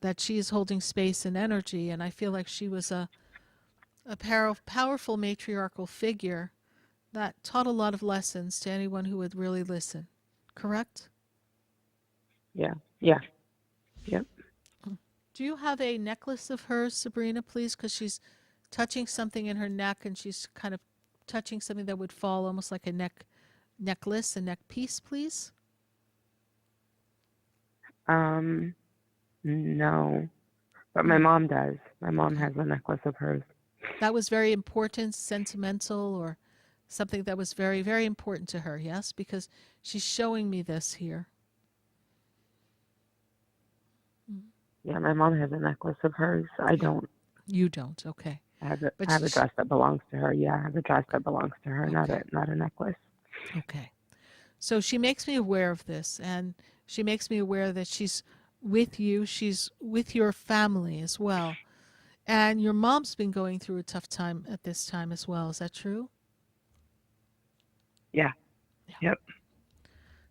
that she is holding space and energy, and I feel like she was a powerful matriarchal figure that taught a lot of lessons to anyone who would really listen. Correct? Yeah. Yep. Do you have a necklace of hers, Sabrina, please? Because she's touching something in her neck, and she's kind of touching something that would fall almost like a necklace, a neck piece, please? No. But my mom does. My mom has a necklace of hers. That was very important, sentimental, or something that was very, very important to her, yes? Because she's showing me this here. Yeah, my mom has a necklace of hers. I don't. You don't, okay. I have a dress that belongs to her. Yeah, I have a dress that belongs to her, not a necklace. Okay. So she makes me aware of this, and she makes me aware that she's with you. She's with your family as well. And your mom's been going through a tough time at this time as well. Is that true? Yeah. Yep.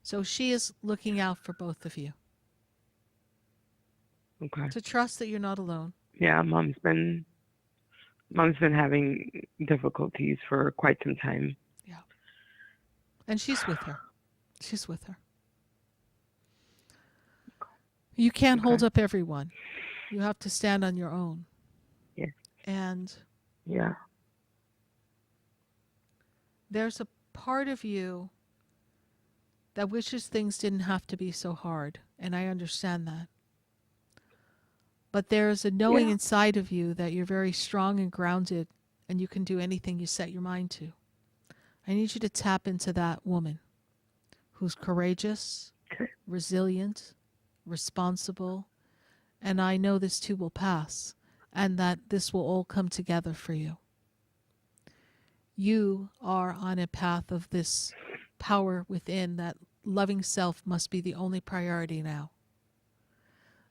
So she is looking out for both of you. Okay. To trust that you're not alone. Yeah, mom's been having difficulties for quite some time. Yeah. And she's with her. She's with her. You can't hold up everyone. You have to stand on your own. Yes. And yeah, there's a part of you that wishes things didn't have to be so hard, and I understand that. But there's a knowing inside of you that you're very strong and grounded, and you can do anything you set your mind to. I need you to tap into that woman who's courageous, resilient, responsible, and I know this too will pass, and that this will all come together for you. You are on a path of this power within, that loving self must be the only priority now.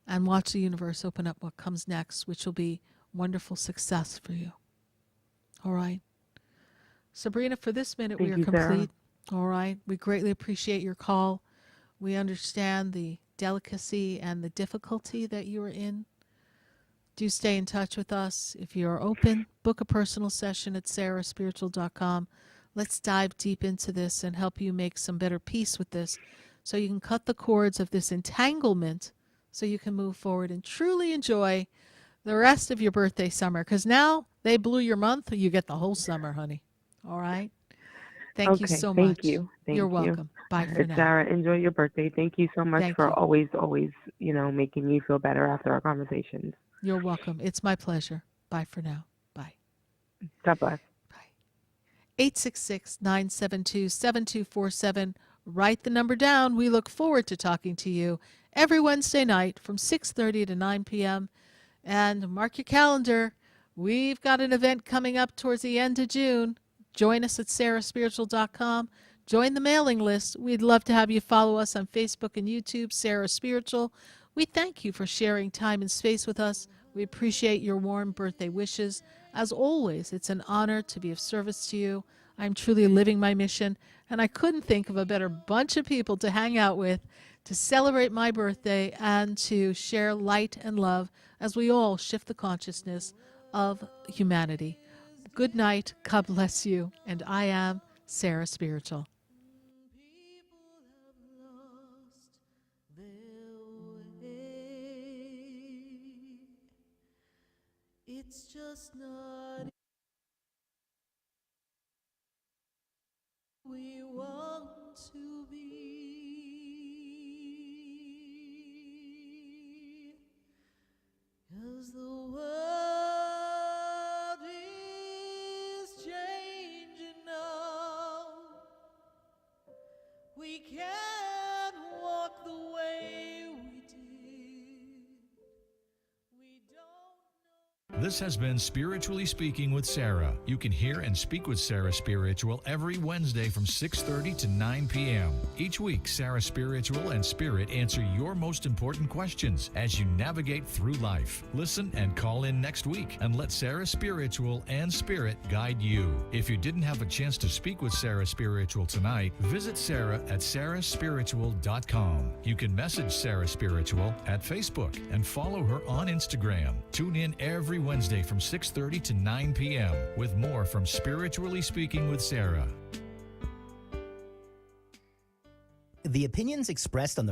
And watch the universe open up what comes next, which will be wonderful success for you. All right. Sabrina, for this minute, we are complete. All right. We greatly appreciate your call. We understand the delicacy and the difficulty that you are in. Do stay in touch with us. If you're open, book a personal session at SARAHSPIRITUAL.com. Let's dive deep into this and help you make some better peace with this so you can cut the cords of this entanglement so you can move forward and truly enjoy the rest of your birthday summer. Because now they blew your month, you get the whole summer, honey. All right? Thank you so much. Thank you. You're welcome. Bye for now. Sarah, enjoy your birthday. Thank you so much for always, making me feel better after our conversations. You're welcome. It's my pleasure. Bye for now. Bye. God bless. 866-972-7247. Write the number down. We look forward to talking to you every Wednesday night from 6:30 to 9 p.m. And mark your calendar. We've got an event coming up towards the end of June. Join us at SARAHSPIRITUAL.com. Join the mailing list. We'd love to have you follow us on Facebook and YouTube, Sarah Spiritual. We thank you for sharing time and space with us. We appreciate your warm birthday wishes. As always, it's an honor to be of service to you. I'm truly living my mission, and I couldn't think of a better bunch of people to hang out with, to celebrate my birthday, and to share light and love as we all shift the consciousness of humanity. Good night. God bless you. And I am Sarah Spiritual. It's just not we want This has been Spiritually Speaking with Sarah. You can hear and speak with Sarah Spiritual every Wednesday from 6:30 to 9 p.m. Each week, Sarah Spiritual and Spirit answer your most important questions as you navigate through life. Listen and call in next week and let Sarah Spiritual and Spirit guide you. If you didn't have a chance to speak with Sarah Spiritual tonight, visit Sarah at sarahspiritual.com. You can message Sarah Spiritual at Facebook and follow her on Instagram. Tune in every Wednesday from 6:30 to 9 p.m. with more from Spiritually Speaking with Sarah. The opinions expressed on the